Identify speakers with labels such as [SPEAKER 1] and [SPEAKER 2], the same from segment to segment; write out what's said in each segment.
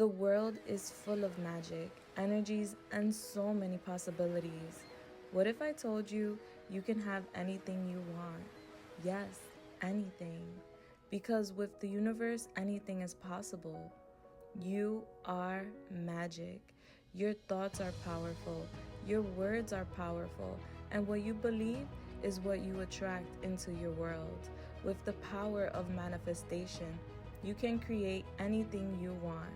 [SPEAKER 1] The world is full of magic, energies, and so many possibilities. What if I told you you can have anything you want? Yes, anything. Because with the universe, anything is possible. You are magic. Your thoughts are powerful. Your words are powerful. And what you believe is what you attract into your world. With the power of manifestation, you can create anything you want.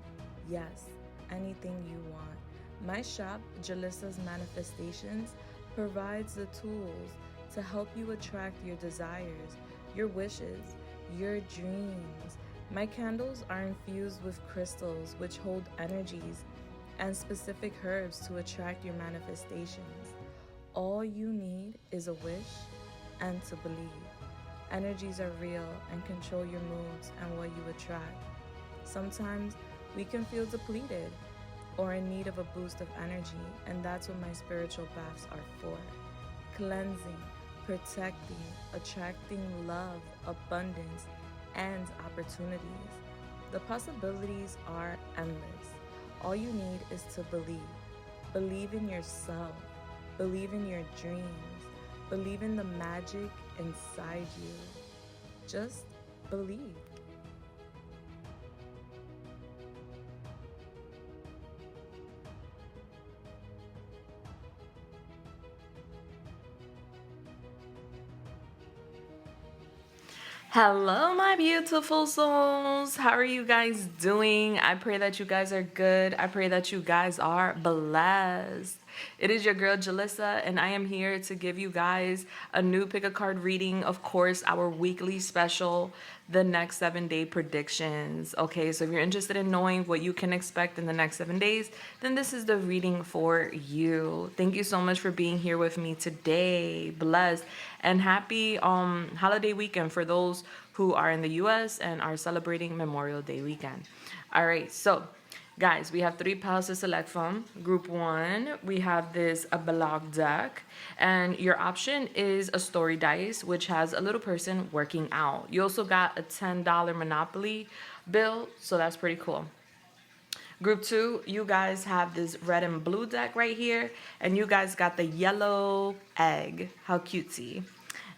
[SPEAKER 1] Yes, anything you want. My shop, Julissa's Manifestations, provides the tools to help you attract your desires, your wishes, your dreams. My candles are infused with crystals which hold energies and specific herbs to attract your manifestations. All you need is a wish and to believe. Energies are real and control your moods and what you attract. Sometimes we can feel depleted or in need of a boost of energy, and that's what my spiritual baths are for. Cleansing, protecting, attracting love, abundance, and opportunities. The possibilities are endless. All you need is to believe. Believe in yourself. Believe in your dreams. Believe in the magic inside you. Just believe. Hello, my beautiful souls. How are you guys doing? I pray that you guys are good. I pray that you guys are blessed. It is your girl Julissa, and I am here to give you guys a new pick a card reading. Of course, our weekly special, the next 7-day predictions. Okay, so if you're interested in knowing what you can expect in the next 7 days, then this is the reading for you. Thank you so much for being here with me today. Blessed and happy holiday weekend for those who are in the US and are celebrating Memorial Day weekend. All right, so guys, we have 3 piles to select from. Group 1, we have this a block deck, and your option is a story dice, which has a little person working out. You also got a $10 Monopoly bill, so that's pretty cool. Group 2, you guys have this red and blue deck right here, and you guys got the yellow egg. How cutesy.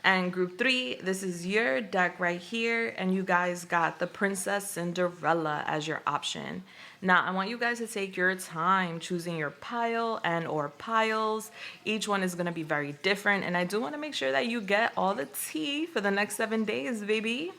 [SPEAKER 1] And group 3, this is your deck right here, and you guys got the Princess Cinderella as your option. Now, I want you guys to take your time choosing your pile and or piles. Each one is going to be very different, and I do want to make sure that you get all the tea for the next 7 days, baby.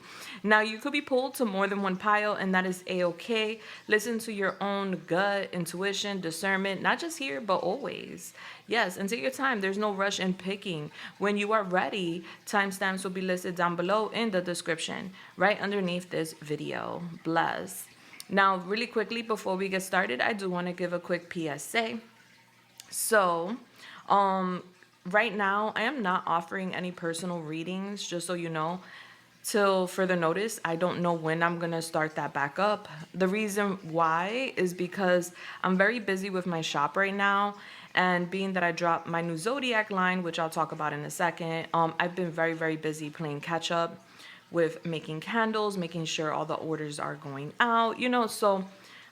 [SPEAKER 1] Now, you could be pulled to more than one pile, and that is a-okay. Listen to your own gut, intuition, discernment, not just here, but always. Yes, and take your time. There's no rush in picking. When you are ready, timestamps will be listed down below in the description, right underneath this video. Bless. Now, really quickly, before we get started, I do want to give a quick PSA. So, right now, I am not offering any personal readings, just so you know. Till further notice, I don't know when I'm going to start that back up. The reason why is because I'm very busy with my shop right now. And being that I dropped my new Zodiac line, which I'll talk about in a second, I've been very, very busy playing catch up with making candles, making sure all the orders are going out, you know, so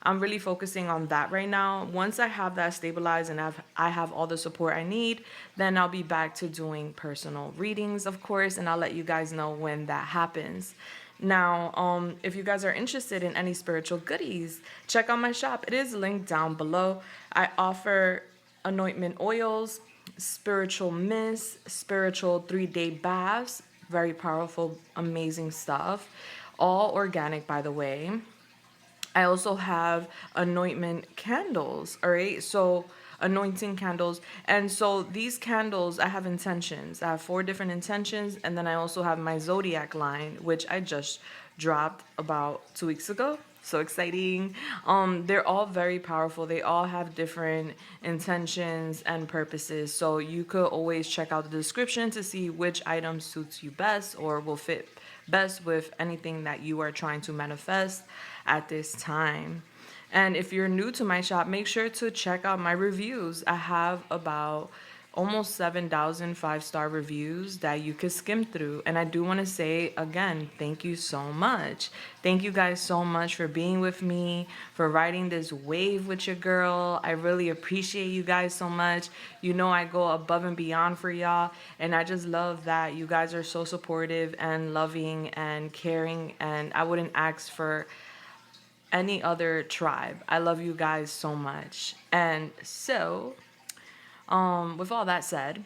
[SPEAKER 1] I'm really focusing on that right now. Once I have that stabilized and I have all the support I need, then I'll be back to doing personal readings, of course, and I'll let you guys know when that happens. Now, if you guys are interested in any spiritual goodies, check out my shop. It is linked down below. I offer anointment oils, spiritual mists, spiritual 3-day baths, very powerful, amazing stuff. All organic, by the way. I also have anointment candles, all right? So anointing candles. And so these candles, I have intentions. I have 4 different intentions. And then I also have my Zodiac line, which I just dropped about 2 weeks ago. So exciting. They're all very powerful. They all have different intentions and purposes. So you could always check out the description to see which item suits you best or will fit best with anything that you are trying to manifest at this time. And if you're new to my shop, make sure to check out my reviews. I have about almost 7,000 five-star reviews that you could skim through. And I do want to say again, thank you so much. Thank you guys so much for being with me, for riding this wave with your girl. I really appreciate you guys so much. You know I go above and beyond for y'all, and I just love that you guys are so supportive and loving and caring, and I wouldn't ask for any other tribe. I love you guys so much. And so with all that said,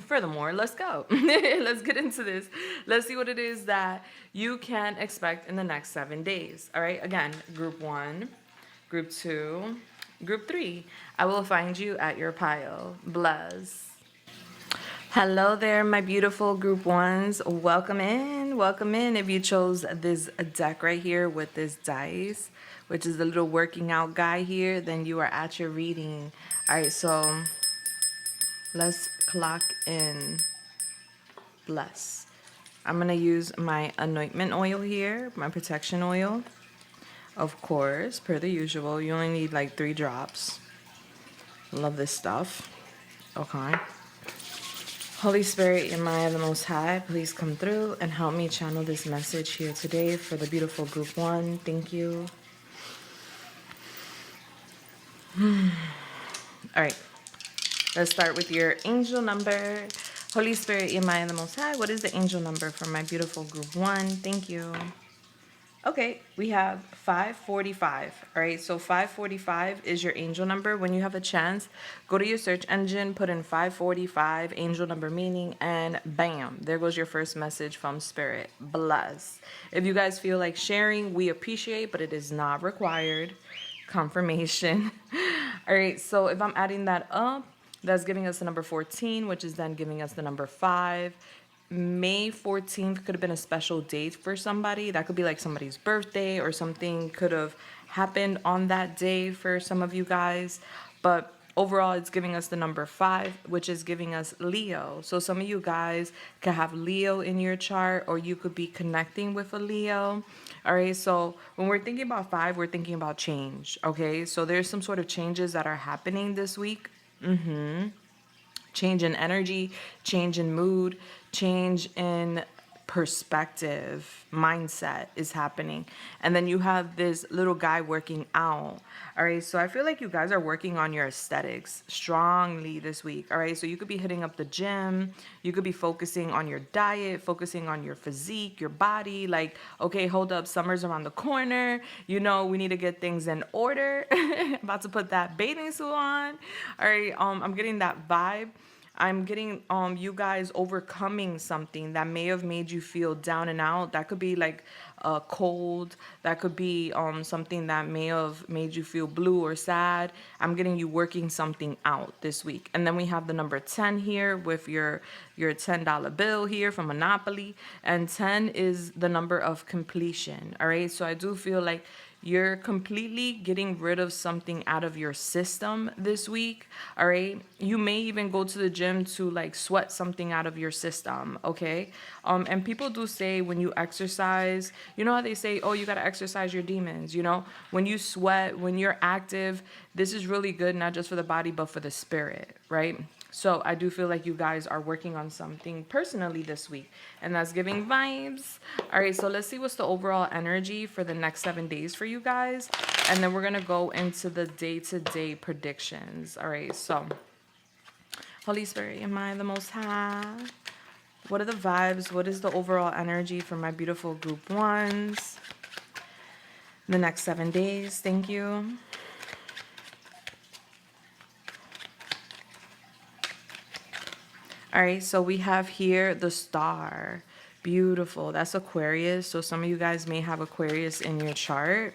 [SPEAKER 1] furthermore, let's go. Let's get into this. Let's see what it is that you can expect in the next 7 days. All right. Again, group 1, group 2, group 3. I will find you at your pile. Bless. Hello there, my beautiful group 1s. Welcome in. Welcome in. If you chose this deck right here with this dice, which is the little working out guy here, then you are at your reading. All right. So let's clock in. Bless. I'm going to use my anointment oil here, my protection oil. Of course, per the usual, you only need like 3 drops. Love this stuff. Okay. Holy Spirit, you're Maya the Most High. Please come through and help me channel this message here today for the beautiful group 1. Thank you. All right. Let's start with your angel number. Holy Spirit, you're Maya the Most High. What is the angel number for my beautiful group 1? Thank you. Okay, we have 545. All right, so 545 is your angel number. When you have a chance, go to your search engine, put in 545, angel number meaning, and bam, there goes your first message from Spirit. Bless. If you guys feel like sharing, we appreciate, but it is not required. Confirmation. All right, so if I'm adding that up, that's giving us the number 14, which is then giving us the number 5. May 14th could have been a special date for somebody. That could be like somebody's birthday, or something could have happened on that day for some of you guys. But overall, it's giving us the number 5, which is giving us Leo. So some of you guys could have Leo in your chart, or you could be connecting with a Leo. All right, so when we're thinking about 5, we're thinking about change. Okay, so there's some sort of changes that are happening this week. Change in energy, change in mood, change in perspective, mindset is happening. And then you have this little guy working out. All right, so I feel like you guys are working on your aesthetics strongly this week. All right, so you could be hitting up the gym. You could be focusing on your diet, focusing on your physique, your body. Like, okay, hold up, summer's around the corner. You know, we need to get things in order. About to put that bathing suit on. All right, I'm getting that vibe. I'm getting you guys overcoming something that may have made you feel down and out. That could be like a cold. That could be something that may have made you feel blue or sad. I'm getting you working something out this week. And then we have the number 10 here with your $10 bill here from Monopoly. And 10 is the number of completion. All right. So I do feel like you're completely getting rid of something out of your system this week. All right. You may even go to the gym to like sweat something out of your system. Okay. And people do say when you exercise, you know how they say, oh, you got to exercise your demons. You know, when you sweat, when you're active, this is really good, not just for the body, but for the spirit. Right. So I do feel like you guys are working on something personally this week, and that's giving vibes. All right, so let's see what's the overall energy for the next 7 days for you guys, and then we're going to go into the day-to-day predictions. All right, so Holy Spirit, am I the Most High? What are the vibes? What is the overall energy for my beautiful group 1s? The next 7 days, thank you. All right, so we have here the star. Beautiful. That's Aquarius. So some of you guys may have Aquarius in your chart.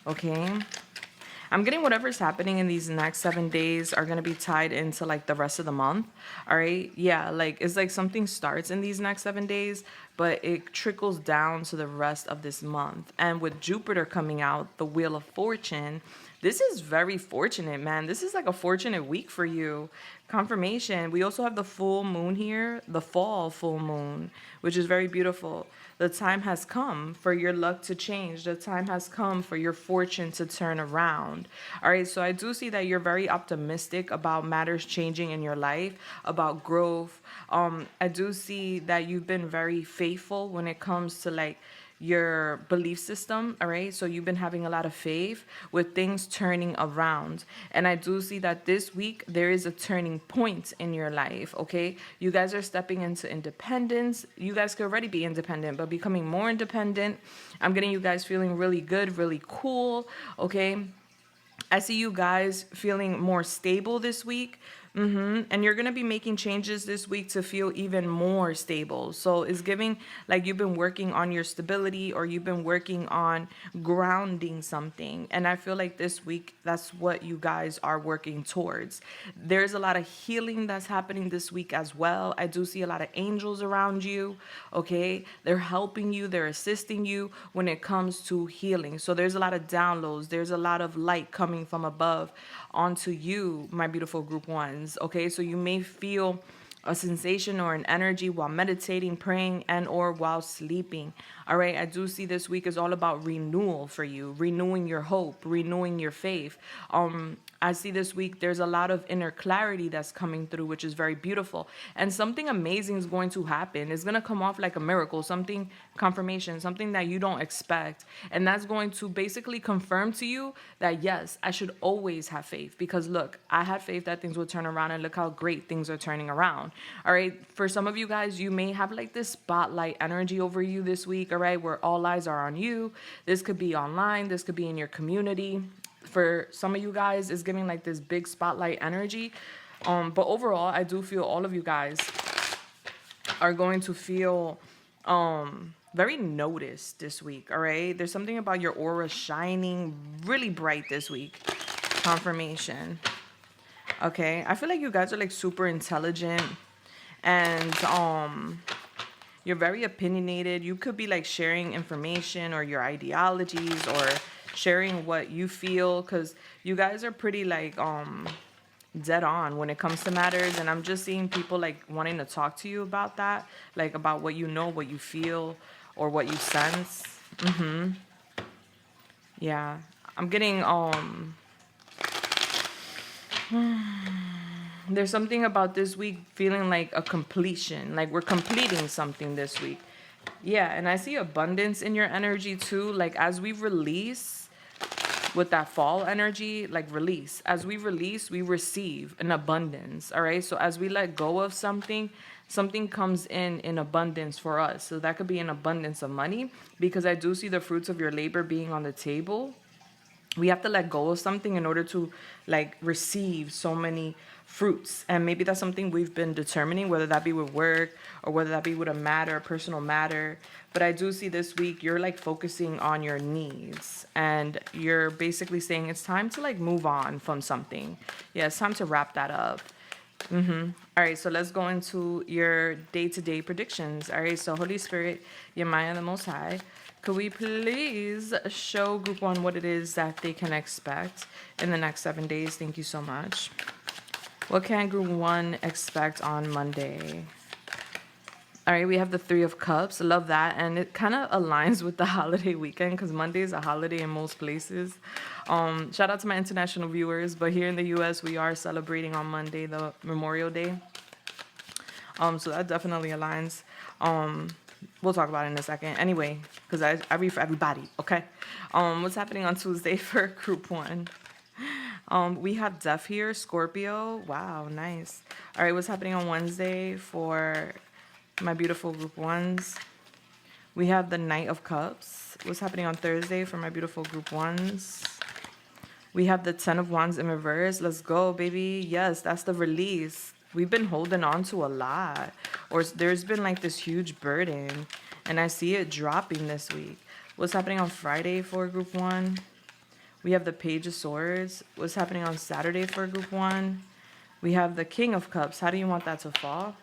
[SPEAKER 1] Okay. I'm getting whatever's happening in these next 7 days are going to be tied into like the rest of the month. All right. Yeah. Like it's like something starts in these next 7 days, but it trickles down to the rest of this month. And with Jupiter coming out, the Wheel of Fortune, This is very fortunate, man. This is like a fortunate week for you. Confirmation. We also have the full moon here, the fall full moon, which is very beautiful. The time has come for your luck to change. The time has come for your fortune to turn around. All right, so I do see that you're very optimistic about matters changing in your life, about growth. I do see that you've been very faithful when it comes to like your belief system. All right, so you've been having a lot of faith with things turning around, and I do see that this week there is a turning point in your life. Okay, you guys are stepping into independence. You guys could already be independent, but becoming more independent. I'm getting you guys feeling really good, really cool. Okay, I see you guys feeling more stable this week. And you're going to be making changes this week to feel even more stable. So it's giving like you've been working on your stability, or you've been working on grounding something. And I feel like this week, that's what you guys are working towards. There's a lot of healing that's happening this week as well. I do see a lot of angels around you. Okay. They're helping you. They're assisting you when it comes to healing. So there's a lot of downloads. There's a lot of light coming from above onto you, my beautiful group ones. Okay, so you may feel a sensation or an energy while meditating, praying, and or while sleeping. All right, I do see this week is all about renewal for you, renewing your hope, renewing your faith. I see this week there's a lot of inner clarity that's coming through, which is very beautiful. And something amazing is going to happen. It's going to come off like a miracle, something confirmation, something that you don't expect. And that's going to basically confirm to you that, yes, I should always have faith, because look, I had faith that things would turn around, and look how great things are turning around. All right. For some of you guys, you may have like this spotlight energy over you this week. All right. Where all eyes are on you. This could be online. This could be in your community. For some of you guys, it's giving like this big spotlight energy. But overall, I do feel all of you guys are going to feel very noticed this week. All right. There's something about your aura shining really bright this week. Confirmation. Okay. I feel like you guys are like super intelligent, and you're very opinionated. You could be like sharing information or your ideologies, or sharing what you feel, because you guys are pretty like dead on when it comes to matters. And I'm just seeing people like wanting to talk to you about that, like about what you know, what you feel, or what you sense. Yeah, I'm getting there's something about this week feeling like a completion, like we're completing something this week. Yeah, and I see abundance in your energy too. Like as we release with that fall energy, like release. As we release, we receive an abundance. All right. So as we let go of something, something comes in abundance for us. So that could be an abundance of money, because I do see the fruits of your labor being on the table. We have to let go of something in order to like receive so many fruits. And maybe that's something we've been determining, whether that be with work or whether that be with a matter, a personal matter. But I do see this week you're like focusing on your needs, and you're basically saying it's time to like move on from something. Yeah, it's time to wrap that up. All right, so let's go into your day-to-day predictions. All right, so Holy Spirit, Yamaya the Most High, could we please show group one what it is that they can expect in the next 7 days? Thank you so much. What can group one expect on Monday? All right, we have the Three of Cups. Love that. And it kind of aligns with the holiday weekend, because Monday is a holiday in most places. Shout out to my international viewers. But here in the U.S., we are celebrating on Monday, the Memorial Day. So that definitely aligns. We'll talk about it in a second. Anyway, because I read for everybody, okay? What's happening on Tuesday for group one? We have Death here, Scorpio. Wow, nice. All right, what's happening on Wednesday for my beautiful group ones? We have the Knight of Cups. What's happening on Thursday for my beautiful group ones? We have the Ten of Wands in reverse. Let's go, baby. Yes, that's the release. We've been holding on to a lot, or there's been like this huge burden, and I see it dropping this week. What's happening on Friday for group one? We have the Page of Swords. What's happening on Saturday for group one? We have the King of Cups. How do you want that to fall?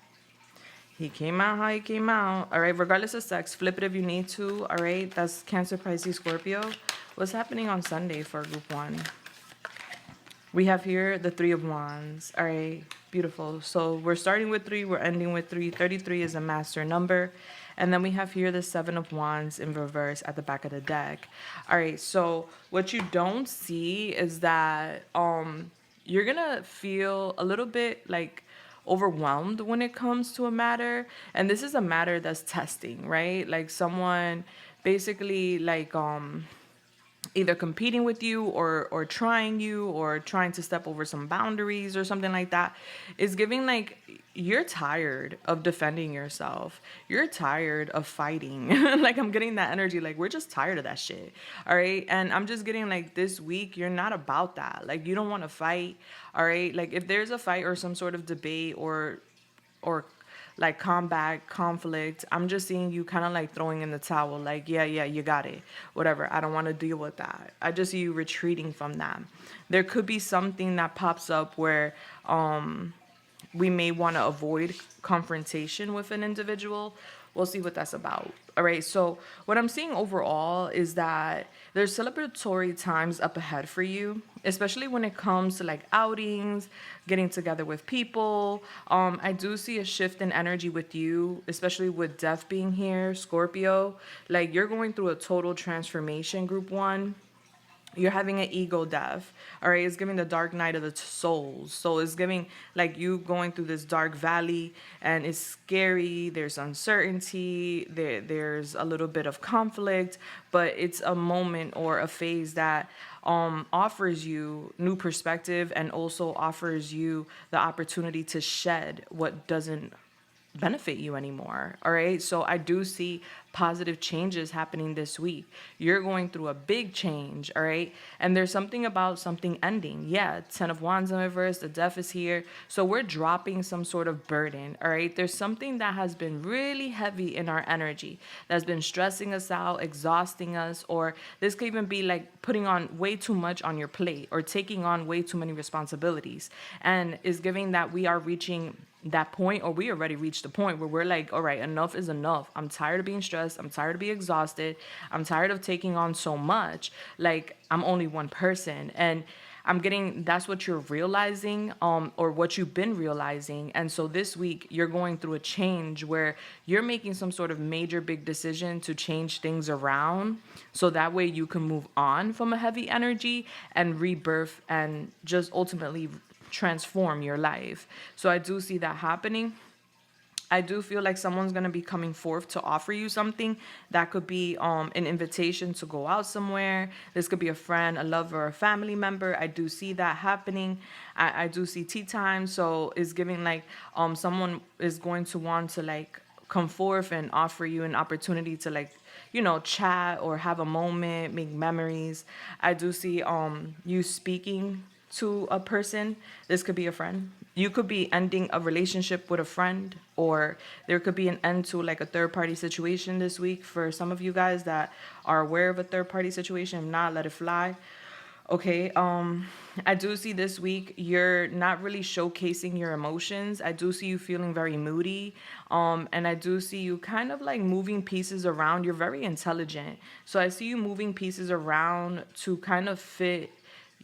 [SPEAKER 1] He came out how he came out. All right, regardless of sex, flip it if you need to. All right, that's Cancer, Pisces, Scorpio. What's happening on Sunday for group one? We have here the Three of Wands. All right, beautiful. So we're starting with 3, we're ending with 3. 33 is a master number. And then we have here the Seven of Wands in reverse at the back of the deck. All right, so what you don't see is that you're gonna feel a little bit like overwhelmed when it comes to a matter. And this is a matter that's testing, right? Like someone basically like either competing with you or trying you or trying to step over some boundaries or something like that, is giving like you're tired of defending yourself. You're tired of fighting. Like I'm getting that energy, like we're just tired of that shit. All right. And I'm just getting like this week, you're not about that. Like you don't want to fight. All right. Like if there's a fight or some sort of debate or like combat, conflict, I'm just seeing you kind of like throwing in the towel, like, yeah, you got it. Whatever. I don't want to deal with that. I just see you retreating from that. There could be something that pops up where we may want to avoid confrontation with an individual. We'll see what that's about. All right. So what I'm seeing overall is that there's celebratory times up ahead for you, especially when it comes to like outings, getting together with people. I do see a shift in energy with you, especially with death being here, Scorpio. Like you're going through a total transformation, group 1. You're having an ego death. All right, it's giving the dark night of the souls. So it's giving like you going through this dark valley, and it's scary. There's uncertainty. There's a little bit of conflict, but it's a moment or a phase that offers you new perspective and also offers you the opportunity to shed what doesn't benefit you anymore. All right. So I do see positive changes happening this week. You're going through a big change. All right. And there's something about something ending. Yeah. 10 of Wands in reverse. The death is here. So we're dropping some sort of burden. All right. There's something that has been really heavy in our energy that's been stressing us out, exhausting us, or this could even be like putting on way too much on your plate or taking on way too many responsibilities, and is giving that we are reaching that point, or we already reached the point where we're like, all right, enough is enough. I'm tired of being stressed. I'm tired of being exhausted. I'm tired of taking on so much. Like I'm only one person. And I'm getting that's what you're realizing, or what you've been realizing. And so this week you're going through a change where you're making some sort of major big decision to change things around. So that way you can move on from a heavy energy and rebirth and just ultimately transform your life. So I do see that happening. I do feel like someone's going to be coming forth to offer you something. That could be an invitation to go out somewhere. This could be a friend, a lover, a family member. I do see that happening. I do see tea time. So it's giving like someone is going to want to like come forth and offer you an opportunity to like, you know, chat or have a moment, make memories. I do see you speaking to a person. This could be a friend. You could be ending a relationship with a friend, or there could be an end to like a third party situation this week for some of you guys that are aware of a third party situation. If not, let it fly. Okay, I do see this week you're not really showcasing your emotions. I do see you feeling very moody. And I do see you kind of like moving pieces around. You're very intelligent. So I see you moving pieces around to kind of fit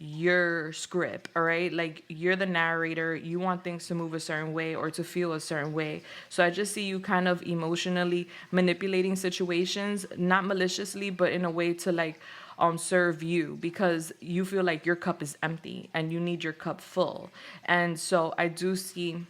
[SPEAKER 1] your script. All right, like you're the narrator, you want things to move a certain way or to feel a certain way. So I just see you kind of emotionally manipulating situations, not maliciously, but in a way to like serve you, because you feel like your cup is empty and you need your cup full. And so I do see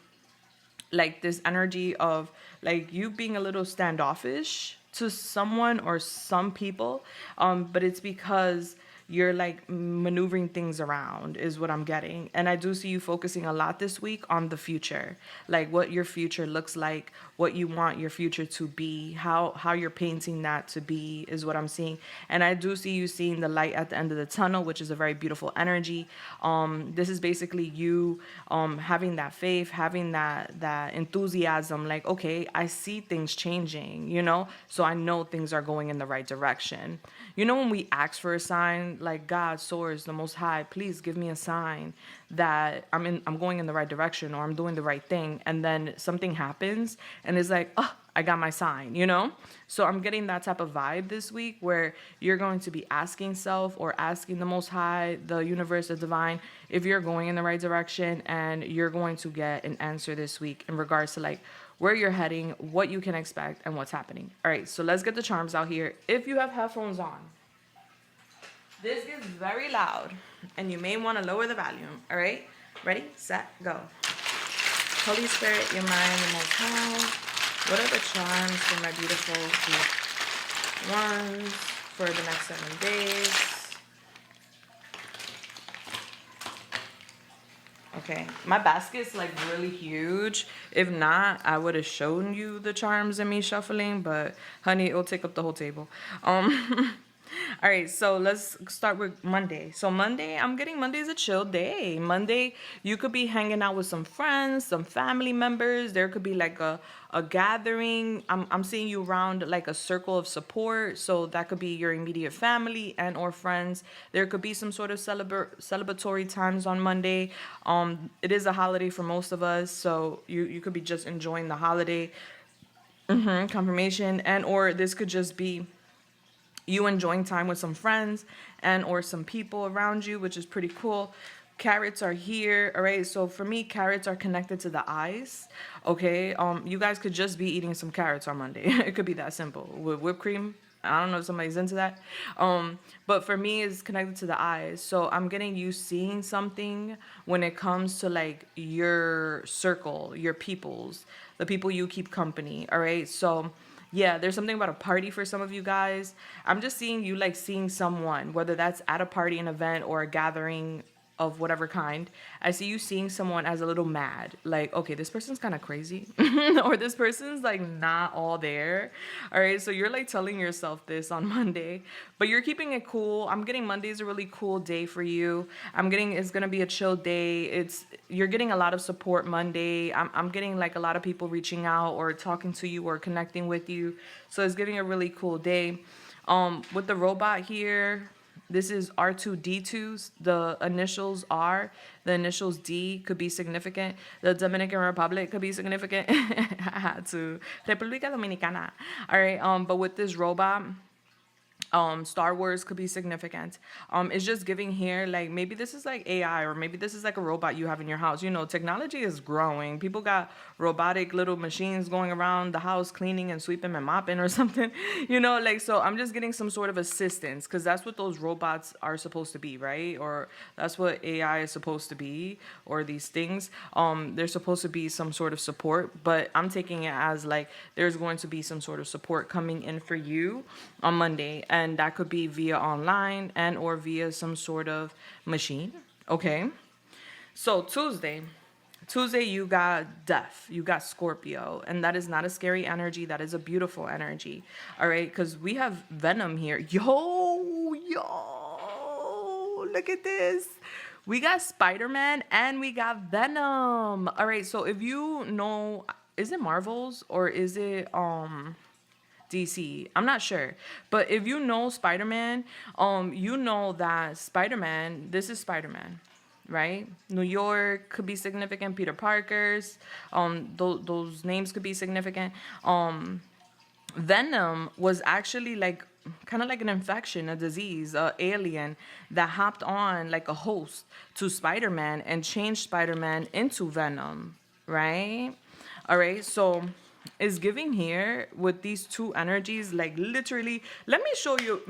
[SPEAKER 1] like this energy of like you being a little standoffish to someone or some people, but it's because you're like maneuvering things around is what I'm getting. And I do see you focusing a lot this week on the future, like what your future looks like, what you want your future to be, how you're painting that to be is what I'm seeing. And I do see you seeing the light at the end of the tunnel, which is a very beautiful energy. This is basically you having that faith, having that enthusiasm, like, okay, I see things changing, you know, so I know things are going in the right direction. You know, when we ask for a sign, like, God, source, the most high, please give me a sign that I'm going in the right direction, or I'm doing the right thing. And then something happens and it's like, oh, I got my sign, you know? So I'm getting that type of vibe this week, where you're going to be asking self, or asking the most high, the universe, the divine, if you're going in the right direction, and you're going to get an answer this week in regards to like where you're heading, what you can expect, and what's happening. All right, so let's get the charms out here. If you have headphones on, this gets very loud and you may want to lower the volume. All right, ready, set, go. Holy Spirit, your mind, the most high, what are the charms for my beautiful ones for the next 7 days? Okay, my basket's like really huge. If not, I would have shown you the charms and me shuffling, but honey, it'll take up the whole table. All right, so let's start with Monday. So Monday, I'm getting Monday's a chill day. Monday, you could be hanging out with some friends, some family members. There could be like a gathering. I'm seeing you around like a circle of support. So that could be your immediate family and or friends. There could be some sort of celebratory times on Monday. It is a holiday for most of us, so you could be just enjoying the holiday. Confirmation, and or this could just be you enjoying time with some friends and or some people around you, which is pretty cool. Carrots are here. All right, so for me, carrots are connected to the eyes. Okay, you guys could just be eating some carrots on Monday. It could be that simple with whipped cream. I don't know if somebody's into that. But for me, it's connected to the eyes. So I'm getting you seeing something when it comes to like your circle, your peoples, the people you keep company. All right, so yeah, there's something about a party for some of you guys. I'm just seeing you like seeing someone, whether that's at a party, an event, or a gathering of whatever kind. I see you seeing someone as a little mad. Like, okay, this person's kind of crazy. Or this person's like not all there. All right, so you're like telling yourself this on Monday, but you're keeping it cool. I'm getting Monday's a really cool day for you. I'm getting it's gonna be a chill day. You're getting a lot of support Monday. I'm getting like a lot of people reaching out or talking to you or connecting with you. So it's giving a really cool day. With the robot here, this is R2D2s. The initials R, the initials D could be significant. The Dominican Republic could be significant. I had to. República Dominicana. All right. But with this robot, Star Wars could be significant. It's just giving here, like maybe this is like AI, or maybe this is like a robot you have in your house. You know, technology is growing. People got robotic little machines going around the house cleaning and sweeping and mopping or something. You know, like, so I'm just getting some sort of assistance, because that's what those robots are supposed to be, right? Or that's what AI is supposed to be, or these things. They're supposed to be some sort of support, but I'm taking it as like there's going to be some sort of support coming in for you on Monday. And that could be via online and or via some sort of machine. Okay. So Tuesday, you got death. You got Scorpio. And that is not a scary energy. That is a beautiful energy. All right. Because we have Venom here. Yo, look at this. We got Spider-Man and we got Venom. All right. So if you know, is it Marvel's or is it DC? I'm not sure. But if you know Spider-Man, you know that Spider-Man, this is Spider-Man, right? New York could be significant. Peter Parker's, those names could be significant. Venom was actually like kind of like an infection, a disease, a alien that hopped on like a host to Spider-Man and changed Spider-Man into Venom, right? All right, so it's giving here with these two energies, like literally. Let me show you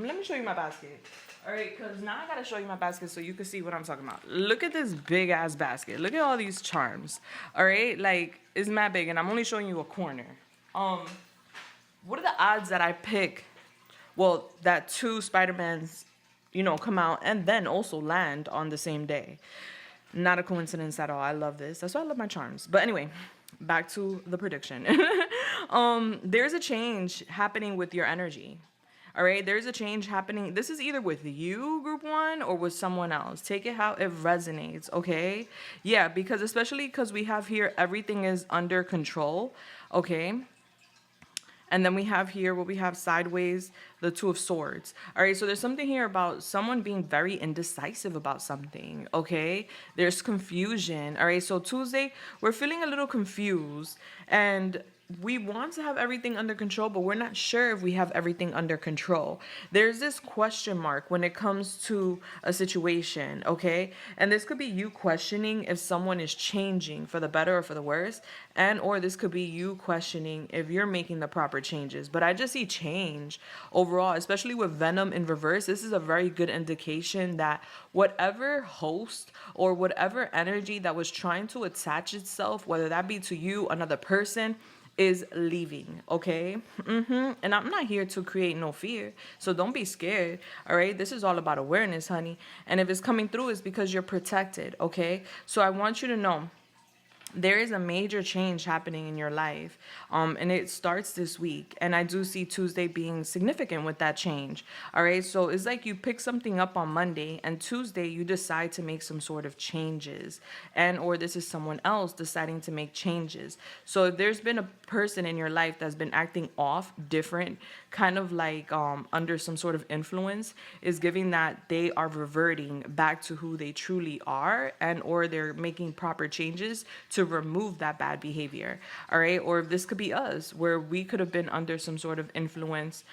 [SPEAKER 1] my basket. All right, because now I gotta show you my basket so you can see what I'm talking about. Look at this big ass basket. Look at all these charms. All right, like it's mad big, and I'm only showing you a corner. What are the odds that I pick, well, that two Spider-Mans, you know, come out and then also land on the same day? Not a coincidence at all. I love this. That's why I love my charms. But anyway, back to the prediction. There's a change happening with your energy. All right, there's a change happening. This is either with you, group one, or with someone else. Take it how it resonates, okay? Yeah, because especially because we have here everything is under control, okay? And then we have here what we have sideways, the Two of Swords. All right, so there's something here about someone being very indecisive about something, okay? There's confusion. All right, so Tuesday, we're feeling a little confused, and we want to have everything under control, but we're not sure if we have everything under control. There's this question mark when it comes to a situation, okay? And this could be you questioning if someone is changing for the better or for the worse, and or this could be you questioning if you're making the proper changes. But I just see change overall, especially with Venom in reverse. This is a very good indication that whatever host or whatever energy that was trying to attach itself, whether that be to you, another person, is leaving, okay? And I'm not here to create no fear, so don't be scared, all right? This is all about awareness, honey. And if it's coming through, it's because you're protected, okay? So I want you to know there is a major change happening in your life, and it starts this week, and I do see Tuesday being significant with that change. All right, so it's like you pick something up on Monday, and Tuesday you decide to make some sort of changes, and or this is someone else deciding to make changes. So if there's been a person in your life that's been acting off, different, kind of like under some sort of influence, is giving that they are reverting back to who they truly are, and or they're making proper changes to remove that bad behavior. All right, or if this could be us, where we could have been under some sort of influence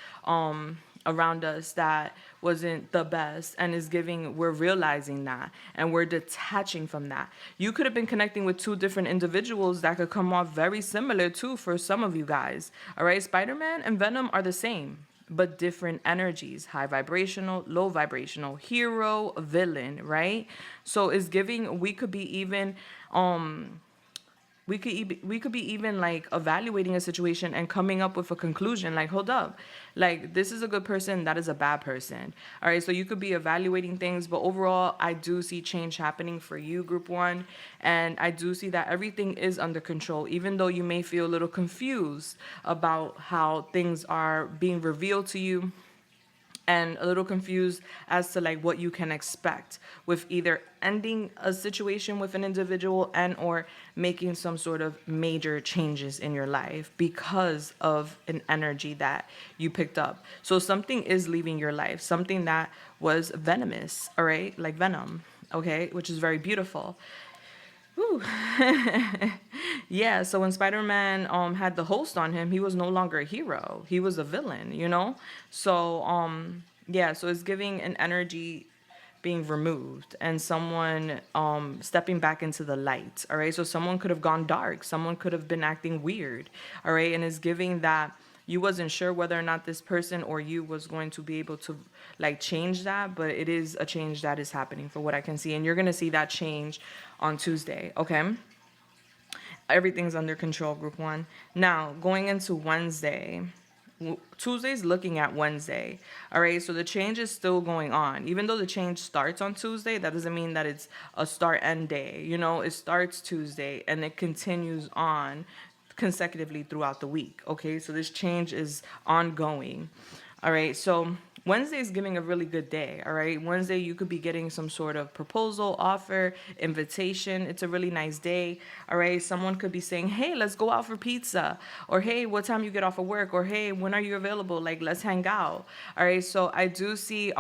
[SPEAKER 1] around us that wasn't the best, and is giving, we're realizing that and we're detaching from that. You could have been connecting with two different individuals that could come off very similar too for some of you guys. All right, Spider-Man and Venom are the same but different energies: high vibrational, low vibrational, hero, villain, right? So it's giving, we could be even we could be even like evaluating a situation and coming up with a conclusion like, hold up, like this is a good person, that is a bad person. All right, so you could be evaluating things, but overall I do see change happening for you, group one, and I do see that everything is under control, even though you may feel a little confused about how things are being revealed to you, and a little confused as to like what you can expect with either ending a situation with an individual and or making some sort of major changes in your life because of an energy that you picked up. So something is leaving your life, something that was venomous, all right, like venom, okay, which is very beautiful. Ooh. Yeah, so when Spider-Man had the host on him, he was no longer a hero. He was a villain, you know? So yeah, so it's giving an energy being removed and someone stepping back into the light. All right? So someone could have gone dark. Someone could have been acting weird. All right? And it's giving that you wasn't sure whether or not this person or you was going to be able to like change that, but it is a change that is happening for what I can see, and you're going to see that change on Tuesday, okay? Everything's under control, group one. Now, going into Wednesday, Tuesday's looking at Wednesday. All right, so the change is still going on. Even though the change starts on Tuesday, that doesn't mean that it's a start end day. You know, it starts Tuesday and it continues on consecutively throughout the week. Okay, so this change is ongoing. All right, so Wednesday is giving a really good day. All right, Wednesday you could be getting some sort of proposal, offer, invitation. It's a really nice day. All right, someone could be saying, hey, let's go out for pizza, or hey, what time you get off of work, or hey, when are you available, like let's hang out. All right, so I do see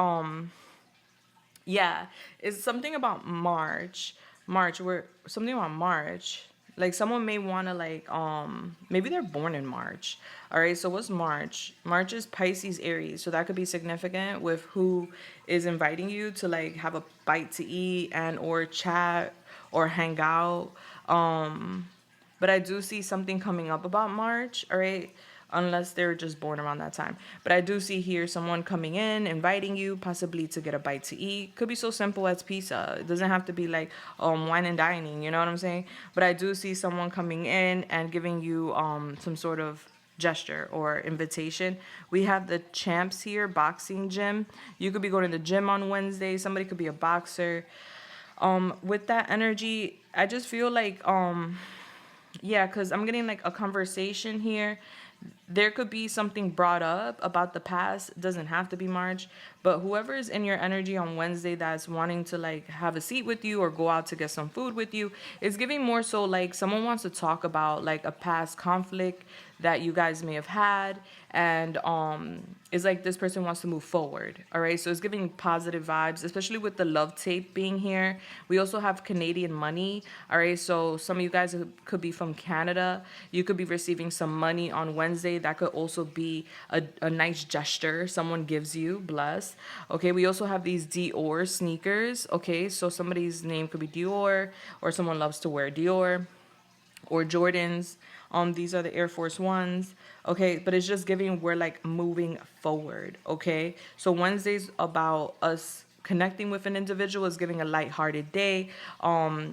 [SPEAKER 1] yeah, it's something about March, where something about March. Like someone may want to like maybe they're born in March. All right, so what's March? March is Pisces, Aries. So that could be significant with who is inviting you to like have a bite to eat and or chat or hang out. But I do see something coming up about March, all right? Unless they're just born around that time. But I do see here someone coming in, inviting you, possibly to get a bite to eat. Could be so simple as pizza. It doesn't have to be like wine and dining, you know what I'm saying? But I do see someone coming in and giving you some sort of gesture or invitation. We have the champs here, boxing gym. You could be going to the gym on Wednesday. Somebody could be a boxer. With that energy, I just feel like yeah, because I'm getting like a conversation here there could be something brought up about the past. It doesn't have to be March, but whoever is in your energy on Wednesday that's wanting to like have a seat with you or go out to get some food with you is giving more so like someone wants to talk about like a past conflict that you guys may have had, and it's like this person wants to move forward. All right, so it's giving positive vibes, especially with the love tape being here. We also have Canadian money. All right, so some of you guys could be from Canada. You could be receiving some money on Wednesday. That could also be a nice gesture someone gives you. Bless. Okay, we also have these Dior sneakers. Okay, so somebody's name could be Dior, or someone loves to wear Dior or Jordans. These are the Air Force Ones. Okay, but it's just giving we're like moving forward. Okay, so Wednesday's about us connecting with an individual, is giving a lighthearted day.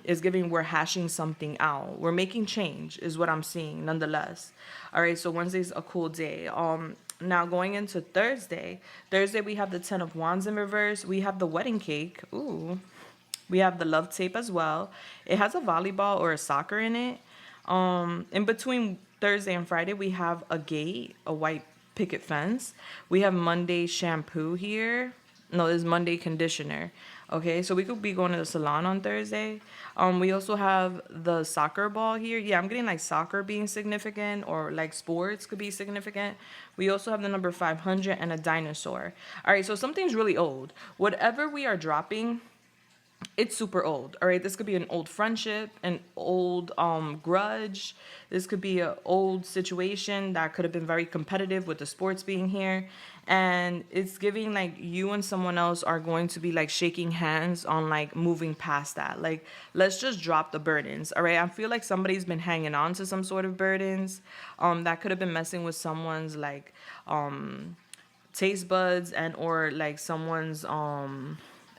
[SPEAKER 1] Is giving we're hashing something out. We're making change is what I'm seeing nonetheless. All right, so Wednesday's a cool day. Now going into Thursday. Thursday we have the Ten of Wands in reverse. We have the wedding cake. Ooh. We have the love tape as well. It has a volleyball or a soccer in it. In between Thursday and Friday, we have a gate, a white picket fence. We have Monday shampoo here. No, this is Monday conditioner. Okay, so we could be going to the salon on Thursday. We also have the soccer ball here. Yeah, I'm getting like soccer being significant, or like sports could be significant. We also have the number 500 and a dinosaur. All right, so something's really old. Whatever we are dropping, it's super old. All right, this could be an old friendship, an old grudge. This could be an old situation that could have been very competitive with the sports being here, and it's giving like you and someone else are going to be like shaking hands on like moving past that. Like, let's just drop the burdens. All right, I feel like somebody's been hanging on to some sort of burdens that could have been messing with someone's like taste buds, and or like someone's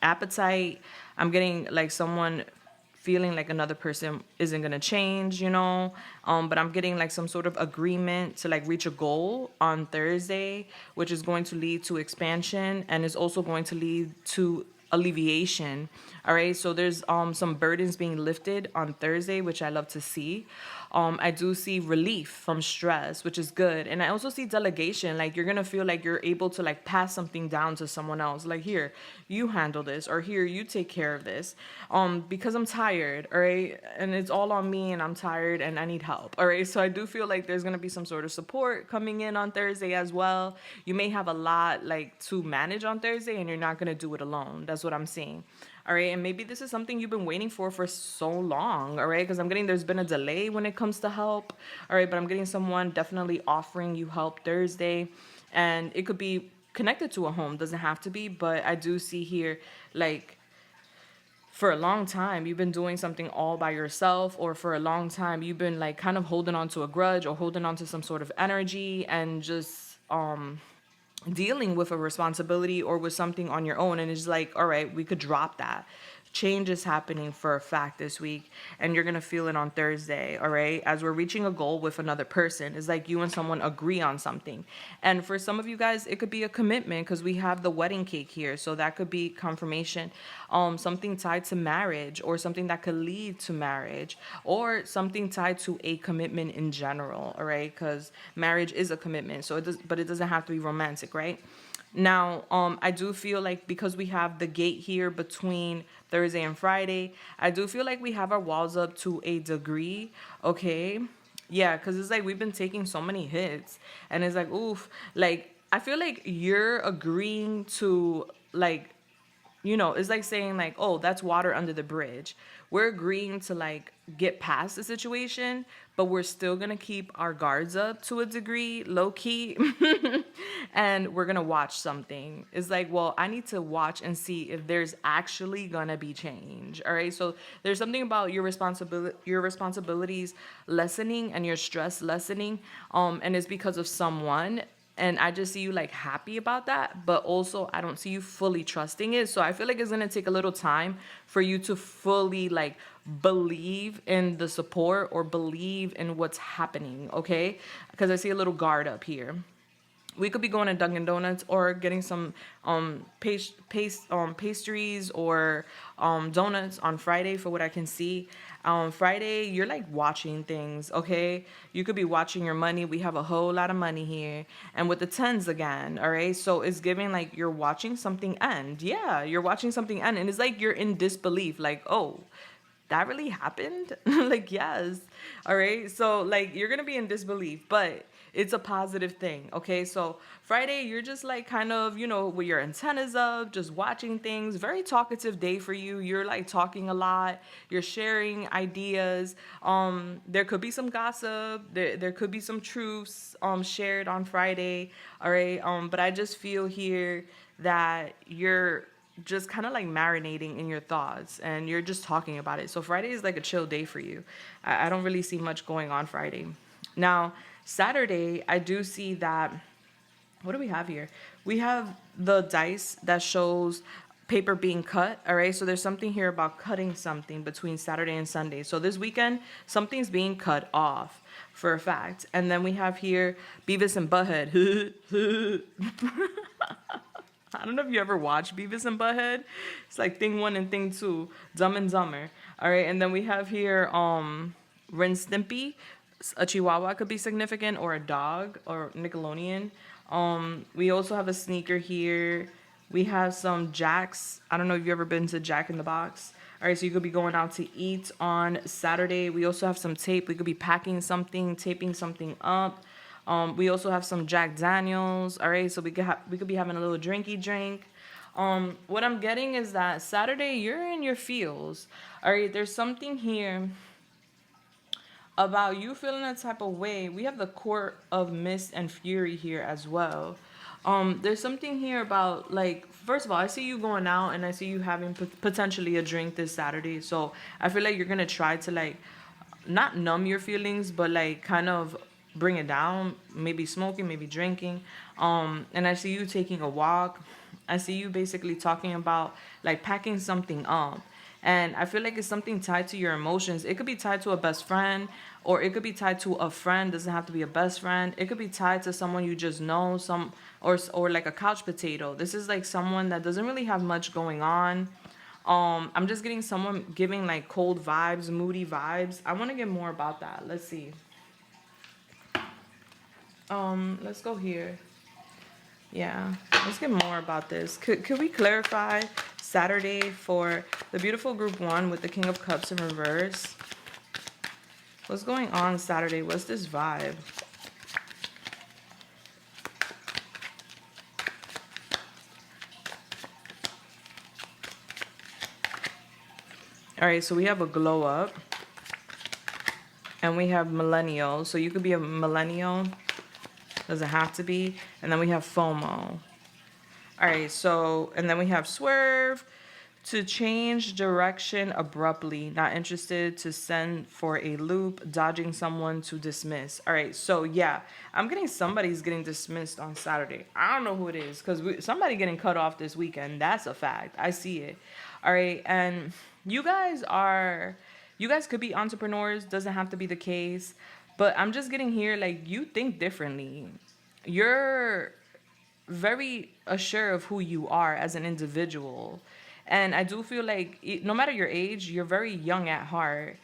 [SPEAKER 1] appetite. I'm getting like someone feeling like another person isn't gonna change, but I'm getting like some sort of agreement to like reach a goal on Thursday, which is going to lead to expansion, and is also going to lead to alleviation. All right, so there's some burdens being lifted on Thursday, which I love to see. I do see relief from stress, which is good. And I also see delegation. Like, you're going to feel like you're able to like pass something down to someone else. Like, here, you handle this, or here, you take care of this. Because I'm tired, all right? And it's all on me, and I'm tired and I need help. All right. So I do feel like there's going to be some sort of support coming in on Thursday as well. You may have a lot like to manage on Thursday, and you're not going to do it alone. That's what I'm seeing. All right, and maybe this is something you've been waiting for so long, all right? Because I'm getting there's been a delay when it comes to help, all right? But I'm getting someone definitely offering you help Thursday, and it could be connected to a home, doesn't have to be, but I do see here, like, for a long time, you've been doing something all by yourself, or for a long time, you've been, like, kind of holding on to a grudge or holding on to some sort of energy, and just, dealing with a responsibility or with something on your own, and it's like, all right, we could drop that. Change is happening for a fact this week, and you're gonna feel it on Thursday. All right, as we're reaching a goal with another person, it's like you and someone agree on something. And for some of you guys, it could be a commitment, because we have the wedding cake here, so that could be confirmation. Something tied to marriage, or something that could lead to marriage, or something tied to a commitment in general. All right, because marriage is a commitment, so it does, but it doesn't have to be romantic, right? Now, I do feel like, because we have the gate here between Thursday and Friday, I do feel like we have our walls up to a degree, okay? Yeah, because it's like we've been taking so many hits, and it's like, oof, like, I feel like you're agreeing to, like, it's like saying like, oh, that's water under the bridge. We're agreeing to like get past the situation, but we're still going to keep our guards up to a degree, low key. And we're going to watch something. It's like, well, I need to watch and see if there's actually going to be change. All right. So there's something about your responsibilities lessening, and your stress lessening. And it's because of someone. And I just see you like happy about that, but also I don't see you fully trusting it. So I feel like it's going to take a little time for you to fully like believe in the support or believe in what's happening. Okay. Because I see a little guard up here. We could be going to Dunkin' Donuts or getting some pastries or donuts on Friday for what I can see. Friday, you're like watching things, okay? You could be watching your money. We have a whole lot of money here. And with the tens again, all right? So it's giving like you're watching something end. Yeah, you're watching something end. And it's like you're in disbelief, like, oh, that really happened? Like, yes. All right. So, like, you're going to be in disbelief, but it's a positive thing. Okay. So, Friday, you're just like kind of, with your antennas up, just watching things. Very talkative day for you. You're like talking a lot. You're sharing ideas. There could be some gossip. There could be some truths shared on Friday. All right. But I just feel here that you're just kind of like marinating in your thoughts and you're just talking about it. So Friday is like a chill day for you. I don't really see much going on Friday. Now, Saturday, I do see that. What do we have here? We have the dice that shows paper being cut. All right. So there's something here about cutting something between Saturday and Sunday. So this weekend, something's being cut off for a fact. And then we have here Beavis and Butthead. I don't know if you ever watched Beavis and Butthead. It's like thing 1 and thing 2, Dumb and Dumber. All right, and then we have here Ren Stimpy. A Chihuahua could be significant, or a dog, or Nickelodeon. We also have a sneaker here. We have some Jacks. I don't know if you've ever been to Jack in the Box. All right, so you could be going out to eat on Saturday. We also have some tape. We could be packing something, taping something up. We also have some Jack Daniels. All right, so we could be having a little drinky drink. What I'm getting is that Saturday you're in your feels. All right, there's something here about you feeling a type of way. We have the Court of Mist and Fury here as well. There's something here about, like, first of all, I see you going out and I see you having potentially a drink this Saturday. So I feel like you're gonna try to like not numb your feelings, but like kind of bring it down. Maybe smoking, maybe drinking. And I see you taking a walk. I see you basically talking about like packing something up. And I feel like it's something tied to your emotions. It could be tied to a best friend, or it could be tied to a friend. Doesn't have to be a best friend. It could be tied to someone you just know, or like a couch potato. This is like someone that doesn't really have much going on. I'm just getting someone giving like cold vibes, moody vibes. I want to get more about that. Let's see. Let's go here. Yeah, let's get more about this. Could we clarify Saturday for the beautiful group 1 with the King of Cups in reverse? What's going on Saturday? What's this vibe? All right, so we have a glow up. And we have millennial. So you could be a millennial. Doesn't have to be. And then we have FOMO. All right, so, and then we have swerve, to change direction abruptly, not interested, to send for a loop, dodging someone, to dismiss. All right, so yeah, I'm getting somebody's getting dismissed on Saturday. I don't know who it is, because somebody getting cut off this weekend. That's a fact. I see it. All right, and you guys could be entrepreneurs. Doesn't have to be the case. But I'm just getting here, like, you think differently. You're very assured of who you are as an individual. And I do feel like no matter your age, you're very young at heart.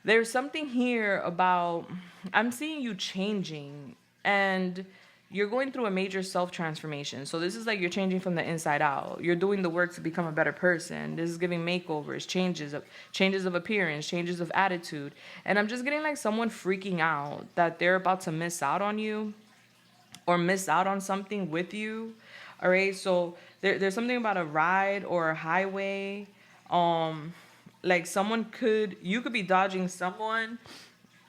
[SPEAKER 1] There's something here about, I'm seeing you changing, and you're going through a major self-transformation. So this is like you're changing from the inside out. You're doing the work to become a better person. This is giving makeovers, changes of appearance, changes of attitude. And I'm just getting like someone freaking out that they're about to miss out on you, or miss out on something with you. All right, so there's something about a ride or a highway. Like you could be dodging someone,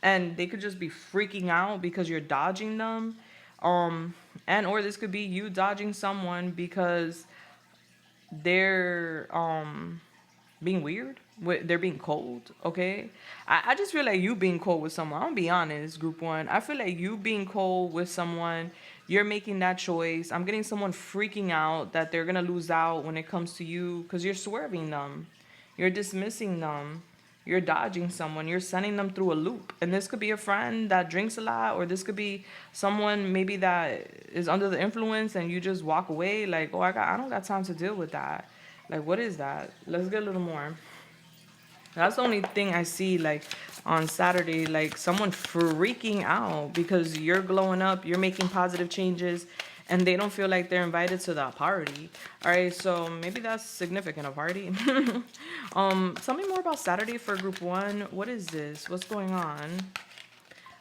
[SPEAKER 1] and they could just be freaking out because you're dodging them. And or this could be you dodging someone because they're being weird. They're being cold, okay? I just feel like you being cold with someone. I'm gonna be honest, group 1. I feel like you being cold with someone, you're making that choice. I'm getting someone freaking out that they're gonna lose out when it comes to you because you're swerving them. You're dismissing them. you're dodging someone, you're sending them through a loop. And this could be a friend that drinks a lot, or this could be someone maybe that is under the influence and you just walk away like, oh, I don't got time to deal with that. Like, what is that? Let's get a little more. That's the only thing I see, like, on Saturday, like, someone freaking out because you're glowing up, you're making positive changes, and they don't feel like they're invited to the party. All right, so maybe that's significant, a party. Tell me more about Saturday for group 1. What is this? What's going on?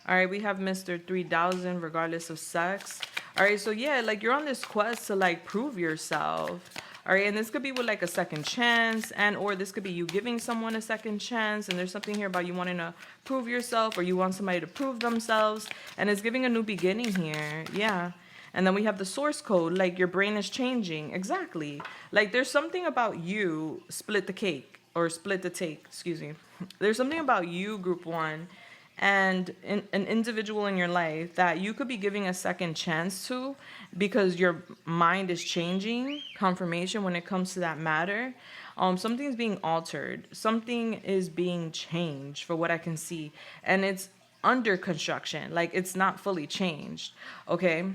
[SPEAKER 1] All right, we have Mr. 3000, regardless of sex. All right, so yeah, like, you're on this quest to, like, prove yourself. All right, and this could be with like a second chance, and or this could be you giving someone a second chance, and there's something here about you wanting to prove yourself, or you want somebody to prove themselves, and it's giving a new beginning here. Yeah. And then we have the source code, like your brain is changing. Exactly. Like there's something about you, split the cake, or split the take, excuse me. There's something about you, group 1, and an individual in your life that you could be giving a second chance to because your mind is changing. Confirmation when it comes to that matter. Something's being altered. Something is being changed for what I can see. And it's under construction. Like it's not fully changed. Okay.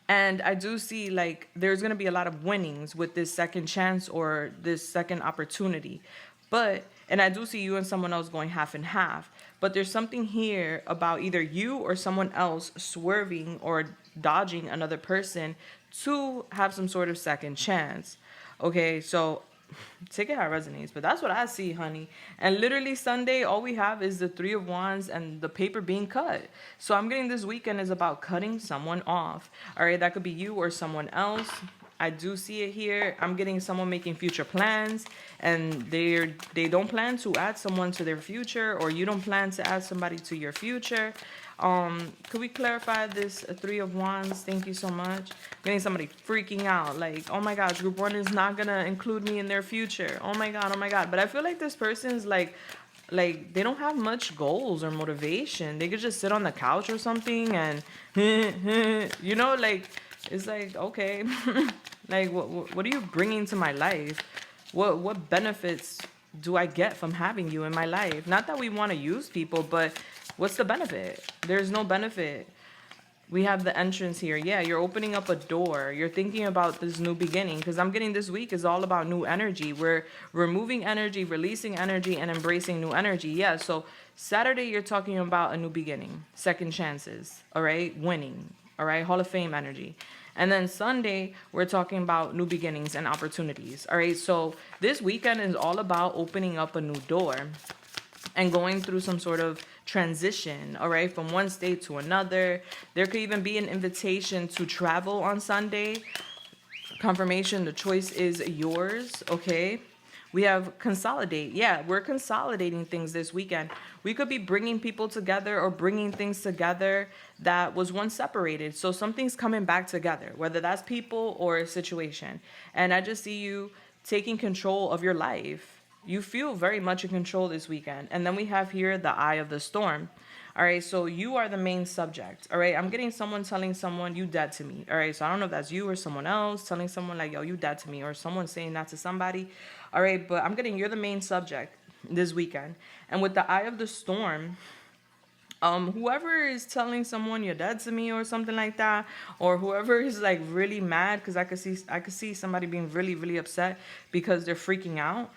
[SPEAKER 1] And I do see like there's going to be a lot of winnings with this second chance or this second opportunity. And I do see you and someone else going half and half. But there's something here about either you or someone else swerving or dodging another person to have some sort of second chance. Okay, so take it how it resonates. But that's what I see, honey. And literally Sunday, all we have is the 3 of Wands and the paper being cut. So I'm getting this weekend is about cutting someone off. All right, that could be you or someone else. I do see it here. I'm getting someone making future plans, and they don't plan to add someone to their future, or you don't plan to add somebody to your future. Could we clarify this 3 of Wands? Thank you so much. Getting somebody freaking out, like, oh my gosh, group 1 is not gonna include me in their future. Oh my god, oh my god. But I feel like this person's like they don't have much goals or motivation. They could just sit on the couch or something and you know, like it's like, okay. Like what are you bringing to my life? What benefits do I get from having you in my life? Not that we want to use people, but what's the benefit? There's no benefit. We have the entrance here. Yeah, you're opening up a door. You're thinking about this new beginning, because I'm getting this week is all about new energy. We're removing energy, releasing energy, and embracing new energy. Yeah, so Saturday you're talking about a new beginning, second chances, all right, winning, all right, Hall of Fame energy. And then Sunday, we're talking about new beginnings and opportunities. All right, so this weekend is all about opening up a new door and going through some sort of transition, all right, from one state to another. There could even be an invitation to travel on Sunday. Confirmation, the choice is yours, okay? We have consolidate. Yeah, we're consolidating things this weekend. We could be bringing people together or bringing things together that was once separated. So something's coming back together, whether that's people or a situation. And I just see you taking control of your life. You feel very much in control this weekend. And then we have here the eye of the storm. All right, so you are the main subject. All right, I'm getting someone telling someone you dead to me. All right, so I don't know if that's you or someone else telling someone like, yo, you dead to me, or someone saying that to somebody. All right, but I'm getting you're the main subject this weekend. And with the eye of the storm, whoever is telling someone you're dead to me or something like that, or whoever is like really mad, because I could see somebody being really, really upset because they're freaking out.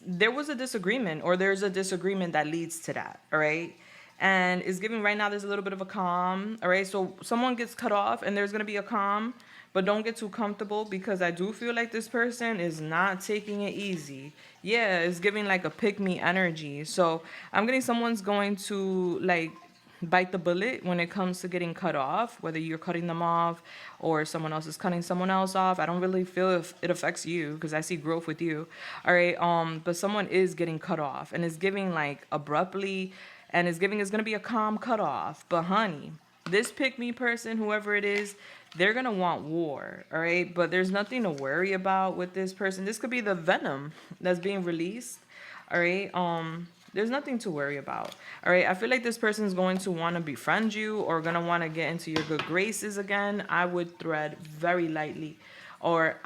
[SPEAKER 1] There was a disagreement, or there's a disagreement that leads to that, all right? And it's giving right now there's a little bit of a calm, all right? So someone gets cut off and there's going to be a calm, but don't get too comfortable, because I do feel like this person is not taking it easy. Yeah, it's giving like a pick-me energy. So I'm getting someone's going to like bite the bullet when it comes to getting cut off, whether you're cutting them off or someone else is cutting someone else off. I don't really feel if it affects you, because I see growth with you. All right, but someone is getting cut off, and it's giving like abruptly, and it's giving it's going to be a calm cut off. But honey, this pick me person, whoever it is, they're going to want war, all right? But there's nothing to worry about with this person. This could be the venom that's being released, all right? There's nothing to worry about, all right? I feel like this person is going to want to befriend you or going to want to get into your good graces again. I would tread very lightly, or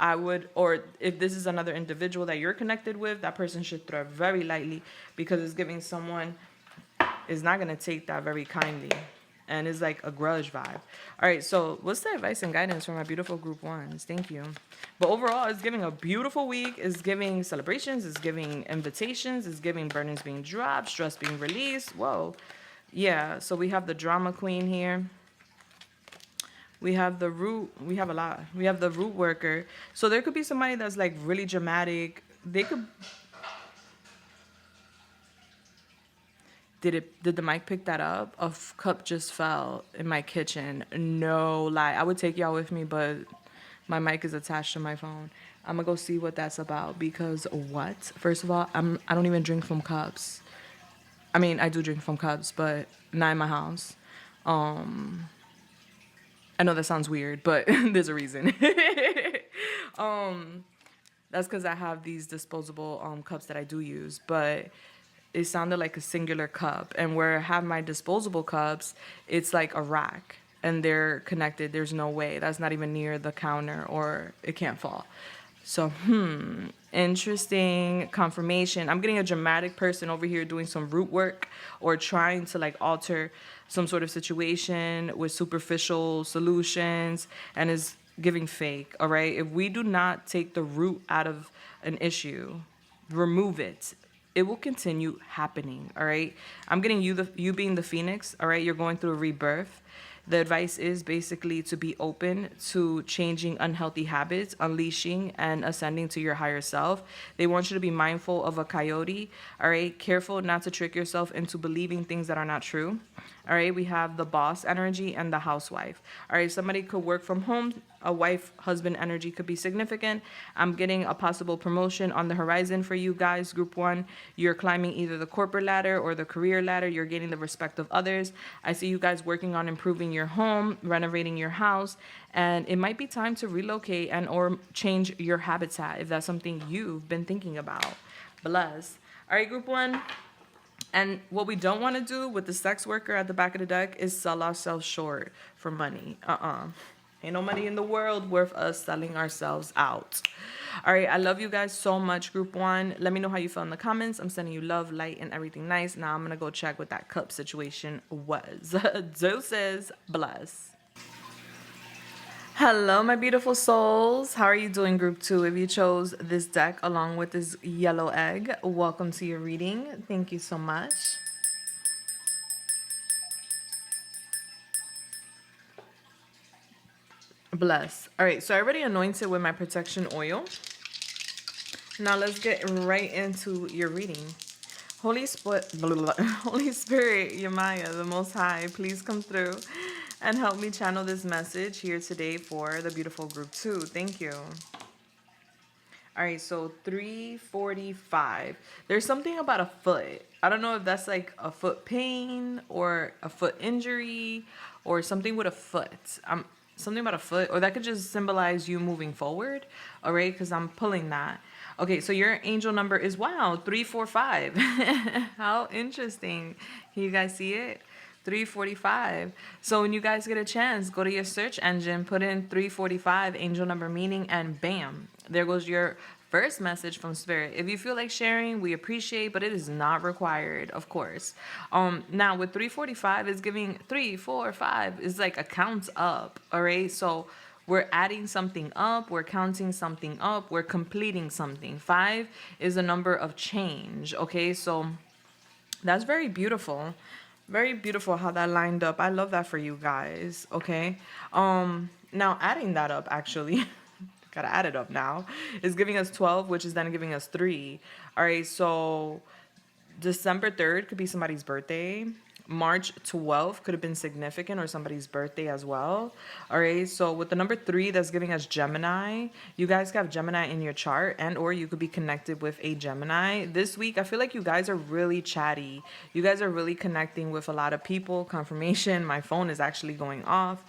[SPEAKER 1] if this is another individual that you're connected with, that person should tread very lightly, because it's giving someone is not going to take that very kindly, and it's like a grudge vibe. All right, so what's the advice and guidance for my beautiful group ones? Thank you. But overall, it's giving a beautiful week. It's giving celebrations. It's giving invitations. It's giving burdens being dropped, stress being released. Whoa. Yeah, so we have the drama queen here. We have the root. We have a lot. We have the root worker. So there could be somebody that's like really dramatic. They could... Did the mic pick that up? A cup just fell in my kitchen. No lie. I would take y'all with me, but my mic is attached to my phone. I'm gonna go see what that's about, because what? First of all, I don't even drink from cups. I mean, I do drink from cups, but not in my house. I know that sounds weird, but there's a reason. That's because I have these disposable cups that I do use, but it sounded like a singular cup. And where I have my disposable cups, it's like a rack, and they're connected. There's no way. That's not even near the counter, or it can't fall. So, interesting confirmation. I'm getting a dramatic person over here doing some root work, or trying to like alter some sort of situation with superficial solutions, and is giving fake. All right. If we do not take the root out of an issue, remove it, it will continue happening. All right. I'm getting you being the phoenix. All right. You're going through a rebirth. The advice is basically to be open to changing unhealthy habits, unleashing and ascending to your higher self. They want you to be mindful of a coyote. All right. Careful not to trick yourself into believing things that are not true. All right. We have the boss energy and the housewife. All right. Somebody could work from home. A wife, husband energy could be significant. I'm getting a possible promotion on the horizon for you guys. Group one, you're climbing either the corporate ladder or the career ladder. You're gaining the respect of others. I see you guys working on improving your home, renovating your house, and it might be time to relocate and or change your habitat if that's something you've been thinking about. Bless. All right, group one. And what we don't want to do with the sex worker at the back of the deck is sell ourselves short for money. Ain't no money in the world worth us selling ourselves out. All right, I love you guys so much, group one. Let me know how you feel in the comments. I'm sending you love, light, and everything nice. Now I'm going to go check what that cup situation was. Deuces, bless. Hello, my beautiful souls. How are you doing, group two? If you chose this deck along with this yellow egg, welcome to your reading. Thank you so much. Bless. All right, so I already anointed with my protection oil. Now let's get right into your reading. Holy Spirit, Yamaya, the Most High, please come through and help me channel this message here today for the beautiful group two. Thank you. All right, so 345. There's something about a foot. I don't know if that's like a foot pain or a foot injury or something with a foot. Something about a foot, or that could just symbolize you moving forward. All right, because I'm pulling that. Okay, so your angel number is, wow, 345. How interesting. Can you guys see it? 345. So when you guys get a chance, go to your search engine, put in 345 angel number meaning, and bam, there goes your first message from Spirit. If you feel like sharing, we appreciate, but it is not required, of course. Now with 345 is giving 3, 4, 5 is like a count up. All right, so we're adding something up, we're counting something up, we're completing something. 5 is a number of change. Okay, so that's very beautiful. Very beautiful how that lined up. I love that for you guys. Okay. Now adding that up, actually, gotta add it up now, is giving us 12, which is then giving us 3. All right. So December 3rd could be somebody's birthday. March 12th could have been significant or somebody's birthday as well. All right. So with the number 3, that's giving us Gemini. You guys have Gemini in your chart, and or you could be connected with a Gemini. This week, I feel like you guys are really chatty. You guys are really connecting with a lot of people. Confirmation. My phone is actually going off.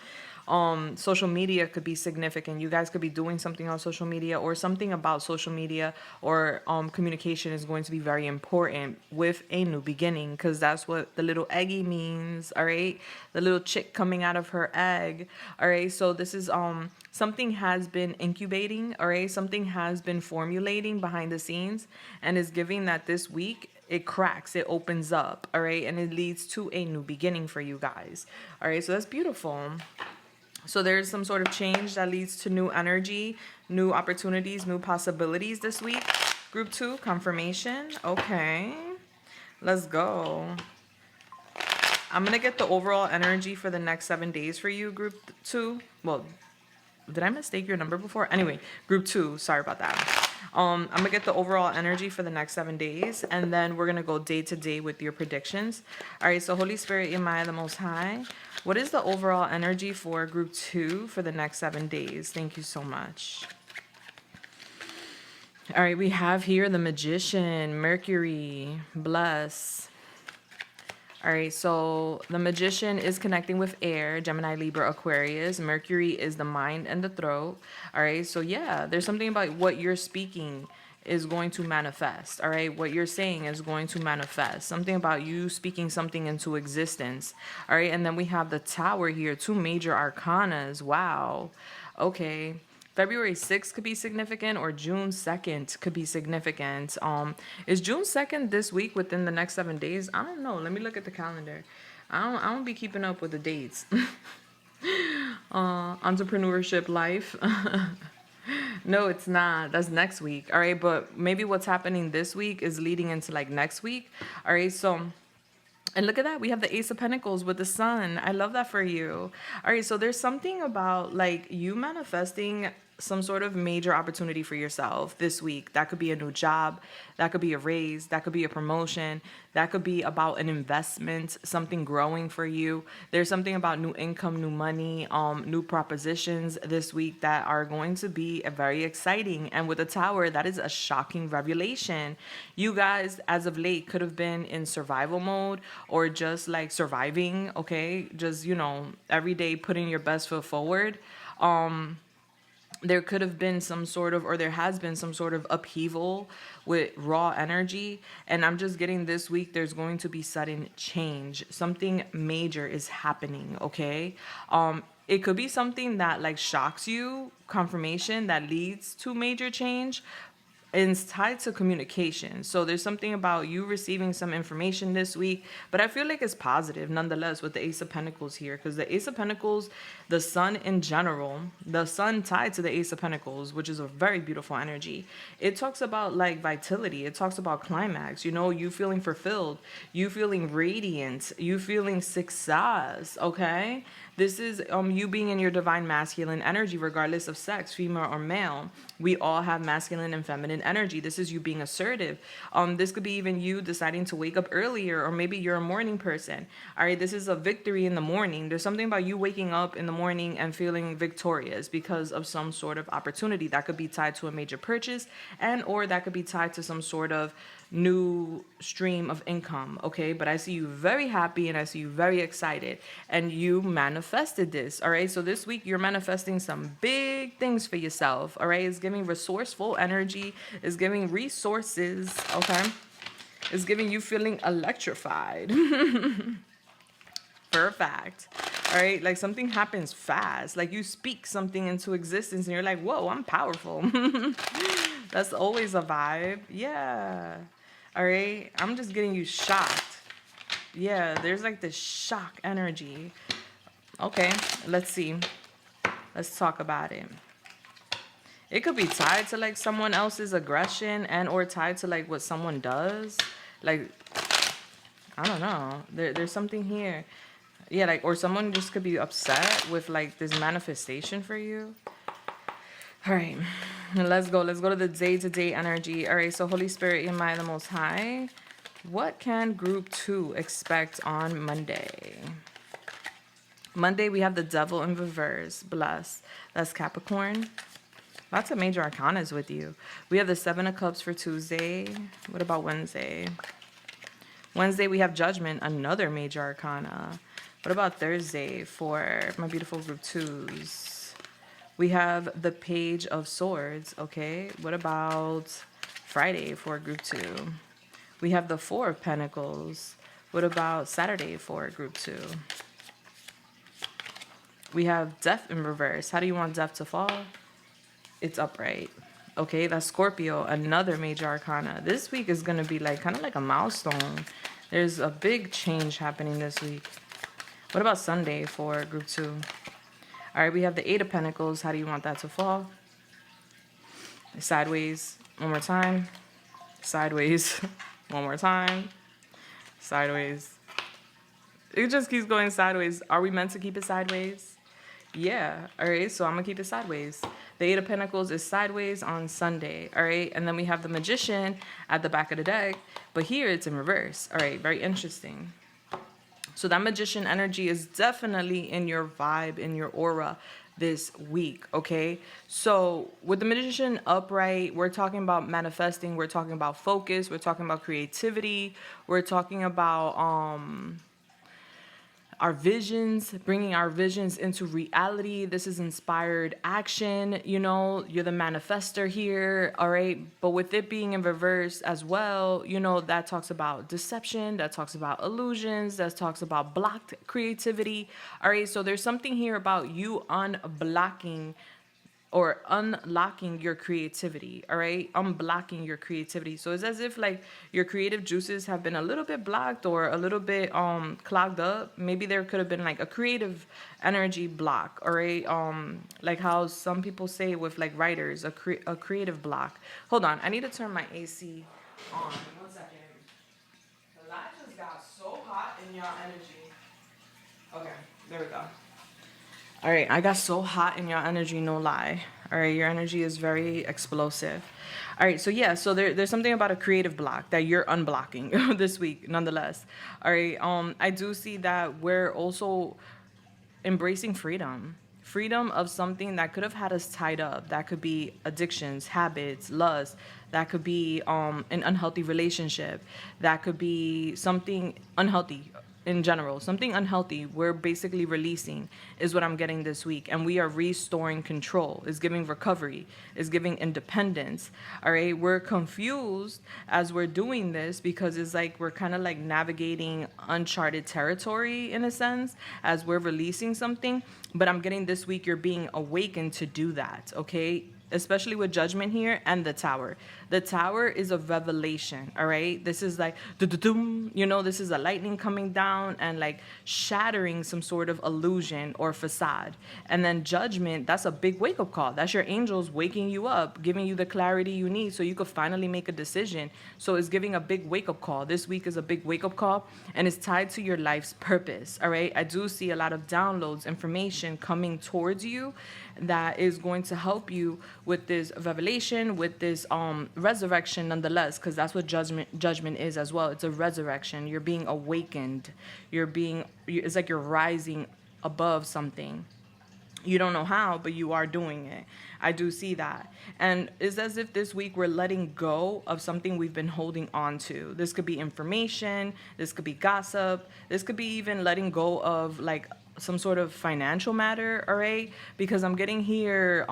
[SPEAKER 1] Social media could be significant. You guys could be doing something on social media, or something about social media or communication is going to be very important with a new beginning, because that's what the little eggy means. All right, the little chick coming out of her egg. All right, so this is something has been incubating. All right, something has been formulating behind the scenes, and is giving that this week it cracks, it opens up. All right, and it leads to a new beginning for you guys. All right, so that's beautiful. So there's some sort of change that leads to new energy, new opportunities, new possibilities this week. Group 2, confirmation. Okay, let's go. I'm going to get the overall energy for the next 7 days for you, group 2. Well, did I mistake your number before? Anyway, group 2, sorry about that. I'm going to get the overall energy for the next 7 days, and then we're going to go day to day with your predictions. All right, so Holy Spirit, Yamaya, the Most High, what is the overall energy for group 2 for the next 7 days? Thank you so much. All right, we have here the Magician, Mercury, bless. All right, so the Magician is connecting with air, Gemini, Libra, Aquarius. Mercury is the mind and the throat. All right, so yeah, there's something about what you're speaking is going to manifest. All right, what you're saying is going to manifest. Something about you speaking something into existence. All right, and then we have the Tower here, 2 major arcanas. Wow. Okay. February 6th could be significant, or June 2nd could be significant. Is June 2nd this week, within the next 7 days? I don't know. Let me look at the calendar. I don't be keeping up with the dates. Entrepreneurship life. No, it's not. That's next week. All right, but maybe what's happening this week is leading into like next week. All right, so... And look at that. We have the Ace of Pentacles with the Sun. I love that for you. All right. So there's something about like you manifesting some sort of major opportunity for yourself this week. That could be a new job. That could be a raise. That could be a promotion. That could be about an investment, something growing for you. There's something about new income, new money, new propositions this week that are going to be very exciting. And with the Tower, that is a shocking revelation. You guys, as of late, could have been in survival mode, or just like surviving, okay? Just, you know, every day putting your best foot forward. There could have been some sort of, or there has been some sort of upheaval with raw energy. And I'm just getting this week, there's going to be sudden change. Something major is happening, okay? It could be something that like shocks you, confirmation that leads to major change. And it's tied to communication. So there's something about you receiving some information this week, but I feel like it's positive nonetheless with the Ace of Pentacles here, because the Ace of Pentacles, the Sun in general, the Sun tied to the Ace of Pentacles, which is a very beautiful energy. It talks about like vitality. It talks about climax, you know, you feeling fulfilled, you feeling radiant, you feeling success, okay? This is you being in your divine masculine energy, regardless of sex, female or male. We all have masculine and feminine energy. This is you being assertive. This could be even you deciding to wake up earlier, or maybe you're a morning person. All right, this is a victory in the morning. There's something about you waking up in the morning and feeling victorious because of some sort of opportunity. That could be tied to a major purchase, and or that could be tied to some sort of new stream of income, okay? But I see you very happy, and I see you very excited, and you manifested this, all right? So this week you're manifesting some big things for yourself, all right? It's giving resourceful energy, it's giving resources, okay? It's giving you feeling electrified. For a fact. All right, like something happens fast, like you speak something into existence and you're like, whoa, I'm powerful. That's always a vibe. Yeah. All right, I'm just getting you shocked. Yeah, there's like this shock energy. Okay, let's see. Let's talk about it. It could be tied to like someone else's aggression, and or tied to like what someone does. Like, I don't know. There's something here. Yeah, like, or someone just could be upset with like this manifestation for you. All right, let's go. Let's go to the day-to-day energy. All right, so Holy Spirit, in my the Most High, what can group 2 expect on Monday? Monday, we have the Devil in reverse. Bless. That's Capricorn. Lots of major arcanas with you. We have the 7 of Cups for Tuesday. What about Wednesday? Wednesday, we have Judgment, another major arcana. What about Thursday for my beautiful group 2s? We have the Page of Swords, okay? What about Friday for group 2? We have the Four of Pentacles. What about Saturday for group 2? We have Death in reverse. How do you want Death to fall? It's upright. Okay, that's Scorpio, another major arcana. This week is going to be like kind of like a milestone. There's a big change happening this week. What about Sunday for group 2? All right, we have the Eight of Pentacles. How do you want that to fall? Sideways. One more time. Sideways. One more time. Sideways. It just keeps going sideways. Are we meant to keep it sideways? Yeah. All right, so I'm going to keep it sideways. The Eight of Pentacles is sideways on Sunday. All right, and then we have the Magician at the back of the deck. But here it's in reverse. All right, very interesting. So that Magician energy is definitely in your vibe, in your aura this week, okay? So with the Magician upright, we're talking about manifesting, we're talking about focus, we're talking about creativity, we're talking about our visions, bringing our visions into reality. This is inspired action, you know, you're the manifester here, all right? But with it being in reverse as well, you know, that talks about deception, that talks about illusions, that talks about blocked creativity, all right? So there's something here about you unblocking or unlocking your creativity, all right? Unblocking your creativity. So it's as if like your creative juices have been a little bit blocked or a little bit clogged up. Maybe there could have been like a creative energy block, all right? Like how some people say with like writers, a creative block. Hold on, I need to turn my AC on. 1 second. The light just got so hot in your energy. Okay, there we go. All right, I got so hot in your energy, no lie. All right, your energy is very explosive. All right, so yeah, so there's something about a creative block that you're unblocking this week, nonetheless. All right, I do see that we're also embracing freedom. Freedom of something that could have had us tied up. That could be addictions, habits, lust. That could be an unhealthy relationship. That could be something unhealthy in general, something unhealthy. We're basically releasing is what I'm getting this week, and we are restoring control. Is giving recovery, is giving independence. All right, we're confused as we're doing this because it's like we're kind of like navigating uncharted territory in a sense as we're releasing something. But I'm getting this week you're being awakened to do that, okay? Especially with Judgment here and the Tower. The Tower is a revelation, all right? This is like, you know, this is a lightning coming down and like shattering some sort of illusion or facade. And then Judgment, that's a big wake-up call. That's your angels waking you up, giving you the clarity you need so you could finally make a decision. So it's giving a big wake-up call. This week is a big wake-up call, and it's tied to your life's purpose, all right? I do see a lot of downloads, information coming towards you that is going to help you with this revelation, with this resurrection nonetheless, because that's what judgment is as well. It's a resurrection. You're being awakened. It's like you're rising above something. You don't know how, but you are doing it. I do see that. And it's as if this week we're letting go of something we've been holding on to. This could be information. This could be gossip. This could be even letting go of like some sort of financial matter, all right? Because I'm getting here,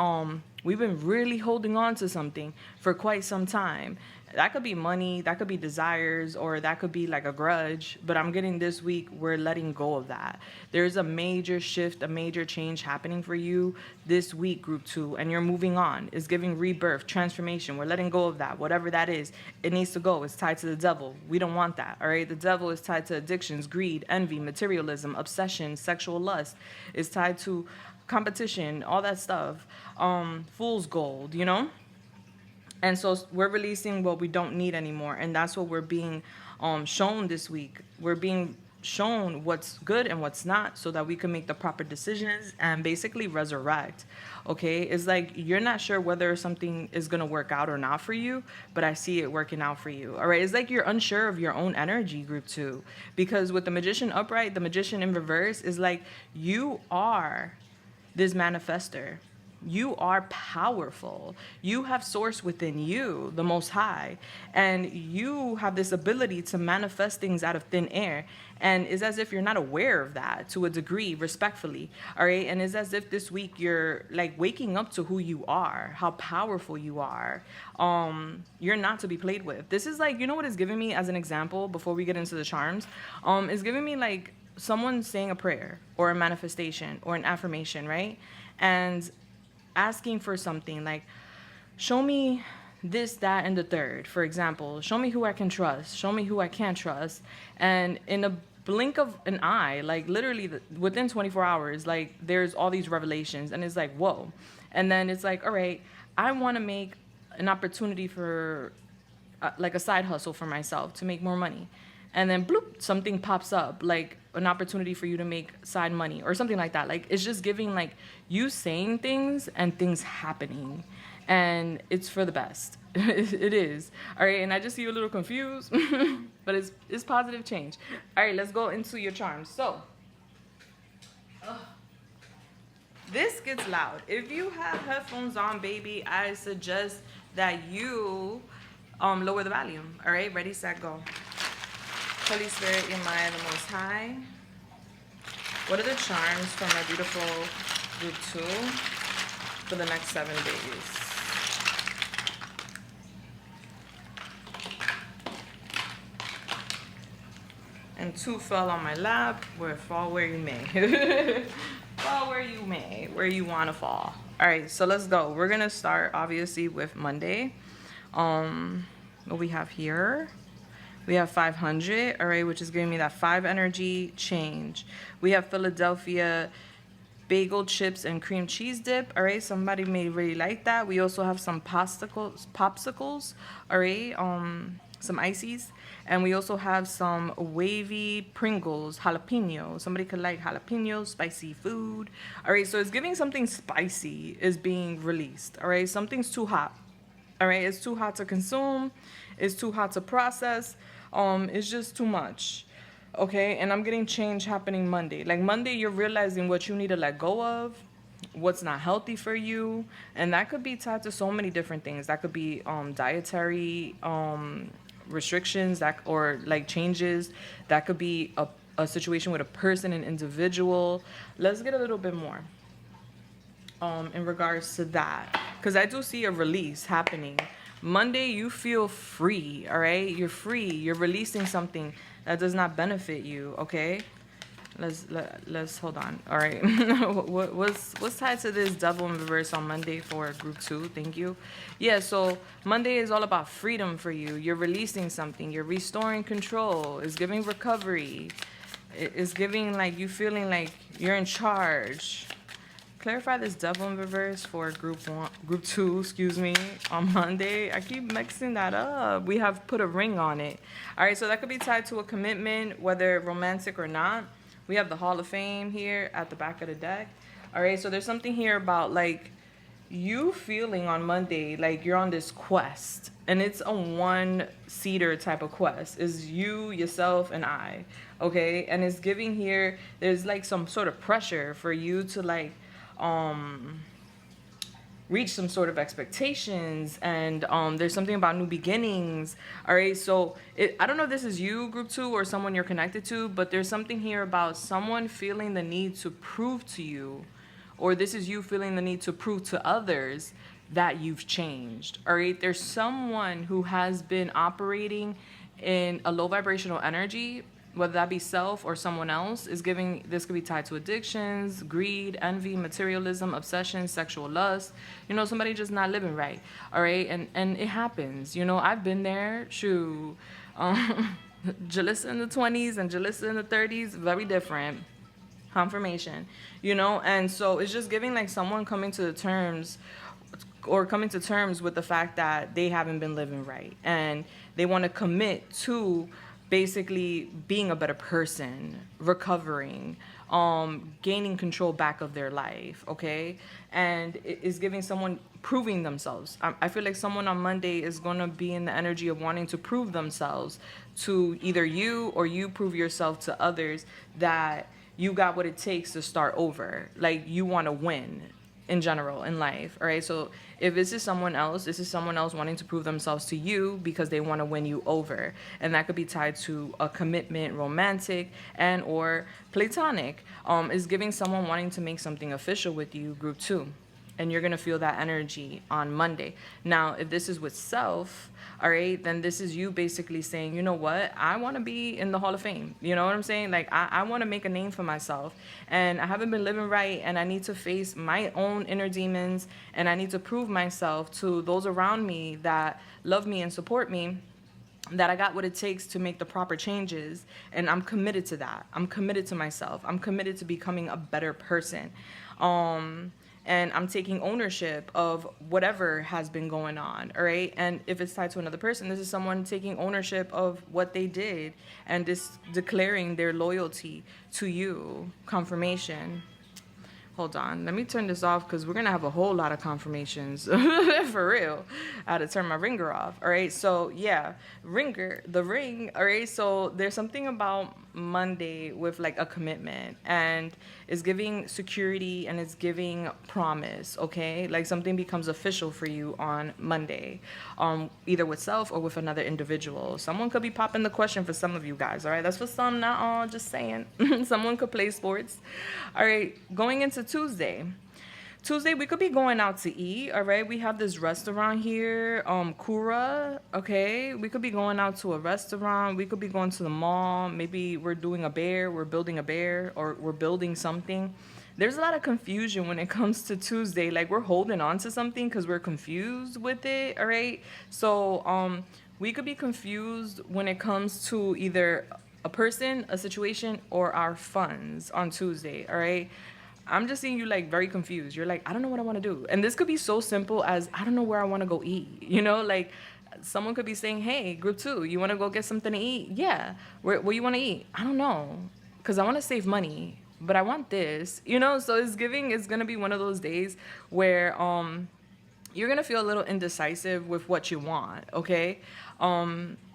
[SPEAKER 1] we've been really holding on to something for quite some time. That could be money, that could be desires, or that could be like a grudge. But I'm getting this week, we're letting go of that. There's a major shift, a major change happening for you this week, group 2, and you're moving on. It's giving rebirth, transformation. We're letting go of that, whatever that is. It needs to go. It's tied to the devil. We don't want that, all right? The devil is tied to addictions, greed, envy, materialism, obsession, sexual lust. It's tied to competition, all that stuff. Fool's gold, you know? And so we're releasing what we don't need anymore. And that's what we're being shown this week. We're being shown what's good and what's not so that we can make the proper decisions and basically resurrect. Okay? It's like you're not sure whether something is going to work out or not for you, but I see it working out for you. All right? It's like you're unsure of your own energy, group 2. Because with the Magician upright, the Magician in reverse is like you are this manifester. You are powerful. You have source within you, the Most High, and you have this ability to manifest things out of thin air. And it's as if you're not aware of that to a degree, respectfully. All right. And it's as if this week you're like waking up to who you are, how powerful you are. You're not to be played with. This is like, you know what it's giving me as an example before we get into the charms? It's giving me like someone saying a prayer or a manifestation or an affirmation, right? And asking for something like, show me this, that, and the third, for example. Show me who I can trust. Show me who I can't trust. And in a blink of an eye, like literally within 24 hours, like there's all these revelations, and it's like, whoa. And then it's like, all right, I want to make an opportunity for like a side hustle for myself to make more money. And then bloop, something pops up, like an opportunity for you to make side money or something like that. Like, it's just giving like you saying things and things happening, and it's for the best. It is. All right. And I just see you a little confused, but it's positive change. All right, let's go into your charms. So this gets loud. If you have headphones on, baby, I suggest that you lower the volume. All right, ready, set, go. Holy Spirit, you're Maya, the Most High. What are the charms for my beautiful group 2 for the next 7 days? And 2 fell on my lap. Fall where you may. Fall where you may, where you want to fall. All right, so let's go. We're going to start, obviously, with Monday. What we have here. We have 500, all right, which is giving me that 5 energy change. We have Philadelphia bagel chips and cream cheese dip, all right. Somebody may really like that. We also have some popsicles, all right, some ices. And we also have some wavy Pringles, jalapeno. Somebody could like jalapeno, spicy food. All right, so it's giving something spicy is being released, all right. Something's too hot, all right. It's too hot to consume. It's too hot to process. It's just too much. Okay, and I'm getting change happening Monday. Like Monday, you're realizing what you need to let go of, what's not healthy for you, and that could be tied to so many different things. That could be dietary restrictions, or like changes. That could be a situation with a person, an individual. Let's get a little bit more in regards to that, because I do see a release happening. Monday, you feel free, all right? You're free. You're releasing something that does not benefit you, okay? Let's hold on. All right. what's tied to this Devil in reverse on Monday for group 2? Thank you. Yeah, so Monday is all about freedom for you. You're releasing something. You're restoring control. It's giving recovery. It's giving like you feeling like you're in charge. Clarify this Devil in reverse for group 2, excuse me, on Monday. I keep mixing that up. We have put a ring on it. All right, so that could be tied to a commitment, whether romantic or not. We have the Hall of Fame here at the back of the deck. All right, so there's something here about like you feeling on Monday like you're on this quest, and it's a one-seater type of quest. It's you, yourself, and I, okay? And it's giving here, there's like some sort of pressure for you to like reach some sort of expectations, and there's something about new beginnings. All right, so I don't know if this is you, group 2, or someone you're connected to, but there's something here about someone feeling the need to prove to you, or this is you feeling the need to prove to others that you've changed. All right, there's someone who has been operating in a low vibrational energy, whether that be self or someone else, is giving, this could be tied to addictions, greed, envy, materialism, obsession, sexual lust. You know, somebody just not living right, all right? And it happens. You know, I've been there, shoo. Julissa in the 20s and Julissa in the 30s, very different. Confirmation, you know? And so it's just giving like someone coming to terms with the fact that they haven't been living right. And they want to commit to basically being a better person, recovering, gaining control back of their life, okay? And it is giving someone proving themselves. I feel like someone on Monday is going to be in the energy of wanting to prove themselves to either you, or you prove yourself to others that you got what it takes to start over. Like you want to win. in general in life. All right, so if this is someone else, this is someone else wanting to prove themselves to you because they want to win you over, and that could be tied to a commitment, romantic and or platonic. Is giving someone wanting to make something official with you, group 2, and you're going to feel that energy on Monday. Now, if this is with self, all right, then this is you basically saying, you know what, I want to be in the Hall of Fame. You know what I'm saying? Like, I want to make a name for myself, and I haven't been living right, and I need to face my own inner demons, and I need to prove myself to those around me that love me and support me, that I got what it takes to make the proper changes, and I'm committed to that. I'm committed to myself. I'm committed to becoming a better person. And I'm taking ownership of whatever has been going on, all right? And if it's tied to another person, this is someone taking ownership of what they did and just declaring their loyalty to you. Confirmation. Hold on, let me turn this off because we're gonna have a whole lot of confirmations. For real. I had to turn my ringer off. All right, so yeah, the ring. All right, so there's something about Monday with like a commitment, and it's giving security and it's giving promise. Okay, like something becomes official for you on Monday, either with self or with another individual. Someone could be popping the question for some of you guys. All right, that's for some, not all. Just saying. Someone could play sports. All right, going into Tuesday. Tuesday, we could be going out to eat, all right? We have this restaurant here, Kura, okay? We could be going out to a restaurant. We could be going to the mall. Maybe we're doing we're building a bear, or we're building something. There's a lot of confusion when it comes to Tuesday. Like, we're holding on to something because we're confused with it, all right? So, we could be confused when it comes to either a person, a situation, or our funds on Tuesday, all right? I'm just seeing you like very confused. You're like, I don't know what I want to do. And this could be so simple as, I don't know where I want to go eat. You know, like someone could be saying, hey, group 2, you want to go get something to eat? Yeah. Where you want to eat? I don't know. Because I want to save money, but I want this. You know, so it's going to be one of those days where you're going to feel a little indecisive with what you want, okay?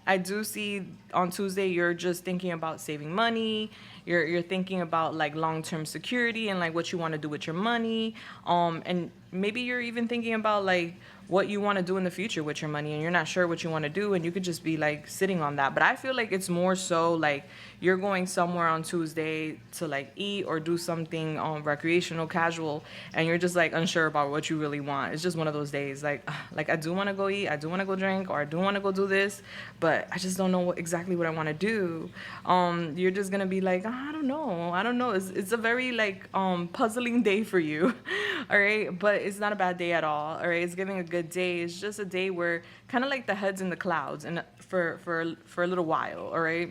[SPEAKER 1] I do see on Tuesday you're just thinking about saving money. You're thinking about like long-term security and like what you want to do with your money. And maybe you're even thinking about like what you want to do in the future with your money, and you're not sure what you want to do, and you could just be like sitting on that. But I feel like it's more so like you're going somewhere on Tuesday to like eat or do something recreational, casual, and you're just like unsure about what you really want. It's just one of those days like I do want to go eat, I do want to go drink, or I do want to go do this, but I just don't know exactly what I want to do. You're just gonna be like, I don't know. It's a very like puzzling day for you. All right, but it's not a bad day at all. All right, it's giving a good day. It's just a day where kind of like the head's in the clouds and for a little while. All right,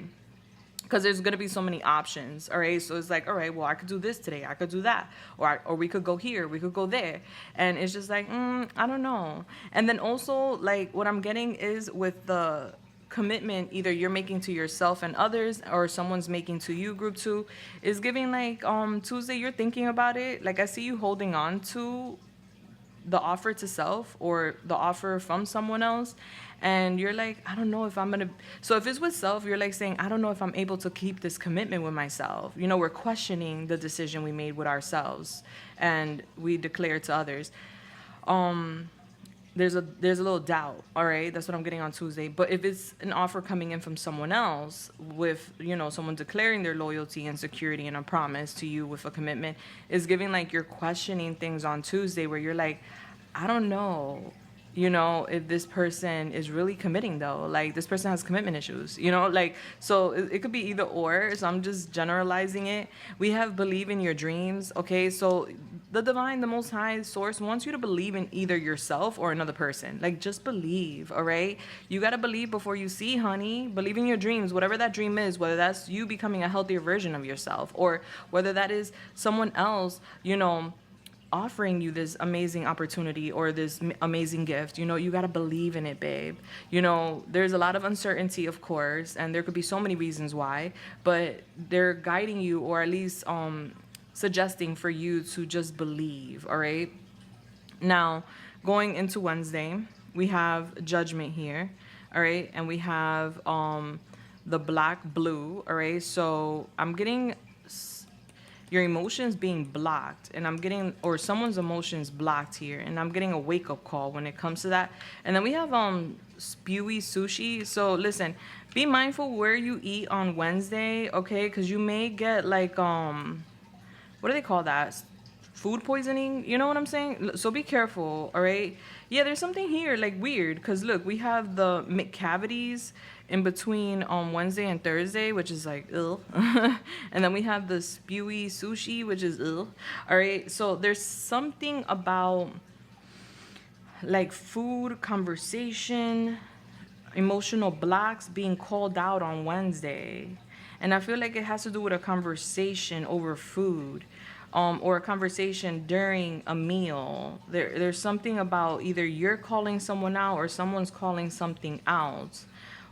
[SPEAKER 1] because there's gonna be so many options. All right, so it's like, all right, well, I could do this today, I could do that, or we could go here, we could go there, and it's just like I don't know. And then also like what I'm getting is with the commitment either you're making to yourself and others, or someone's making to you, group 2, is giving like Tuesday you're thinking about it. Like I see you holding on to the offer to self or the offer from someone else, and you're like, I don't know if I'm gonna. So if it's with self, you're like saying, I don't know if I'm able to keep this commitment with myself. You know, we're questioning the decision we made with ourselves and we declare to others. There's a little doubt, all right? That's what I'm getting on Tuesday. But if it's an offer coming in from someone else with, you know, someone declaring their loyalty and security and a promise to you with a commitment, is giving like you're questioning things on Tuesday where you're like, I don't know, you know, if this person is really committing though. Like this person has commitment issues, you know, like, so it could be either or. So I'm just generalizing it. We have believe in your dreams, okay? So the divine, the most high source wants you to believe in either yourself or another person. Like just believe, all right? You got to believe before you see, honey. Believe in your dreams, whatever that dream is, whether that's you becoming a healthier version of yourself, or whether that is someone else, you know, offering you this amazing opportunity or this amazing gift. You know, you got to believe in it, babe. You know, there's a lot of uncertainty, of course, and there could be so many reasons why, but they're guiding you, or at least suggesting for you to just believe, all right? Now, going into Wednesday, we have Judgment here, all right? And we have the black blue, all right? So I'm getting your emotions being blocked, and I'm getting, or someone's emotions blocked here, and I'm getting a wake-up call when it comes to that. And then we have spewy sushi. So listen, be mindful where you eat on Wednesday, okay? Because you may get like what do they call that, food poisoning, you know what I'm saying? So be careful, all right? Yeah, there's something here like weird, because look, we have the cavities in between on Wednesday and Thursday, which is like ugh. And then we have the spewy sushi, which is ugh. All right, so there's something about like food, conversation, emotional blocks being called out on Wednesday. And I feel like it has to do with a conversation over food, or a conversation during a meal. There's something about either you're calling someone out or someone's calling something out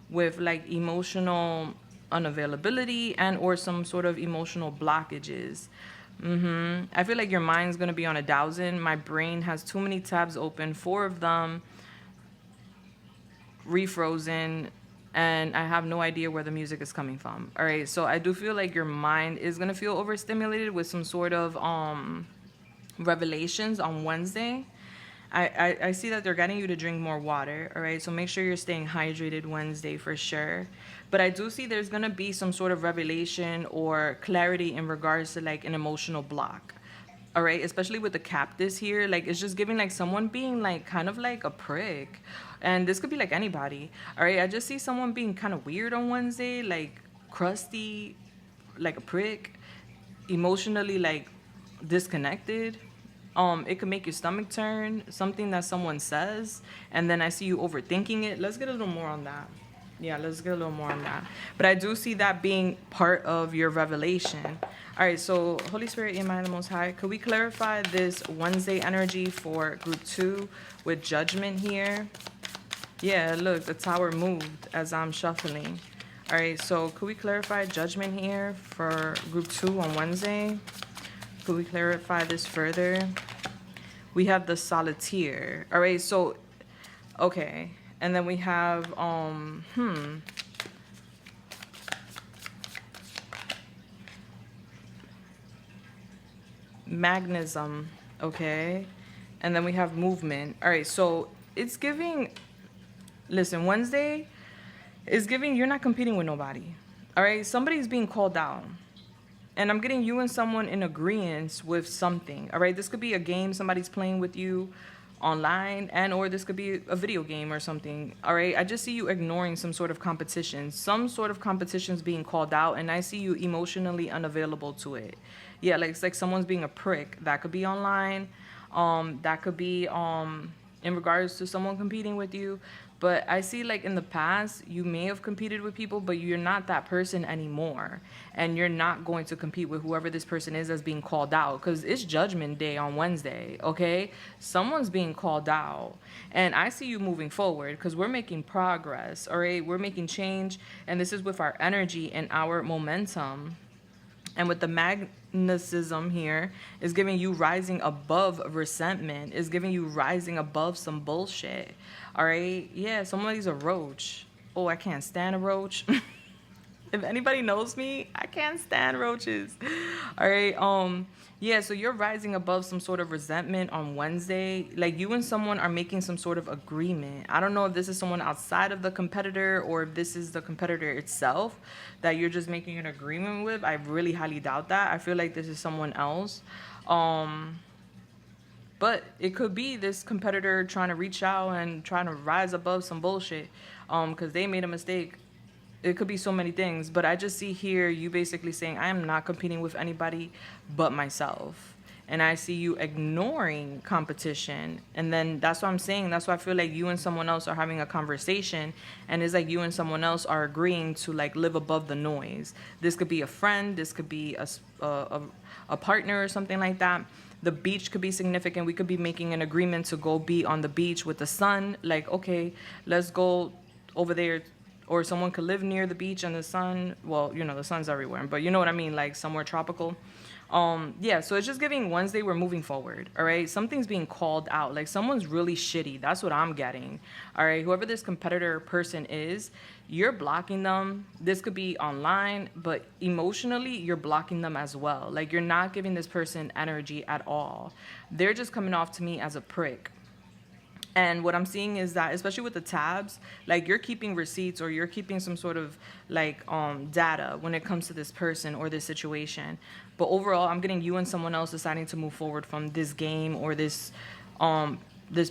[SPEAKER 1] with like emotional unavailability and or some sort of emotional blockages. I feel like your mind's gonna be on 1,000. My brain has too many tabs open, 4 of them refrozen, and I have no idea where the music is coming from. All right, so I do feel like your mind is gonna feel overstimulated with some sort of revelations on Wednesday. I see that they're getting you to drink more water, all right? So make sure you're staying hydrated Wednesday for sure. But I do see there's gonna be some sort of revelation or clarity in regards to like an emotional block. All right, especially with the cactus here, like it's just giving like someone being like kind of like a prick. And this could be like anybody. All right, I just see someone being kind of weird on Wednesday, like crusty, like a prick, emotionally like disconnected. It could make your stomach turn, something that someone says, and then I see you overthinking it. Let's get a little more on that. Yeah, let's get a little more on that. But I do see that being part of your revelation. All right, so Holy Spirit, in mind the Most High, could we clarify this Wednesday energy for group 2 with judgment here? Yeah, look, the tower moved as I'm shuffling. All right, so could we clarify judgment here for group 2 on Wednesday? Could we clarify this further? We have the solitaire. All right, so, okay. And then we have, magnetism, okay? And then we have movement. All right, so it's giving, listen, Wednesday is giving you're not competing with nobody. All right, somebody's being called out. And I'm getting you and someone in agreement with something. All right, this could be a game somebody's playing with you online, and or this could be a video game or something. All right, I just see you ignoring some sort of competition. Some sort of competition's being called out, and I see you emotionally unavailable to it. Yeah, like it's like someone's being a prick. That could be online. That could be in regards to someone competing with you. But I see like in the past, you may have competed with people, but you're not that person anymore. And you're not going to compete with whoever this person is that's being called out. Because it's judgment day on Wednesday, okay? Someone's being called out. And I see you moving forward because we're making progress, all right? We're making change. And this is with our energy and our momentum. And with the magnetism here, is giving you rising above resentment. Is giving you rising above some bullshit. All right? Yeah, somebody's a roach. Oh, I can't stand a roach. If anybody knows me, I can't stand roaches. All right. Yeah, so you're rising above some sort of resentment on Wednesday. Like you and someone are making some sort of agreement. I don't know if this is someone outside of the competitor or if this is the competitor itself that you're just making an agreement with. I really highly doubt that. I feel like this is someone else. But it could be this competitor trying to reach out and trying to rise above some bullshit because they made a mistake. It could be so many things, but I just see here you basically saying, I am not competing with anybody but myself. And I see you ignoring competition. And then that's what I'm saying. That's why I feel like you and someone else are having a conversation. And it's like you and someone else are agreeing to like live above the noise. This could be a friend. This could be a partner or something like that. The beach could be significant. We could be making an agreement to go be on the beach with the sun. Like, okay, let's go over there or someone could live near the beach and the sun. Well, you know, the sun's everywhere, but you know what I mean, like somewhere tropical. Yeah, so it's just giving Wednesday we're moving forward. All right, something's being called out, like someone's really shitty. That's what I'm getting. All right, whoever this competitor person is, you're blocking them. This could be online, but emotionally you're blocking them as well. Like you're not giving this person energy at all. They're just coming off to me as a prick. And what I'm seeing is that, especially with the tabs, like you're keeping receipts or you're keeping some sort of like data when it comes to this person or this situation. But overall, I'm getting you and someone else deciding to move forward from this game or this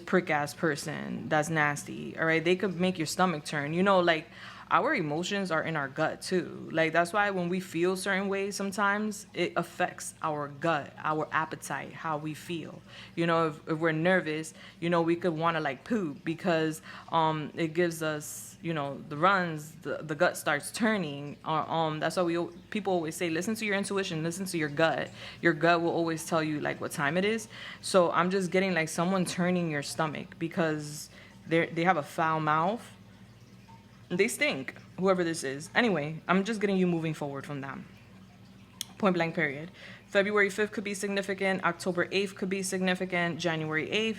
[SPEAKER 1] prick ass person that's nasty. All right, they could make your stomach turn. You know, like our emotions are in our gut too. Like that's why when we feel certain ways, sometimes it affects our gut, our appetite, how we feel. You know, if we're nervous, you know, we could want to like poop because it gives us, you know, the runs, the gut starts turning. That's why people always say, listen to your intuition, listen to your gut. Your gut will always tell you like what time it is. So I'm just getting like someone turning your stomach because they have a foul mouth. They stink, whoever this is. Anyway, I'm just getting you moving forward from them. Point blank period. February 5th could be significant. October 8th could be significant. January 8th.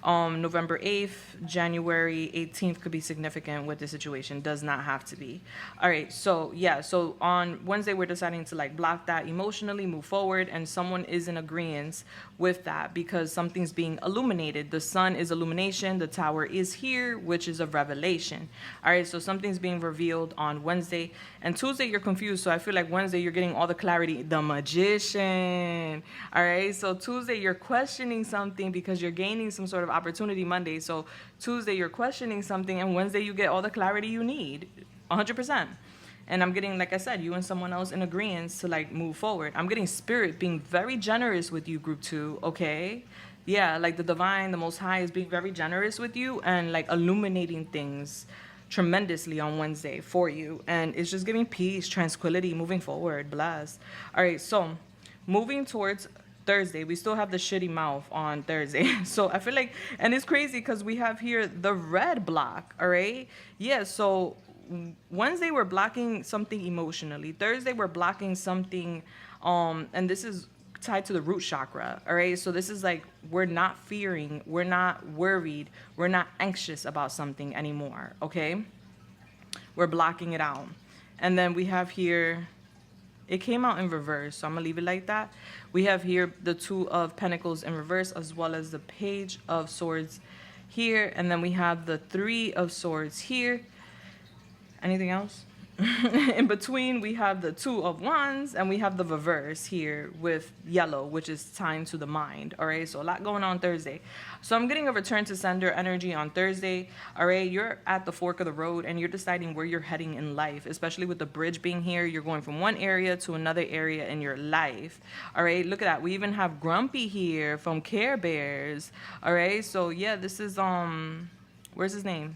[SPEAKER 1] November 8th, January 18th could be significant with the situation. Does not have to be. All right, so yeah, so on Wednesday, we're deciding to like block that emotionally, move forward, and someone is in agreement with that because something's being illuminated. The sun is illumination. The tower is here, which is a revelation. All right, so something's being revealed on Wednesday. And Tuesday, you're confused. So I feel like Wednesday, you're getting all the clarity. The magician. All right, so Tuesday, you're questioning something because you're gaining some sort of opportunity. Monday, so Tuesday you're questioning something, and Wednesday you get all the clarity you need, 100%. And I'm getting, like I said, you and someone else in agreement to like move forward. I'm getting spirit being very generous with you, group 2. Okay, yeah, like the divine, the most high is being very generous with you and like illuminating things tremendously on Wednesday for you, and it's just giving peace, tranquility, moving forward. Bless. All right, so moving towards Thursday, we still have the shitty mouth on Thursday. So I feel like, and it's crazy because we have here the red block. All right, yeah, so Wednesday we're blocking something emotionally. Thursday we're blocking something and this is tied to the root chakra. All right, so this is like we're not fearing, we're not worried, we're not anxious about something anymore. Okay, we're blocking it out. And then we have here, it came out in reverse, so I'm gonna leave it like that. We have here the 2 of Pentacles in reverse, as well as the Page of Swords here, and then we have the 3 of Swords here. Anything else? In between, we have the 2 of Wands, and we have the reverse here with yellow, which is tying to the mind. All right, so a lot going on Thursday. So I'm getting a return to sender energy on Thursday. All right, you're at the fork of the road, and you're deciding where you're heading in life, especially with the bridge being here. You're going from one area to another area in your life. All right, look at that. We even have Grumpy here from Care Bears. All right, so yeah, this is, where's his name?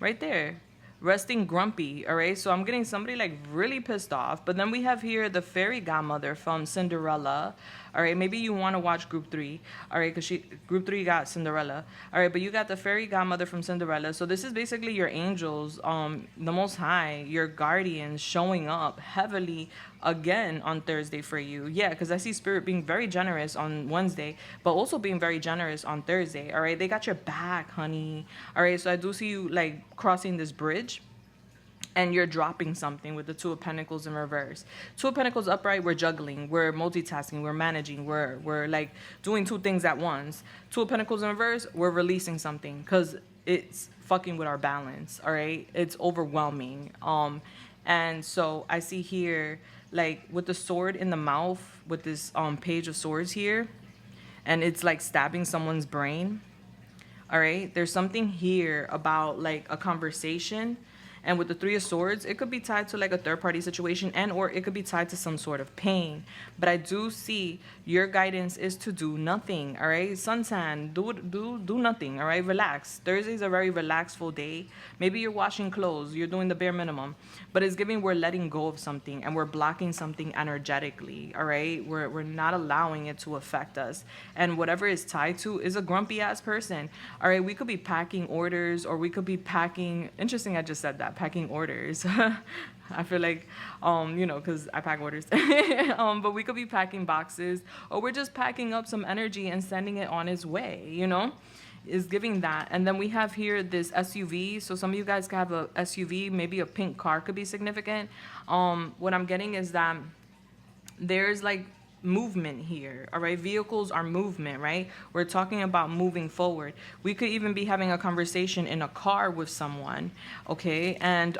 [SPEAKER 1] Right there. Resting Grumpy. All right, so I'm getting somebody like really pissed off. But then we have here the fairy godmother from Cinderella. All right, maybe you want to watch group 3. All right, because group 3 got Cinderella. All right, but you got the fairy godmother from Cinderella. So this is basically your angels, the most high, your guardians showing up heavily again on Thursday for you. Yeah, because I see spirit being very generous on Wednesday, but also being very generous on Thursday. All right, they got your back, honey. All right, so I do see you like crossing this bridge, and you're dropping something with the 2 of Pentacles in reverse. 2 of Pentacles upright, we're juggling, we're multitasking, we're managing, we're like doing 2 things at once. 2 of Pentacles in reverse, we're releasing something because it's fucking with our balance. All right, it's overwhelming. And so I see here, like with the sword in the mouth, with this Page of Swords here, and it's like stabbing someone's brain. All right, there's something here about like a conversation. And with the 3 of Swords, it could be tied to like a third-party situation, and or it could be tied to some sort of pain. But I do see your guidance is to do nothing. All right, suntan, do nothing. All right, relax. Thursday's a very relaxful day. Maybe you're washing clothes, you're doing the bare minimum, but it's giving we're letting go of something and we're blocking something energetically. All right, we're not allowing it to affect us. And whatever it's tied to is a grumpy ass person. All right, we could be packing orders, or we could be packing. Interesting, I just said that. that? Packing orders. I feel like, you know, because I pack orders. But we could be packing boxes, or we're just packing up some energy and sending it on its way, you know? Is giving that. And then we have here this SUV. So some of you guys could have a SUV, maybe a pink car could be significant. What I'm getting is that there's like movement here. All right, vehicles are movement, right? We're talking about moving forward. We could even be having a conversation in a car with someone. Okay, and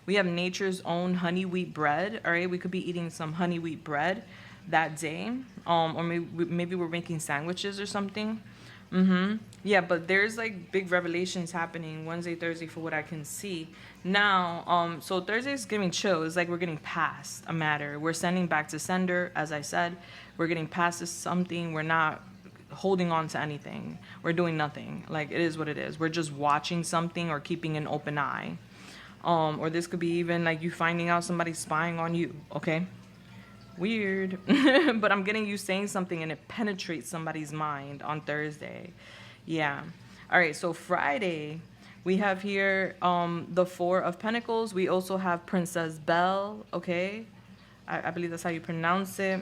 [SPEAKER 1] we have nature's own honey wheat bread. All right, we could be eating some honey wheat bread that day, or maybe we're making sandwiches or something. Yeah, but there's like big revelations happening Wednesday, Thursday, for what I can see. Now, so Thursday's giving chill. It's like we're getting past a matter. We're sending back to sender, as I said. We're getting past something. We're not holding on to anything. We're doing nothing. Like, it is what it is. We're just watching something or keeping an open eye. Or this could be even like you finding out somebody's spying on you, okay? Weird. But I'm getting you saying something and it penetrates somebody's mind on Thursday. Yeah. All right, so Friday, we have here the Four of Pentacles. We also have Princess Belle, okay? I believe that's how you pronounce it.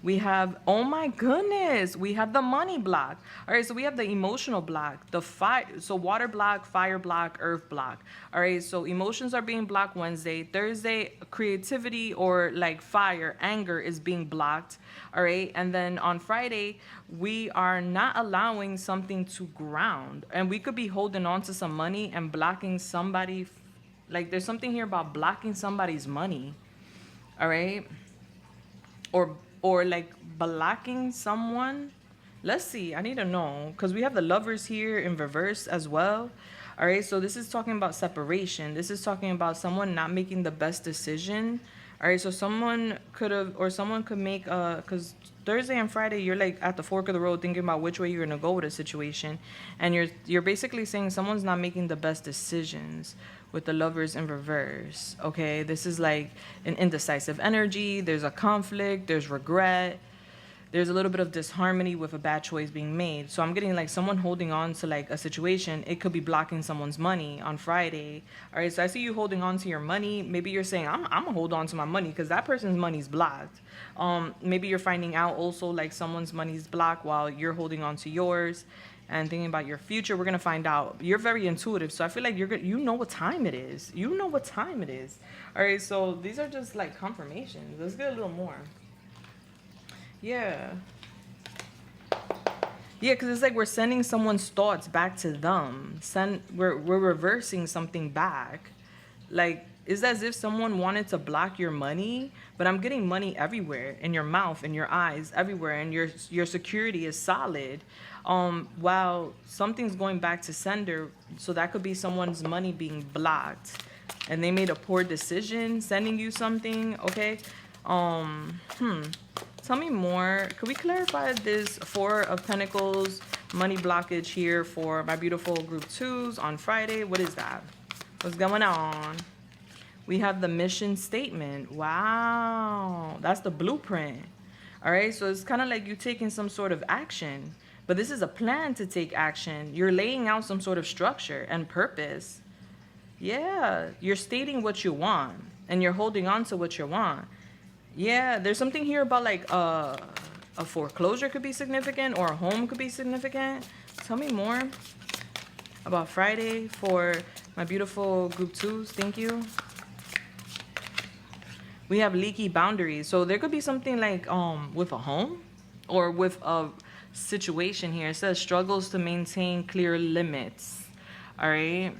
[SPEAKER 1] We have, oh my goodness, we have the money block. All right, so we have the emotional block, the fire, so water block, fire block, earth block. All right, so emotions are being blocked Wednesday. Thursday, creativity or like fire, anger is being blocked. All right, and then on Friday, we are not allowing something to ground. And we could be holding on to some money and blocking somebody. Like there's something here about blocking somebody's money. All right, or like blocking someone. Let's see, I need to know, because we have the Lovers here in reverse as well. All right, so this is talking about separation. This is talking about someone not making the best decision. All right, so someone could have, or someone could make because Thursday and Friday you're like at the fork of the road thinking about which way you're gonna go with a situation, and you're basically saying someone's not making the best decisions with the Lovers in reverse. Okay, this is like an indecisive energy. There's a conflict, there's regret, there's a little bit of disharmony with a bad choice being made. So I'm getting like someone holding on to like a situation. It could be blocking someone's money on Friday. All right, so I see you holding on to your money. Maybe you're saying I'm gonna hold on to my money because that person's money's blocked. Maybe you're finding out also like someone's money's blocked while you're holding on to yours and thinking about your future. We're gonna find out. You're very intuitive, so I feel like you know what time it is. You know what time it is. All right, so these are just like confirmations. Let's get a little more. Yeah, because it's like we're sending someone's thoughts back to them. We're reversing something back. Like, it's as if someone wanted to block your money, but I'm getting money everywhere, in your mouth, in your eyes, everywhere, and your security is solid. While something's going back to sender, so that could be someone's money being blocked, and they made a poor decision sending you something. Okay. Tell me more. Could we clarify this Four of Pentacles money blockage here for my beautiful group twos on Friday? What is that? What's going on? We have the mission statement. Wow. That's the blueprint. All right. So it's kind of like you taking some sort of action, but this is a plan to take action. You're laying out some sort of structure and purpose. Yeah. You're stating what you want and you're holding on to what you want. Yeah, there's something here about like a foreclosure could be significant, or a home could be significant. Tell me more about Friday for my beautiful group twos. Thank you. We have leaky boundaries. So there could be something like with a home or with a situation here. It says struggles to maintain clear limits. All right.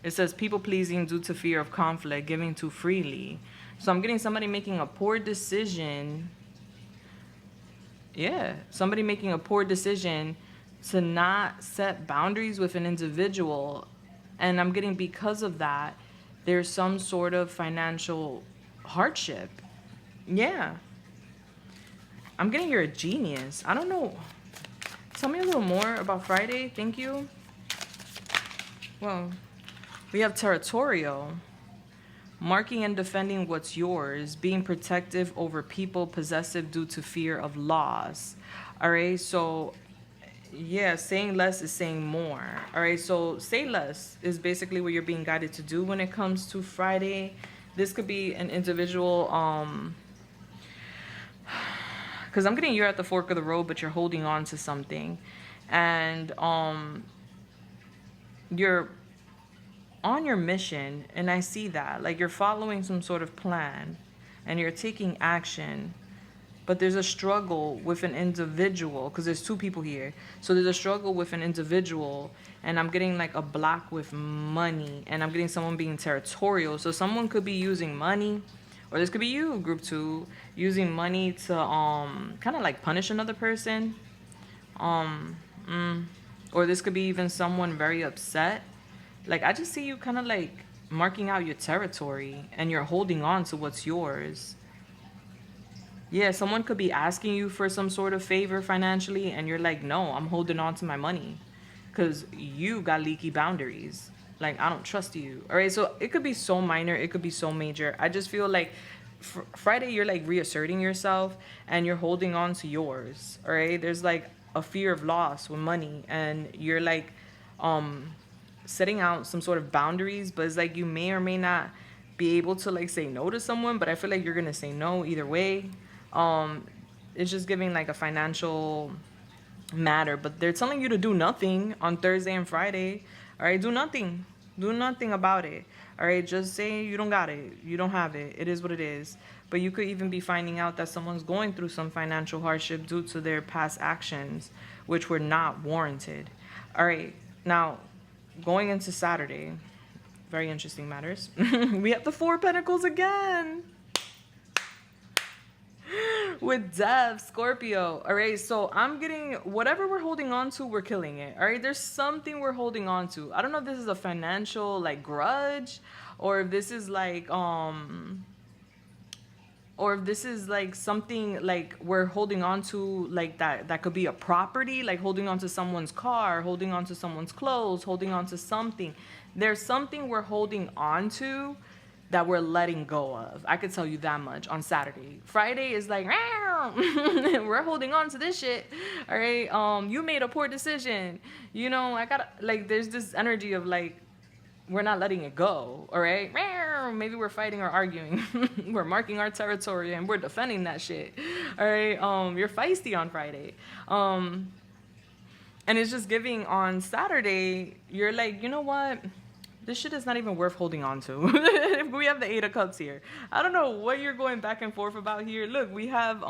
[SPEAKER 1] It says people pleasing due to fear of conflict, giving too freely. So I'm getting somebody making a poor decision. Yeah, somebody making a poor decision to not set boundaries with an individual. And I'm getting, because of that, there's some sort of financial hardship. Yeah. I'm getting you're a genius. I don't know. Tell me a little more about Friday. Thank you. Well, we have territorial. Marking and defending what's yours, being protective over people, possessive due to fear of loss. All right, so Yeah, saying less is saying more. All right, so say less is basically what you're being guided to do when it comes to Friday. This could be an individual, because I'm getting you're at the fork of the road, but you're holding on to something, and you're on your mission, and I see that like you're following some sort of plan, and you're taking action, but there's a struggle with an individual because there's two people here. So there's a struggle with an individual, and I'm getting like a block with money, and I'm getting someone being territorial. So someone could be using money, or this could be you, group two, using money to kind of like punish another person. Um, or this could be even someone very upset. Like I just see you kind of like marking out your territory, and you're holding on to what's yours. Yeah, someone could be asking you for some sort of favor financially, and you're like, no, I'm holding on to my money because you got leaky boundaries. Like, I don't trust you. All right, so it could be so minor, it could be so major. I just feel like Friday, you're like reasserting yourself, and you're holding on to yours. All right, there's like a fear of loss with money, and you're like setting out some sort of boundaries, but it's like you may or may not be able to like say no to someone, but I feel like you're gonna say no either way. um it's just giving like a financial matter, but they're telling you to do nothing on Thursday and Friday. All right, do nothing about it. All right, just say you don't got it, you don't have it, it is what it is. But you could even be finding out that someone's going through some financial hardship due to their past actions, which were not warranted. All right, now going into Saturday, very interesting matters. We have the Four of Pentacles again with Death, Scorpio. All right, so I'm getting whatever we're holding on to, we're killing it. All right, there's something we're holding on to. I don't know if this is a financial like grudge, or if this is like or if this is like something like we're holding on to, like that could be a property, like holding on to someone's car, holding on to someone's clothes, holding on to something. There's something we're holding on to that we're letting go of. I could tell you that much on Saturday. Friday is like, we're holding on to this shit. All right. You made a poor decision. You know, I gotta like, there's this energy of like, we're not letting it go. All right. Maybe we're fighting or arguing. We're marking our territory and we're defending that shit. All right. You're feisty on Friday. And it's just giving on Saturday, you're like, you know what? This shit is not even worth holding on to. We have the Eight of Cups here. I don't know what you're going back and forth about here. Look, we have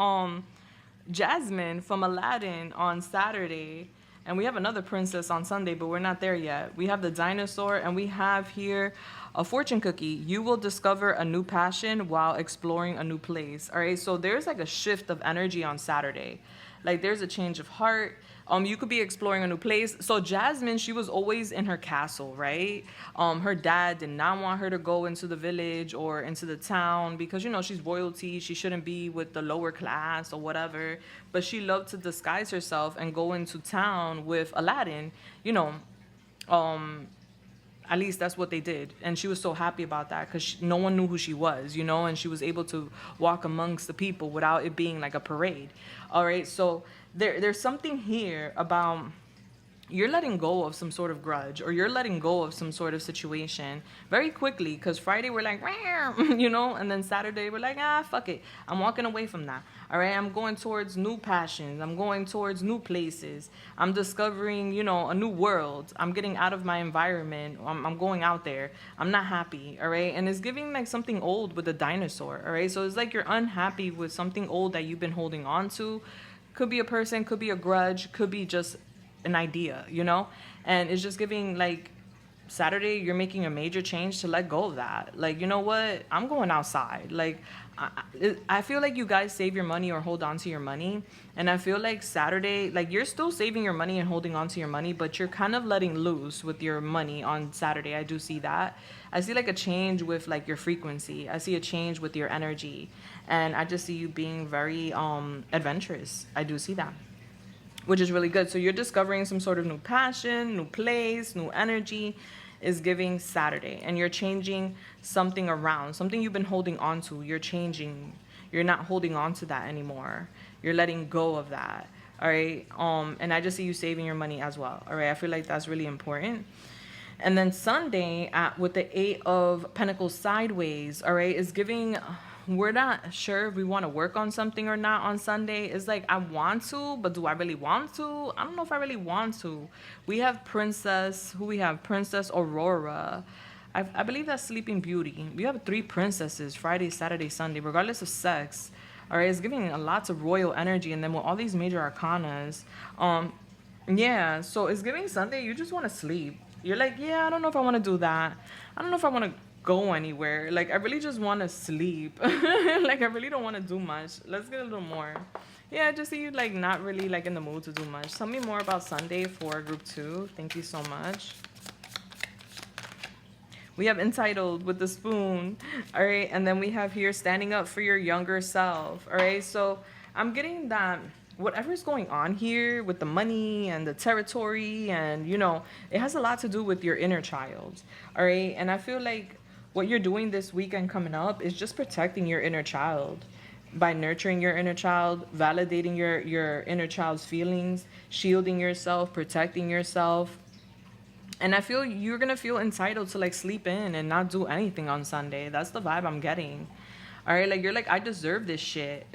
[SPEAKER 1] Jasmine from Aladdin on Saturday, and we have another princess on Sunday, but we're not there yet. We have the dinosaur, and we have here a fortune cookie. You will discover a new passion while exploring a new place. All right, so there's like a shift of energy on Saturday. Like there's a change of heart. You could be exploring a new place. So Jasmine, she was always in her castle, right? Her dad did not want her to go into the village or into the town because, you know, she's royalty. She shouldn't be with the lower class or whatever. But she loved to disguise herself and go into town with Aladdin, you know. At least that's what they did. And she was so happy about that because no one knew who she was, you know, and she was able to walk amongst the people without it being like a parade. All right, so there's something here about you're letting go of some sort of grudge, or you're letting go of some sort of situation very quickly, because Friday we're like, you know, and then Saturday we're like, fuck it, I'm walking away from that. All right, I'm going towards new passions, I'm going towards new places, I'm discovering, you know, a new world, I'm getting out of my environment, I'm going out there, I'm not happy. All right, and it's giving like something old with a dinosaur. All right, so it's like you're unhappy with something old that you've been holding on to. Could be a person, could be a grudge, could be just an idea, you know. And it's just giving like Saturday you're making a major change to let go of that. Like, you know what, I'm going outside. Like I feel like you guys save your money or hold on to your money, and I feel like Saturday, like you're still saving your money and holding on to your money, but you're kind of letting loose with your money on Saturday. I do see that. I see like a change with like your frequency. I see a change with your energy, and I just see you being very adventurous. I do see that, which is really good. So you're discovering some sort of new passion, new place, new energy is giving Saturday. And you're changing something around, something you've been holding on to. You're changing. You're not holding on to that anymore. You're letting go of that. All right. And I just see you saving your money as well. All right. I feel like that's really important. And then Sunday with the Eight of Pentacles sideways, all right, is giving, we're not sure if we want to work on something or not on Sunday. It's like, I want to, but do I really want to? I don't know if I really want to. We have Princess, who we have? Princess Aurora. I believe that's Sleeping Beauty. We have 3 princesses, Friday, Saturday, Sunday, regardless of sex. All right, it's giving lots of royal energy. And then with all these major arcanas, yeah, so it's giving Sunday, you just want to sleep. You're like, yeah, I don't know if I want to do that. I don't know if I want to go anywhere. Like, I really just want to sleep. Like, I really don't want to do much. Let's get a little more. Yeah, I just see you, like, not really, like, in the mood to do much. Tell me more about Sunday for group 2. Thank you so much. We have Entitled with the spoon. All right, and then we have here Standing Up for Your Younger Self. All right, so I'm getting that whatever's going on here with the money and the territory, and you know, it has a lot to do with your inner child. All right, and I feel like what you're doing this weekend coming up is just protecting your inner child by nurturing your inner child, validating your inner child's feelings, shielding yourself, protecting yourself. And I feel you're gonna feel entitled to like sleep in and not do anything on Sunday. That's the vibe I'm getting. All right, like you're like, I deserve this shit,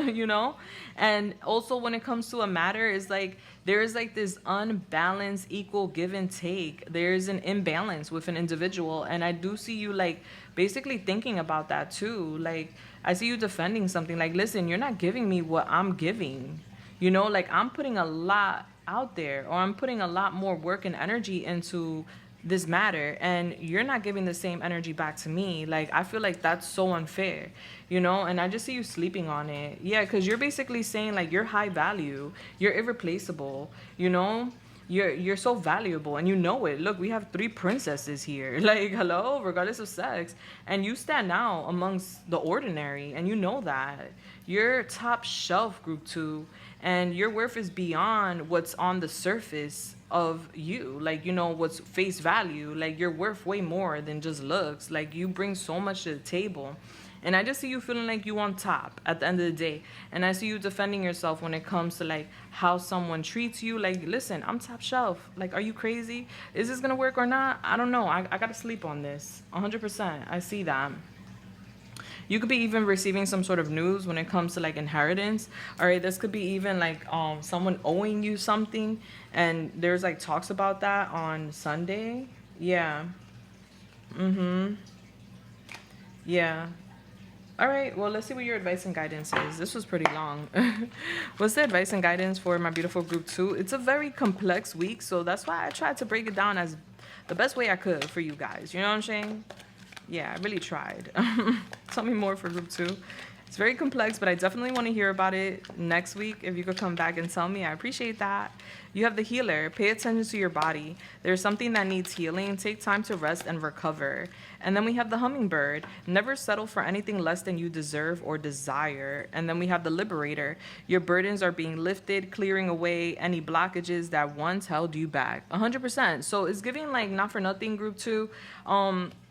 [SPEAKER 1] you know? And also when it comes to a matter, is like, there is like this unbalanced, equal give and take. There's an imbalance with an individual. And I do see you like basically thinking about that too. Like, I see you defending something like, listen, you're not giving me what I'm giving. You know, like I'm putting a lot out there, or I'm putting a lot more work and energy into this matter, and you're not giving the same energy back to me. Like, I feel like that's so unfair, you know? And I just see you sleeping on it. Yeah, because you're basically saying like you're high value, you're irreplaceable, you know? You're so valuable, and you know it. Look, we have 3 princesses here. Like, hello, regardless of sex. And you stand out amongst the ordinary, and you know that. You're top shelf, group 2, and your worth is beyond what's on the surface of you. Like, you know, what's face value. Like, you're worth way more than just looks. Like, you bring so much to the table. And I just see you feeling like you on top at the end of the day. And I see you defending yourself when it comes to like how someone treats you. Like, listen, I'm top shelf. Like, are you crazy? Is this gonna work or not? I don't know. I gotta sleep on this. 100%. I see that. You could be even receiving some sort of news when it comes to like inheritance. All right, this could be even like someone owing you something, and there's like talks about that on Sunday. Yeah. Yeah. All right, well, let's see what your advice and guidance is. This was pretty long. What's the advice and guidance for my beautiful group 2? It's a very complex week, so that's why I tried to break it down as the best way I could for you guys. You know what I'm saying? Yeah, I really tried. Tell me more for group 2. It's very complex, but I definitely want to hear about it next week. If you could come back and tell me, I appreciate that. You have the healer. Pay attention to your body. There's something that needs healing. Take time to rest and recover. And then we have the hummingbird. Never settle for anything less than you deserve or desire. And then we have the liberator. Your burdens are being lifted, clearing away any blockages that once held you back. 100%. So it's giving like not for nothing, group 2.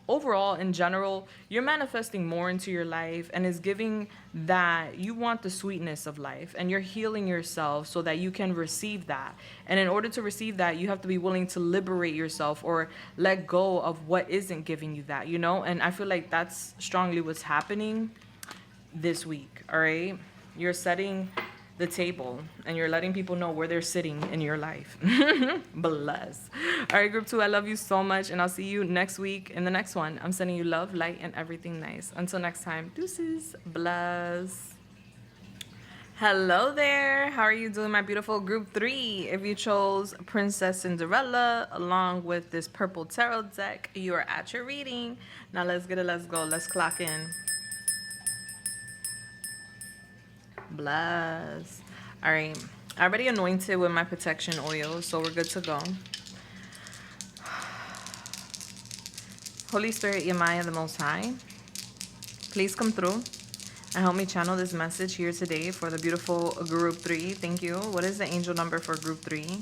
[SPEAKER 1] Overall, in general, you're manifesting more into your life, and it's giving that you want the sweetness of life, and you're healing yourself so that you can receive that. And in order to receive that, you have to be willing to liberate yourself or let go of what isn't giving you that, you know? And I feel like that's strongly what's happening this week, all right? You're setting the table, and you're letting people know where they're sitting in your life. Bless. All right, group 2, I love you so much, and I'll see you next week in the next one. I'm sending you love, light, and everything nice. Until next time, deuces. Bless. Hello there. How are you doing, my beautiful group 3? If you chose Princess Cinderella along with this purple tarot deck, you are at your reading. Now let's get it. Let's go. Let's clock in. Bless. All right, I already anointed with my protection oil, so we're good to go. Holy Spirit, Yamaya, the Most High, please come through and help me channel this message here today for the beautiful group 3. Thank you. What is the angel number for group 3?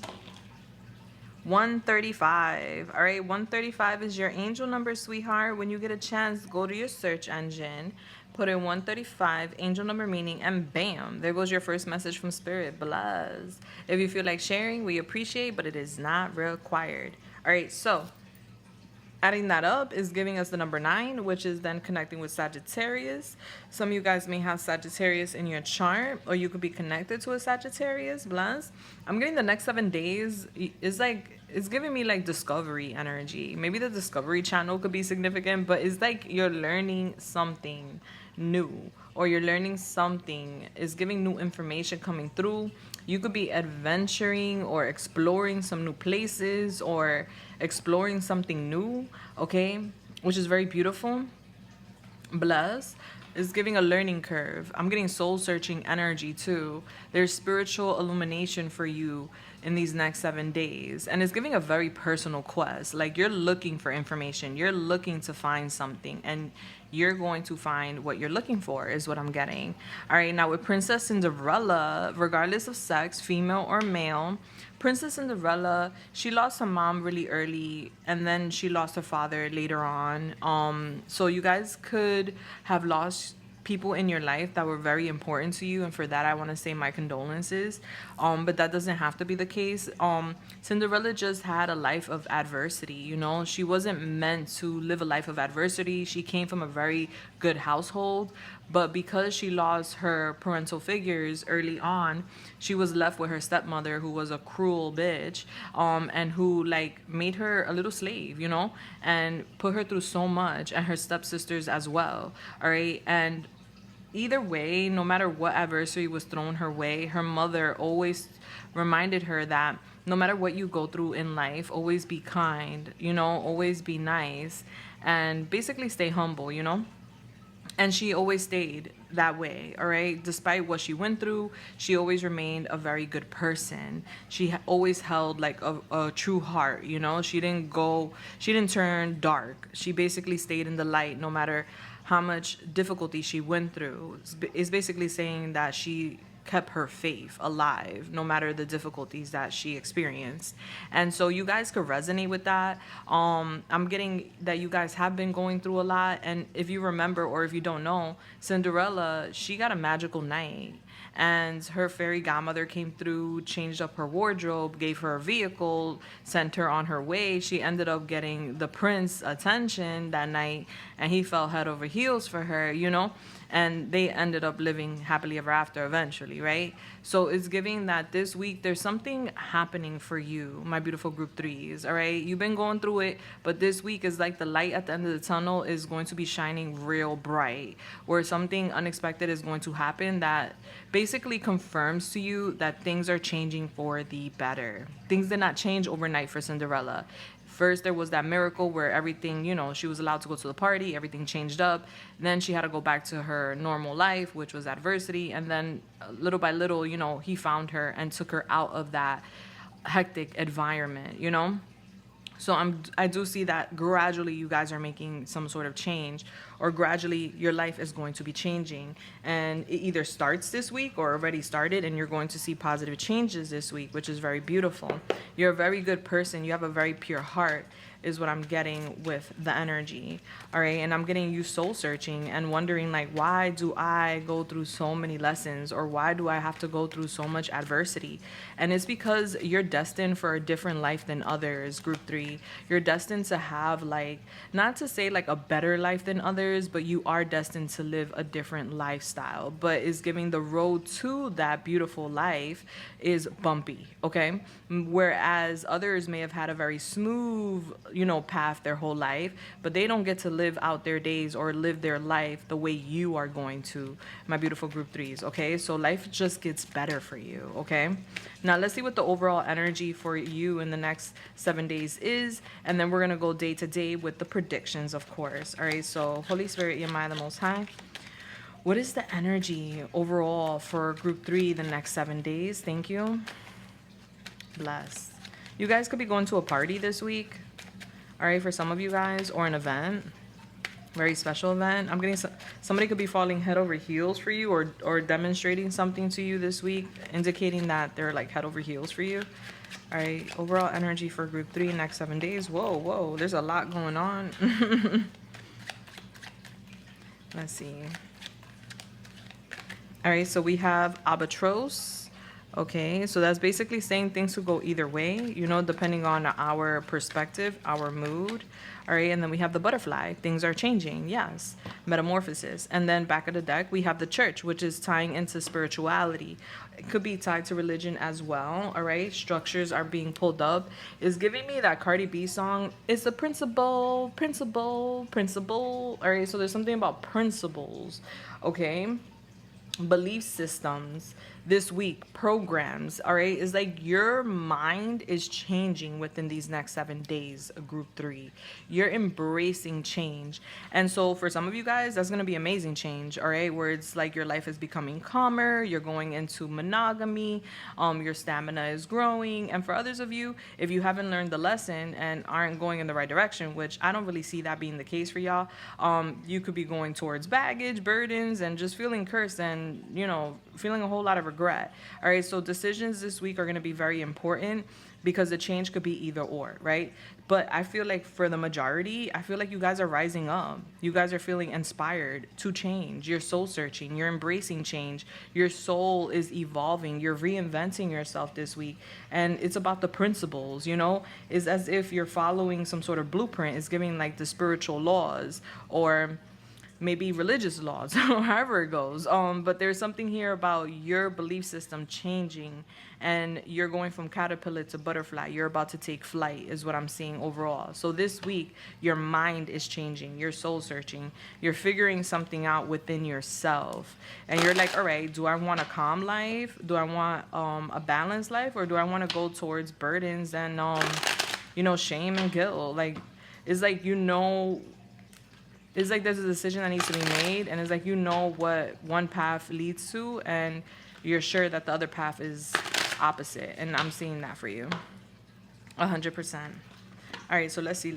[SPEAKER 1] 135. All right, 135 is your angel number, sweetheart. When you get a chance, go to your search engine, Put in 135, angel number meaning, and bam, there goes your first message from Spirit. Bless. If you feel like sharing, we appreciate, but it is not required. All right, so adding that up is giving us the number 9, which is then connecting with Sagittarius. Some of you guys may have Sagittarius in your chart, or you could be connected to a Sagittarius. Bless. I'm getting the next 7 days is like, it's giving me like discovery energy. Maybe the Discovery Channel could be significant, but it's like you're learning something new, or you're learning something, is giving new information coming through. You could be adventuring or exploring some new places or exploring something new, okay, which is very beautiful. Bless. Is giving a learning curve. I'm getting soul searching energy too. There's spiritual illumination for you in these next 7 days, and it's giving a very personal quest. Like, you're looking for information, you're looking to find something, and you're going to find what you're looking for, is what I'm getting. All right, now with Princess Cinderella, regardless of sex, female or male, Princess Cinderella, she lost her mom really early, and then she lost her father later on. So you guys could have lost people in your life that were very important to you, and for that I want to say my condolences. But that doesn't have to be the case. Cinderella just had a life of adversity, you know. She wasn't meant to live a life of adversity. She came from a very good household, but because she lost her parental figures early on, she was left with her stepmother, who was a cruel bitch, and who like made her a little slave, you know, and put her through so much, and her stepsisters as well. All right, and either way, no matter what adversity was thrown her way, her mother always reminded her that no matter what you go through in life, always be kind, you know, always be nice, and basically stay humble, you know. And she always stayed that way, all right? Despite what she went through, she always remained a very good person. She always held like a true heart, you know? She didn't turn dark. She basically stayed in the light no matter how much difficulty she went through. It's basically saying that she kept her faith alive no matter the difficulties that she experienced. And so you guys could resonate with that. I'm getting that you guys have been going through a lot, and if you remember, or if you don't know, Cinderella, she got a magical night, and her fairy godmother came through, changed up her wardrobe, gave her a vehicle, sent her on her way. She ended up getting the prince attention that night, and he fell head over heels for her, you know, and they ended up living happily ever after eventually, right? So it's giving that this week there's something happening for you, my beautiful group 3s, all right? You've been going through it, but this week is like the light at the end of the tunnel is going to be shining real bright, where something unexpected is going to happen that basically confirms to you that things are changing for the better. Things did not change overnight for Cinderella. First, there was that miracle where everything, you know, she was allowed to go to the party, everything changed up. Then she had to go back to her normal life, which was adversity. And then little by little, you know, he found her and took her out of that hectic environment, you know? So I do see that gradually you guys are making some sort of change, or gradually your life is going to be changing, and it either starts this week or already started, and you're going to see positive changes this week, which is very beautiful. You're a very good person. You have a very pure heart, is what I'm getting with the energy. All right, and I'm getting you soul searching and wondering, like, why do I go through so many lessons, or why do I have to go through so much adversity? And it's because you're destined for a different life than others, group 3. You're destined to have, like, not to say like a better life than others, but you are destined to live a different lifestyle. But it's giving the road to that beautiful life is bumpy, okay? Whereas others may have had a very smooth, you know, path their whole life, but they don't get to live out their days or live their life the way you are going to, my beautiful group 3s, okay? So life just gets better for you, okay? Now let's see what the overall energy for you in the next 7 days is, and then we're going to go day to day with the predictions, of course. All right, so Holy Spirit, Yamai the Most High, what is the energy overall for group 3 the next 7 days? Thank you. Bless. You guys could be going to a party this week, all right, for some of you guys, or an event, very special event. I'm getting somebody could be falling head over heels for you, or demonstrating something to you this week, indicating that they're like head over heels for you. All right, overall energy for group 3 next 7 days. Whoa, there's a lot going on. Let's see. All right, so we have albatross. Okay, so that's basically saying things could go either way, you know, depending on our perspective, our mood. All right, and then we have the butterfly. Things are changing, yes. Metamorphosis. And then back of the deck, we have the church, which is tying into spirituality. It could be tied to religion as well. All right, structures are being pulled up. It's giving me that Cardi B song. It's a principle, principle, principle. All right, so there's something about principles. Okay, belief systems this week, programs. All right, is like your mind is changing within these next 7 days, group 3. You're embracing change. And so for some of you guys, that's going to be amazing change. All right, where it's like your life is becoming calmer, you're going into monogamy, your stamina is growing. And for others of you, if you haven't learned the lesson and aren't going in the right direction, which I don't really see that being the case for y'all, you could be going towards baggage, burdens, and just feeling cursed and, you know, feeling a whole lot of regret. All right, so decisions this week are going to be very important because the change could be either or, right? But I feel like for the majority, I feel like you guys are rising up. You guys are feeling inspired to change. You're soul searching. You're embracing change. Your soul is evolving. You're reinventing yourself this week. And it's about the principles, you know? It's as if you're following some sort of blueprint. It's giving like the spiritual laws or maybe religious laws or however it goes. But there's something here about your belief system changing and you're going from caterpillar to butterfly. You're about to take flight is what I'm seeing overall. So this week, your mind is changing. You're soul searching. You're figuring something out within yourself. And you're like, all right, do I want a calm life? Do I want a balanced life? Or do I want to go towards burdens and, you know, shame and guilt? Like, it's like, you know, it's like there's a decision that needs to be made, and it's like you know what one path leads to, and you're sure that the other path is opposite. And I'm seeing that for you, 100%. All right, so let's see.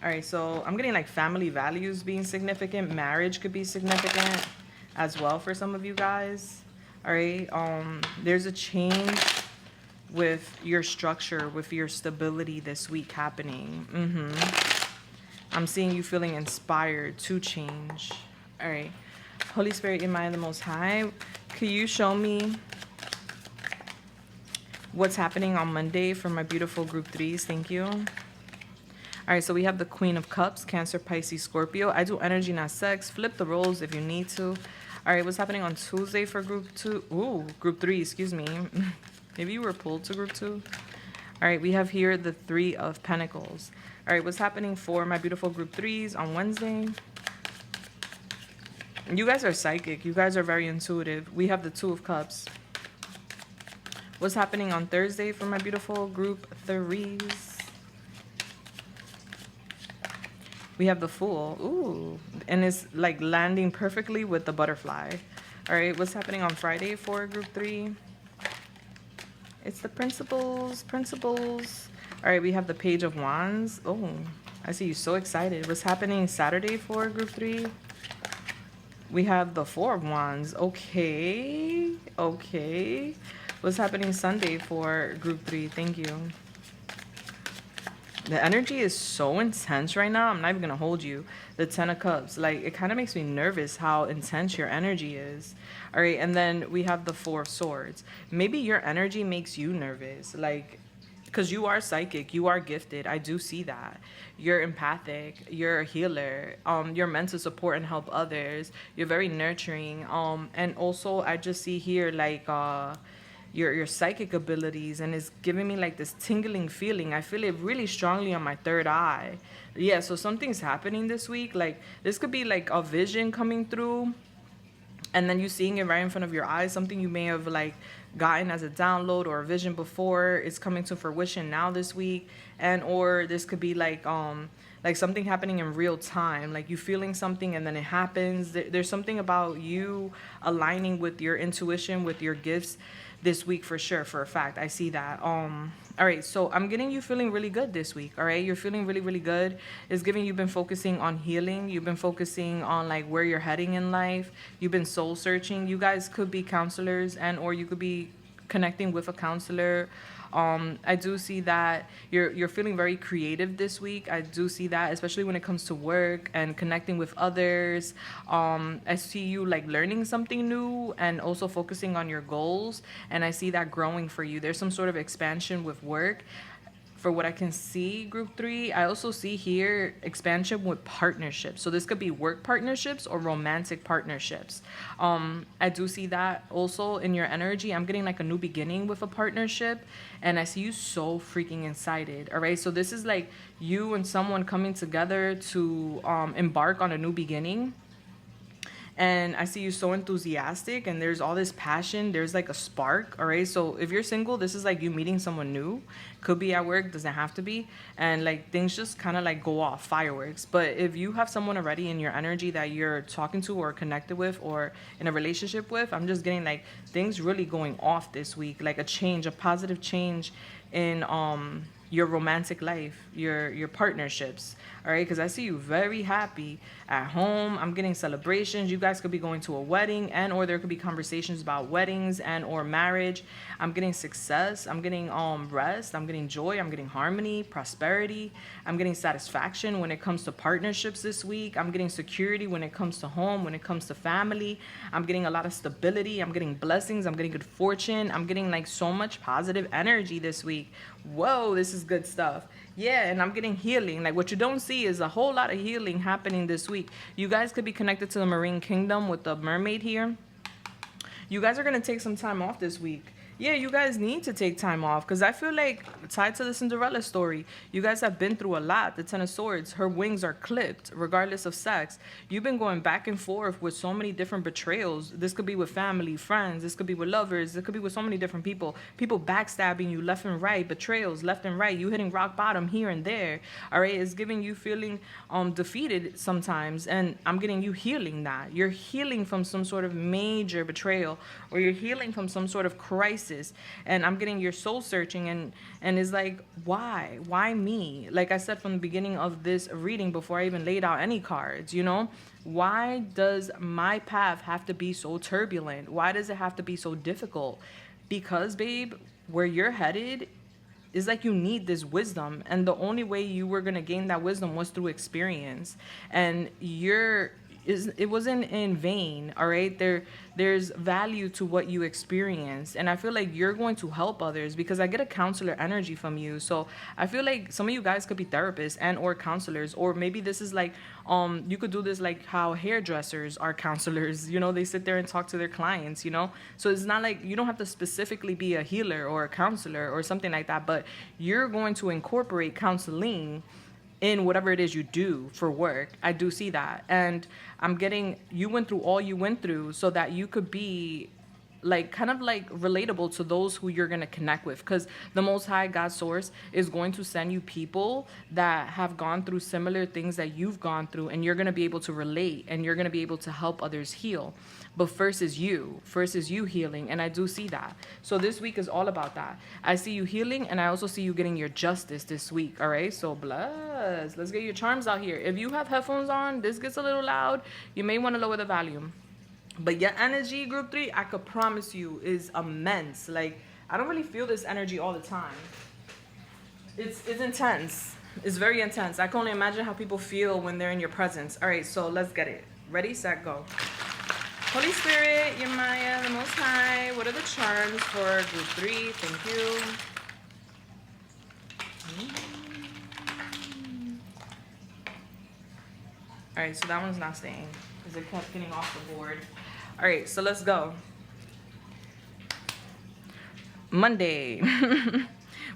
[SPEAKER 1] All right, so I'm getting like family values being significant. Marriage could be significant as well for some of you guys. All right, there's a change with your structure, with your stability this week happening. I'm seeing you feeling inspired to change. All right. Holy Spirit, in mind the Most High, could you show me what's happening on Monday for my beautiful group 3s? Thank you. All right, so we have the Queen of Cups, Cancer, Pisces, Scorpio. I do energy, not sex. Flip the roles if you need to. All right, what's happening on Tuesday for group 2? Ooh, group 3, excuse me. Maybe you were pulled to group 2. All right, we have here the 3 of Pentacles. All right, what's happening for my beautiful group 3s on Wednesday? You guys are psychic. You guys are very intuitive. We have the 2 of Cups. What's happening on Thursday for my beautiful group 3s? We have the Fool. Ooh, and it's like landing perfectly with the butterfly. All right, what's happening on Friday for group 3? It's the principles. All right, we have the Page of Wands. Oh, I see you so excited. What's happening Saturday for group 3? We have the 4 of Wands. Okay. What's happening Sunday for group 3? Thank you. The energy is so intense right now. I'm not even going to hold you. The 10 of Cups. Like, it kind of makes me nervous how intense your energy is. All right, and then we have the 4 of Swords. Maybe your energy makes you nervous. Like, because you are psychic, you are gifted. I do see that. You're empathic, you're a healer, you're meant to support and help others. You're very nurturing. And also I just see here like your psychic abilities, and it's giving me like this tingling feeling. I feel it really strongly on my third eye. Yeah, so something's happening this week. Like this could be like a vision coming through, and then you seeing it right in front of your eyes. Something you may have like gotten as a download or a vision before, it's coming to fruition now this week. And or this could be like something happening in real time, like you feeling something and then it happens. There's something about you aligning with your intuition, with your gifts this week for sure, for a fact. I see that. All right, so I'm getting you feeling really good this week. All right, you're feeling really, really good. It's giving you've been focusing on healing. You've been focusing on like where you're heading in life. You've been soul searching. You guys could be counselors, and or you could be connecting with a counselor. I do see that you're feeling very creative this week. I do see that, especially when it comes to work and connecting with others. I see you like learning something new and also focusing on your goals, and I see that growing for you. There's some sort of expansion with work for what I can see, group 3. I also see here expansion with partnerships. So this could be work partnerships or romantic partnerships. I do see that also in your energy. I'm getting like a new beginning with a partnership, and I see you so freaking excited. All right. So this is like you and someone coming together to embark on a new beginning. And I see you so enthusiastic, and there's all this passion. There's like a spark. All right. So if you're single, this is like you meeting someone new. Could be at work, doesn't have to be. And like things just kind of like go off, fireworks. But if you have someone already in your energy that you're talking to or connected with or in a relationship with, I'm just getting like things really going off this week, like a change, a positive change in your romantic life, your partnerships. All right, because I see you very happy at home. I'm getting celebrations. You guys could be going to a wedding, and or there could be conversations about weddings and or marriage. I'm getting success. I'm getting rest. I'm getting joy. I'm getting harmony, prosperity. I'm getting satisfaction when it comes to partnerships this week. I'm getting security when it comes to home, when it comes to family. I'm getting a lot of stability. I'm getting blessings. I'm getting good fortune. I'm getting like so much positive energy this week. Whoa, this is good stuff. Yeah, and I'm getting healing. Like what you don't see is a whole lot of healing happening this week. You guys could be connected to the marine kingdom with the mermaid here. You guys are going to take some time off this week. Yeah, you guys need to take time off, because I feel like tied to the Cinderella story, you guys have been through a lot. The Ten of Swords, her wings are clipped regardless of sex. You've been going back and forth with so many different betrayals. This could be with family, friends. This could be with lovers. It could be with so many different people. People backstabbing you left and right, betrayals left and right. You hitting rock bottom here and there. All right, it's giving you feeling defeated sometimes, and I'm getting you healing that. You're healing from some sort of major betrayal, or you're healing from some sort of crisis. And I'm getting your soul searching, and it's like, why me? Like I said from the beginning of this reading, before I even laid out any cards, you know, why does my path have to be so turbulent? Why does it have to be so difficult? Because, babe, where you're headed is like you need this wisdom, and the only way you were going to gain that wisdom was through experience. And it wasn't in vain. All right, there's value to what you experienced, and I feel like you're going to help others, because I get a counselor energy from you. So I feel like some of you guys could be therapists and or counselors, or maybe this is like you could do this like how hairdressers are counselors. You know, they sit there and talk to their clients, you know. So it's not like you don't have to specifically be a healer or a counselor or something like that, but you're going to incorporate counseling in whatever it is you do for work. I do see that. And I'm getting, you went through all you went through so that you could be like kind of like relatable to those who you're going to connect with, because the Most High God Source is going to send you people that have gone through similar things that you've gone through, and you're going to be able to relate, and you're going to be able to help others heal. But first is you healing, and I do see that. So this week is all about that. I see you healing, and I also see you getting your justice this week. All right, so bless. Let's get your charms out here. If you have headphones on, this gets a little loud. You may want to lower the volume. But your energy, group 3, I could promise you, is immense. Like, I don't really feel this energy all the time. It's intense. It's very intense. I can only imagine how people feel when they're in your presence. All right, so let's get it. Ready, set, go. Holy Spirit, your Maya, the Most High, what are the charms for group 3? Thank you. All right, so that one's not staying because it kept getting off the board. All right, so let's go. Monday.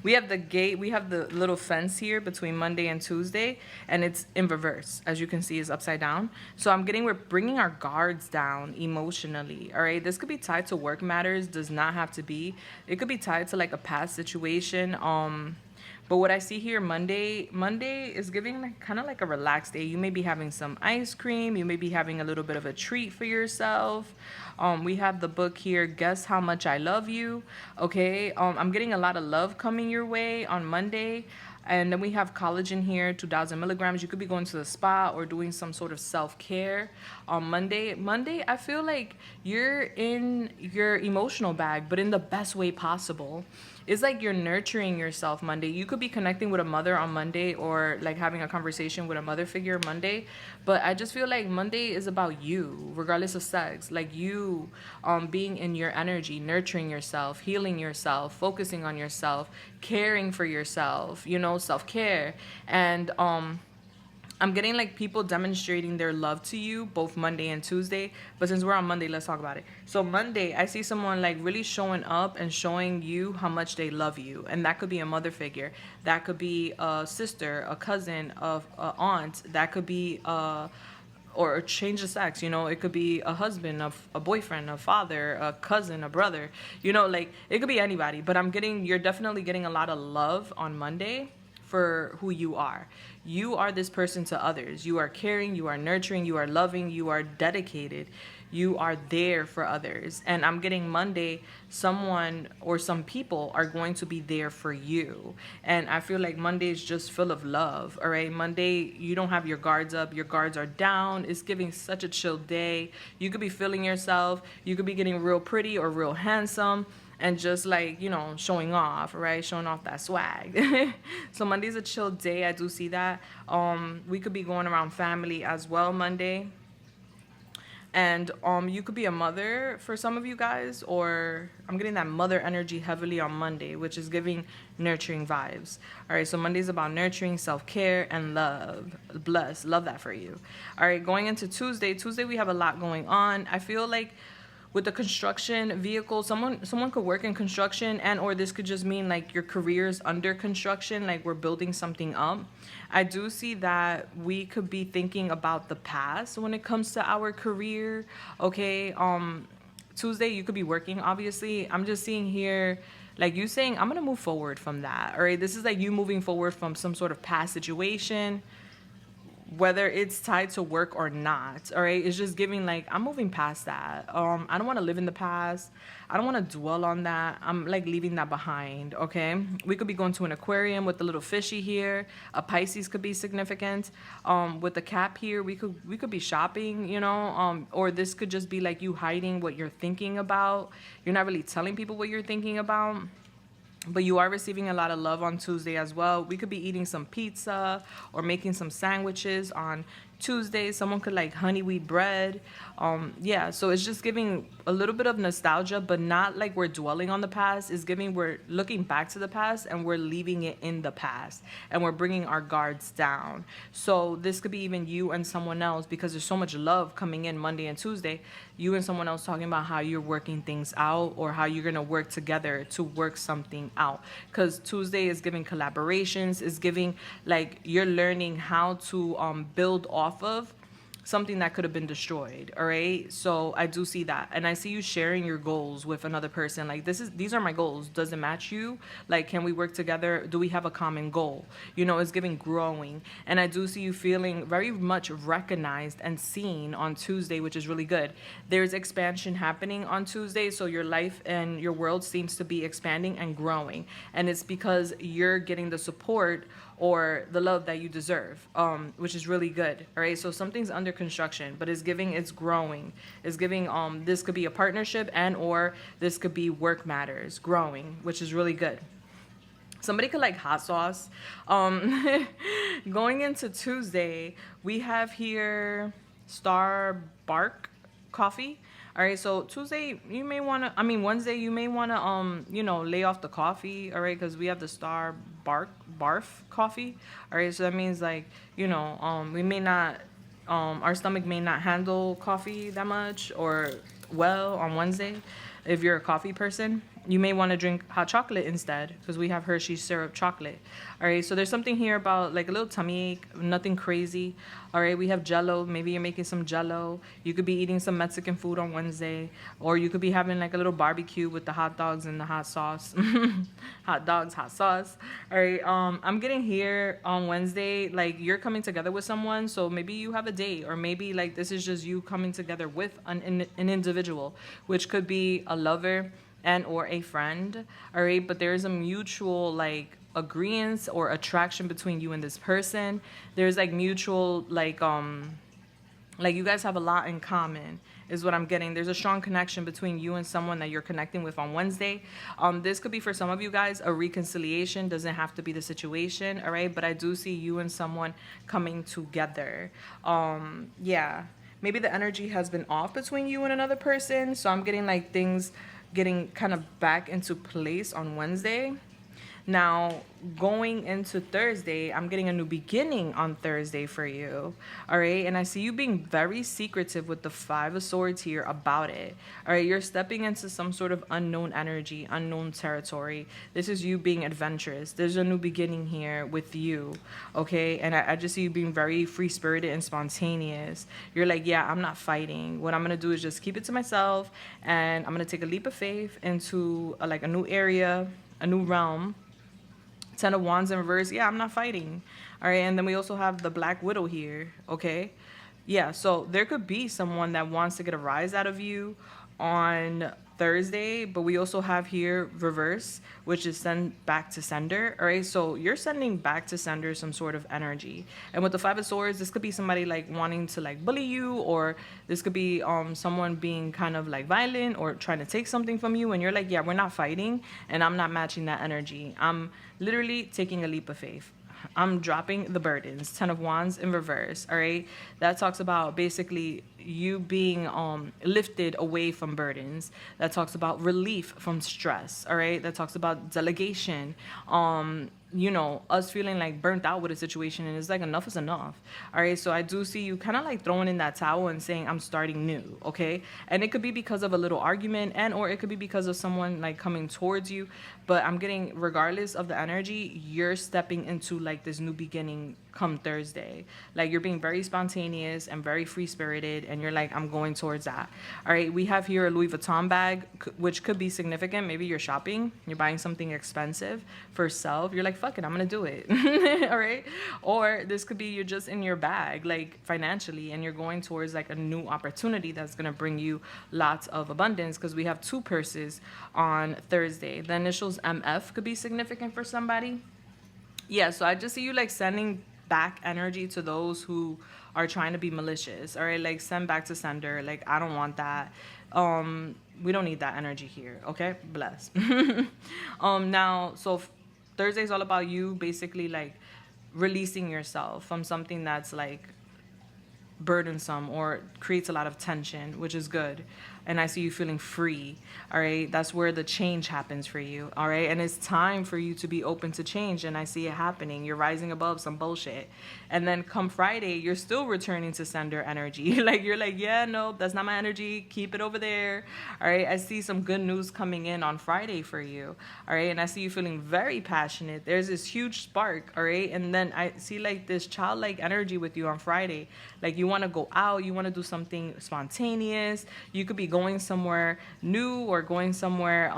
[SPEAKER 1] We have the gate, we have the little fence here between Monday and Tuesday, and it's in reverse. As you can see, it's upside down. So we're bringing our guards down emotionally, all right? This could be tied to work matters, does not have to be. It could be tied to like a past situation. But what I see here, Monday is giving like, kind of like a relaxed day. You may be having some ice cream. You may be having a little bit of a treat for yourself. We have the book here, Guess How Much I Love You. Okay, I'm getting a lot of love coming your way on Monday. And then we have collagen here, 2,000 milligrams. You could be going to the spa or doing some sort of self-care on Monday. Monday, I feel like you're in your emotional bag, but in the best way possible. It's like you're nurturing yourself Monday. You could be connecting with a mother on Monday, or like having a conversation with a mother figure Monday. But I just feel like Monday is about you, regardless of sex. Like you being in your energy, nurturing yourself, healing yourself, focusing on yourself, caring for yourself, you know, self-care. And I'm getting like people demonstrating their love to you both Monday and Tuesday. But since we're on Monday, let's talk about it. So Monday, I see someone like really showing up and showing you how much they love you. And that could be a mother figure. That could be a sister, a cousin, of a aunt. That could be or a change of sex, you know, it could be a husband, a boyfriend, a father, a cousin, a brother, you know, like it could be anybody. But you're definitely getting a lot of love on Monday for who you are. You are this person to others. You are caring, you are nurturing, you are loving, you are dedicated. You are there for others. And I'm getting Monday, someone or some people are going to be there for you. And I feel like Monday is just full of love. All right. Monday, you don't have your guards up. Your guards are down. It's giving such a chill day. You could be feeling yourself. You could be getting real pretty or real handsome. And just like, you know, showing off, right? Showing off that swag. So Monday's a chill day. I do see that. We could be going around family as well Monday. And you could be a mother for some of you guys, or I'm getting that mother energy heavily on Monday, which is giving nurturing vibes. All right, so Monday's about nurturing, self-care, and love. Bless. Love that for you. All right, going into Tuesday. Tuesday, we have a lot going on. I feel like with the construction vehicle, someone could work in construction, and or this could just mean like your career's under construction, like we're building something up. I do see that we could be thinking about the past when it comes to our career. Okay, Tuesday you could be working, obviously. I'm just seeing here like you saying I'm gonna move forward from that. All right, this is like you moving forward from some sort of past situation, whether it's tied to work or not. All right, it's just giving like I'm moving past that. I don't want to live in the past. I don't want to dwell on that. I'm like leaving that behind. Okay, we could be going to an aquarium with the little fishy here. A Pisces could be significant. With the cap here, we could be shopping, you know. Or this could just be like you hiding what you're thinking about. You're not really telling people what you're thinking about. But you are receiving a lot of love on Tuesday as well. We could be eating some pizza or making some sandwiches on Tuesday. Someone could like honey wheat bread. Yeah, so it's just giving a little bit of nostalgia, but not like we're dwelling on the past. It's giving we're looking back to the past and we're leaving it in the past and we're bringing our guards down. So this could be even you and someone else, because there's so much love coming in Monday and Tuesday. You and someone else talking about how you're working things out or how you're going to work together to work something out. Because Tuesday is giving collaborations, is giving like you're learning how to build off of something that could have been destroyed. All right, so I do see that, and I see you sharing your goals with another person. Like these are my goals. Does it match you? Like, can we work together? Do we have a common goal? You know, it's giving growing, and I do see you feeling very much recognized and seen on Tuesday, which is really good. There's expansion happening on Tuesday, so your life and your world seems to be expanding and growing, and it's because you're getting the support or the love that you deserve, which is really good. All right, so something's under construction, but it's growing. It's giving this could be a partnership, and or this could be work matters growing, which is really good. Somebody could like hot sauce. Going into Tuesday, we have here Starbucks coffee. All right, so Tuesday you may want to, Wednesday you may want to lay off the coffee. All right, because we have the barf coffee. All right, so that means like we may not our stomach may not handle coffee that much or well on Wednesday. If you're a coffee person, you may want to drink hot chocolate instead, because we have Hershey's syrup chocolate. All right, so there's something here about like a little tummy ache, nothing crazy. All right, we have Jello. Maybe you're making some Jello. You could be eating some Mexican food on Wednesday, or you could be having like a little barbecue with the hot dogs and the hot sauce. Hot dogs, hot sauce. All right, I'm getting here on Wednesday, like you're coming together with someone. So maybe you have a date, or maybe like this is just you coming together with an individual, which could be a lover and or a friend. All right, but there is a mutual like agreements or attraction between you and this person. There's like mutual, like you guys have a lot in common is what I'm getting. There's a strong connection between you and someone that you're connecting with on Wednesday. This could be for some of you guys a reconciliation. Doesn't have to be the situation, all right? But I do see you and someone coming together. Yeah, maybe the energy has been off between you and another person. So I'm getting like things getting kind of back into place on Wednesday. Now, going into Thursday, I'm getting a new beginning on Thursday for you. All right. And I see you being very secretive with the Five of Swords here about it. All right. You're stepping into some sort of unknown energy, unknown territory. This is you being adventurous. There's a new beginning here with you. Okay. And I just see you being very free spirited and spontaneous. You're like, yeah, I'm not fighting. What I'm going to do is just keep it to myself. And I'm going to take a leap of faith into like a new area, a new realm. Ten of Wands in reverse. Yeah, I'm not fighting. All right. And then we also have the Black Widow here. Okay. Yeah. So there could be someone that wants to get a rise out of you on Thursday, but we also have here reverse, which is send back to sender. All right. So you're sending back to sender some sort of energy. And with the Five of Swords, this could be somebody like wanting to like bully you, or this could be someone being kind of like violent or trying to take something from you. And you're like, yeah, we're not fighting, and I'm not matching that energy. I'm literally taking a leap of faith. I'm dropping the burdens. Ten of Wands in reverse. All right. That talks about basically you being lifted away from burdens. That talks about relief from stress. All right. That talks about delegation. You know, us feeling like burnt out with a situation, and it's like enough is enough. All right. So I do see you kind of like throwing in that towel and saying, I'm starting new. Okay. And it could be because of a little argument, and or it could be because of someone like coming towards you. But I'm getting, regardless of the energy, you're stepping into like this new beginning come Thursday. Like you're being very spontaneous and very free spirited, and you're like, I'm going towards that. All right. We have here a Louis Vuitton bag, which could be significant. Maybe you're shopping, you're buying something expensive for self. You're like, fuck it, I'm gonna do it. All right. Or this could be you're just in your bag, like financially, and you're going towards like a new opportunity that's gonna bring you lots of abundance, because we have two purses on Thursday. The initials MF could be significant for somebody. Yeah, so I just see you like sending back energy to those who are trying to be malicious. All right, like send back to sender. Like, I don't want that. We don't need that energy here. Okay, bless. Now, so Thursday's all about you basically like releasing yourself from something that's like burdensome or creates a lot of tension, which is good. And I see you feeling free. All right. That's where the change happens for you. All right. And it's time for you to be open to change. And I see it happening. You're rising above some bullshit. And then come Friday, you're still returning to sender energy. Like you're like, yeah, no, that's not my energy. Keep it over there. All right. I see some good news coming in on Friday for you. All right. And I see you feeling very passionate. There's this huge spark. All right. And then I see like this childlike energy with you on Friday. Like you want to go out. You want to do something spontaneous. You could be going somewhere new or going somewhere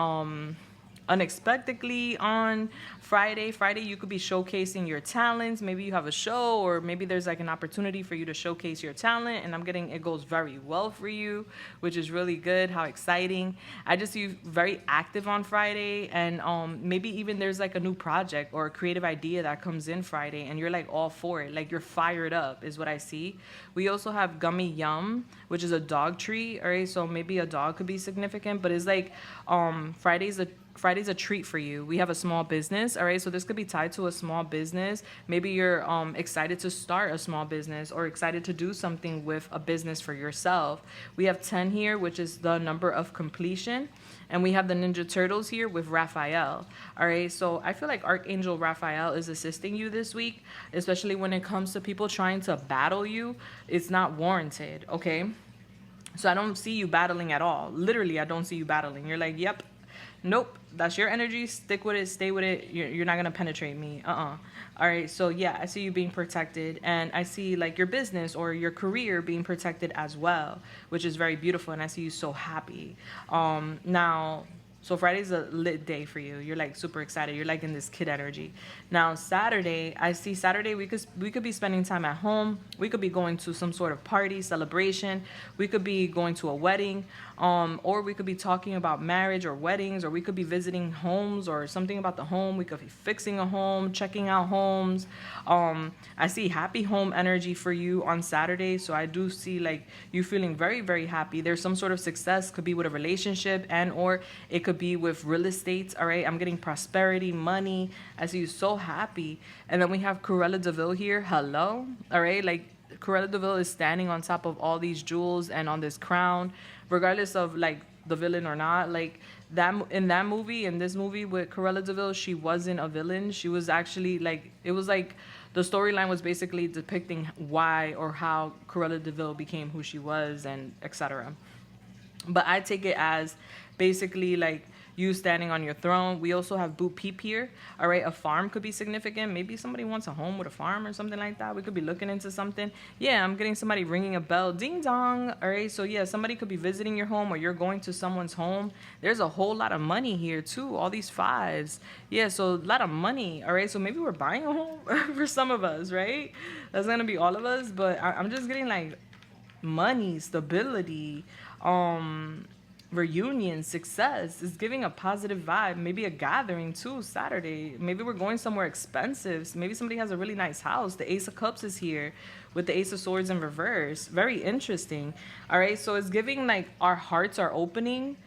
[SPEAKER 1] unexpectedly on Friday. You could be showcasing your talents. Maybe you have a show, or maybe there's like an opportunity for you to showcase your talent, and I'm getting it goes very well for you, which is really good. How exciting. I just see you very active on Friday, and maybe even there's like a new project or a creative idea that comes in Friday, and you're like all for it. Like you're fired up is what I see. We also have Gummy Yum, which is a dog treat. All right, so maybe a dog could be significant, but it's like Friday's a treat for you. We have a small business, all right? So this could be tied to a small business. Maybe you're excited to start a small business, or excited to do something with a business for yourself. We have 10 here, which is the number of completion. And we have the Ninja Turtles here with Raphael, all right? So I feel like Archangel Raphael is assisting you this week, especially when it comes to people trying to battle you. It's not warranted, okay? So I don't see you battling at all. Literally, I don't see you battling. You're like, yep. Nope, that's your energy. Stick with it. Stay with it. You're not going to penetrate me. All right. So, yeah, I see you being protected. And I see, like, your business or your career being protected as well, which is very beautiful. And I see you so happy. Now, So Friday's a lit day for you. You're like super excited. You're like in this kid energy. Now Saturday, I see Saturday we could be spending time at home. We could be going to some sort of party, celebration. We could be going to a wedding, or we could be talking about marriage or weddings, or we could be visiting homes or something about the home. We could be fixing a home, checking out homes. I see happy home energy for you on Saturday. So I do see like you feeling very, very happy. There's some sort of success, could be with a relationship, and or it could be with real estate. All right, I'm getting prosperity, money. I see you so happy. And then we have Cruella DeVille here. Hello. All right, like Cruella DeVille is standing on top of all these jewels and on this crown, regardless of like the villain or not. Like that in that movie, in this movie with Cruella DeVille, she wasn't a villain. She was actually like, it was like the storyline was basically depicting why or how Cruella DeVille became who she was, and etc. But I take it as basically like you standing on your throne. We also have Boot Peep here. All right, a farm could be significant. Maybe somebody wants a home with a farm or something like that. We could be looking into something. Yeah, I'm getting somebody ringing a bell. Ding dong. All right, so yeah, somebody could be visiting your home or you're going to someone's home. There's a whole lot of money here too. All these fives. Yeah, so a lot of money. All right, so maybe we're buying a home for some of us, right? That's gonna be all of us. But I'm just getting like money, stability, reunion, success. Is giving a positive vibe. Maybe a gathering too Saturday. Maybe we're going somewhere expensive. Maybe somebody has a really nice house. The Ace of Cups is here with the Ace of Swords in reverse. Very interesting. All right, so it's giving like our hearts are opening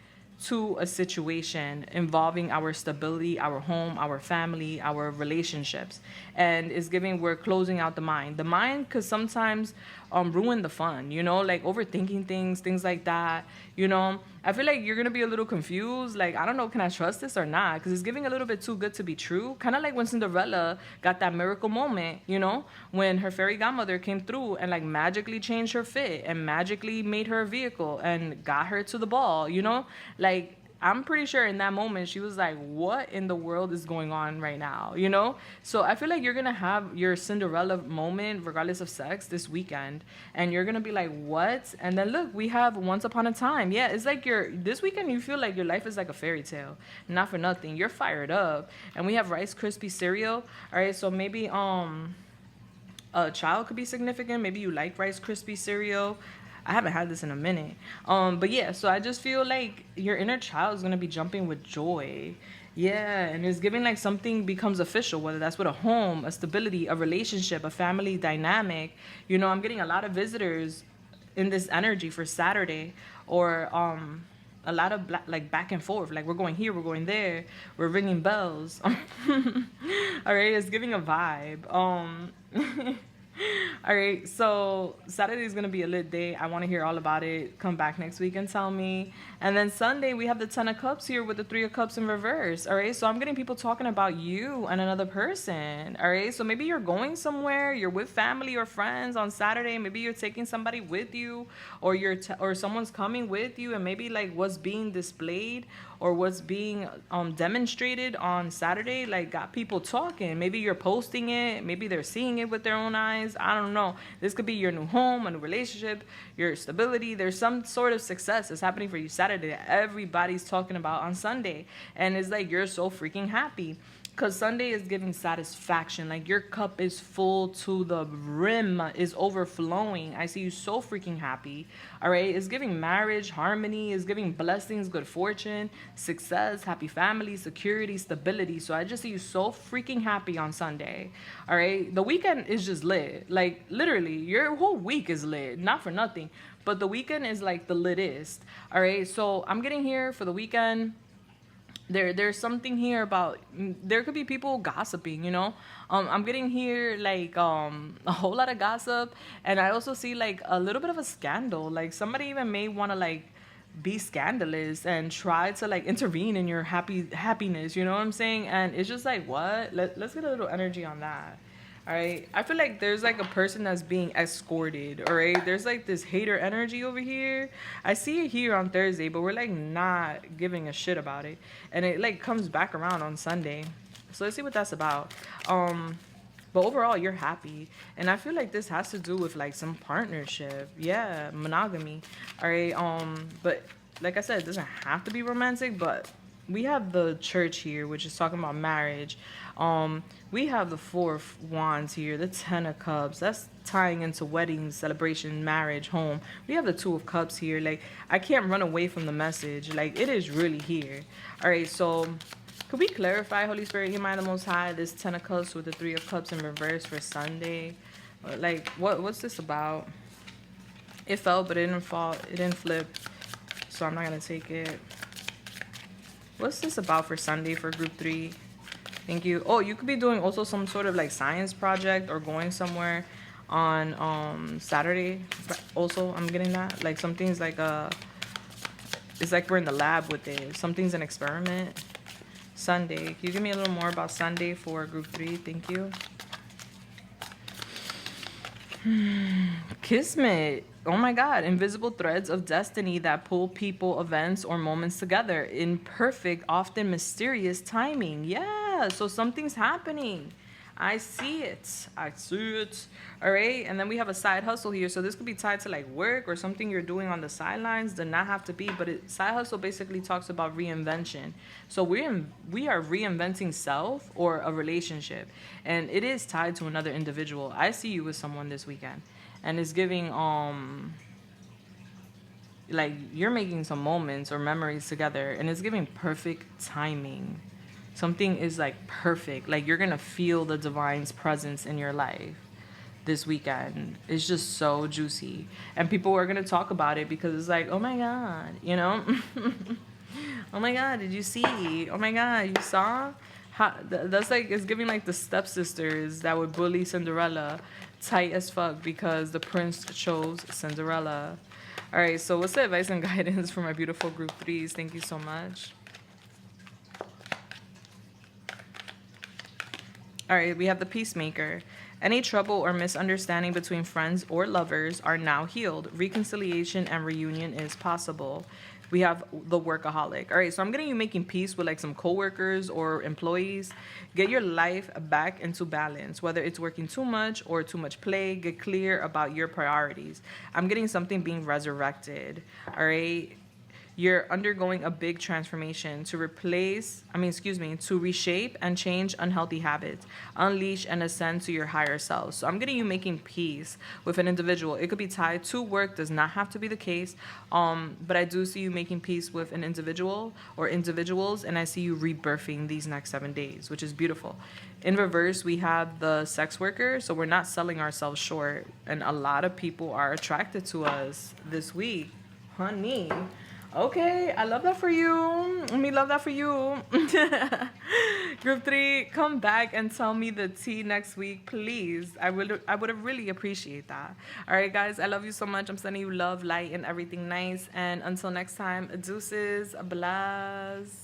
[SPEAKER 1] to a situation involving our stability, our home, our family, our relationships. And it's giving, we're closing out the mind. The mind could sometimes ruin the fun, you know, like overthinking things like that, you know. I feel like you're going to be a little confused. Like, I don't know, can I trust this or not? Because it's giving a little bit too good to be true. Kind of like when Cinderella got that miracle moment, you know, when her fairy godmother came through and like magically changed her fit and magically made her a vehicle and got her to the ball, you know, like I'm pretty sure in that moment she was like, what in the world is going on right now, you know? So I feel like you're gonna have your Cinderella moment regardless of sex this weekend, and you're gonna be like, what? And then look, we have Once Upon a Time. Yeah, it's like this weekend you feel like your life is like a fairy tale. Not for nothing, you're fired up. And we have Rice Krispie cereal. All right, so maybe a child could be significant. Maybe you like Rice Krispie cereal. I haven't had this in a minute. But yeah, so I just feel like your inner child is gonna be jumping with joy. Yeah, and it's giving like something becomes official, whether that's with a home, a stability, a relationship, a family dynamic. You know, I'm getting a lot of visitors in this energy for Saturday, or a lot of like back and forth. Like we're going here, we're going there, we're ringing bells. All right, it's giving a vibe. All right, so Saturday is going to be a lit day. I want to hear all about it. Come back next week and tell me. And then Sunday, we have the Ten of Cups here with the Three of Cups in reverse. All right, so I'm getting people talking about you and another person. All right, so maybe you're going somewhere. You're with family or friends on Saturday. Maybe you're taking somebody with you, or or someone's coming with you, and maybe like what's being displayed or what's being demonstrated on Saturday, like got people talking. Maybe you're posting it. Maybe they're seeing it with their own eyes. I don't know. This could be your new home, a new relationship, your stability. There's some sort of success that's happening for you Saturday that everybody's talking about on Sunday. And it's like you're so freaking happy. Because Sunday is giving satisfaction. Like your cup is full to the rim, is overflowing. I see you so freaking happy. All right. It's giving marriage, harmony. It's giving blessings, good fortune, success, happy family, security, stability. So I just see you so freaking happy on Sunday. All right. The weekend is just lit. Like literally, your whole week is lit. Not for nothing. But the weekend is like the litest. All right. So I'm getting here for the weekend. There's something here about, there could be people gossiping, you know. I'm getting here like a whole lot of gossip, and I also see like a little bit of a scandal. Like somebody even may want to like be scandalous and try to like intervene in your happiness, you know what I'm saying? And it's just like, what? Let's get a little energy on that. All right, I feel like there's like a person that's being escorted. All right, there's like this hater energy over here. I see it here on Thursday, but we're like not giving a shit about it, and it like comes back around on Sunday. So let's see what that's about. But overall, you're happy, and I feel like this has to do with like some partnership. Yeah, monogamy. All right. But like I said, it doesn't have to be romantic, but we have the church here, which is talking about marriage. We have the Four of Wands here, the Ten of Cups. That's tying into weddings, celebration, marriage, home. We have the Two of Cups here. Like, I can't run away from the message. Like, it is really here. All right, so could we clarify, Holy Spirit, Your Mind, the Most High, this Ten of Cups with the Three of Cups in reverse for Sunday? Like, what's this about? It fell, but it didn't fall. It didn't flip. So I'm not going to take it. What's this about for Sunday for group 3? Thank you. Oh, you could be doing also some sort of like science project or going somewhere on Saturday. Also, I'm getting that. Like something's like it's like we're in the lab with it. Something's an experiment. Sunday. Can you give me a little more about Sunday for group 3? Thank you. Kismet. Oh my God. Invisible threads of destiny that pull people, events, or moments together in perfect, often mysterious timing. Yeah. So something's happening. I see it. I see it. All right. And then we have a side hustle here. So this could be tied to like work or something you're doing on the sidelines. Does not have to be. But side hustle basically talks about reinvention. So we are reinventing self or a relationship. And it is tied to another individual. I see you with someone this weekend. And it's giving like you're making some moments or memories together. And it's giving perfect timing. Something is like perfect. Like you're going to feel the divine's presence in your life this weekend. It's just so juicy. And people are going to talk about it because it's like, oh my God, you know? Oh my God, did you see? Oh my God, you saw? That's like, it's giving like the stepsisters that would bully Cinderella tight as fuck because the prince chose Cinderella. All right, so what's the advice and guidance for my beautiful group 3s? Thank you so much. All right, we have the Peacemaker. Any trouble or misunderstanding between friends or lovers are now healed. Reconciliation and reunion is possible. We have the Workaholic. All right, so I'm getting you making peace with like some coworkers or employees. Get your life back into balance, whether it's working too much or too much play. Get clear about your priorities. I'm getting something being resurrected. All right. You're undergoing a big transformation to reshape and change unhealthy habits, unleash and ascend to your higher self. So I'm getting you making peace with an individual. It could be tied to work, does not have to be the case. But I do see you making peace with an individual or individuals, and I see you rebirthing these next 7 days, which is beautiful. In reverse, we have the sex worker, so we're not selling ourselves short, and a lot of people are attracted to us this week, honey. Okay, I love that for you. Me love that for you. Group 3, come back and tell me the tea next week, please. I would have really appreciate that. All right, guys, I love you so much. I'm sending you love, light, and everything nice. And until next time, deuces, bless.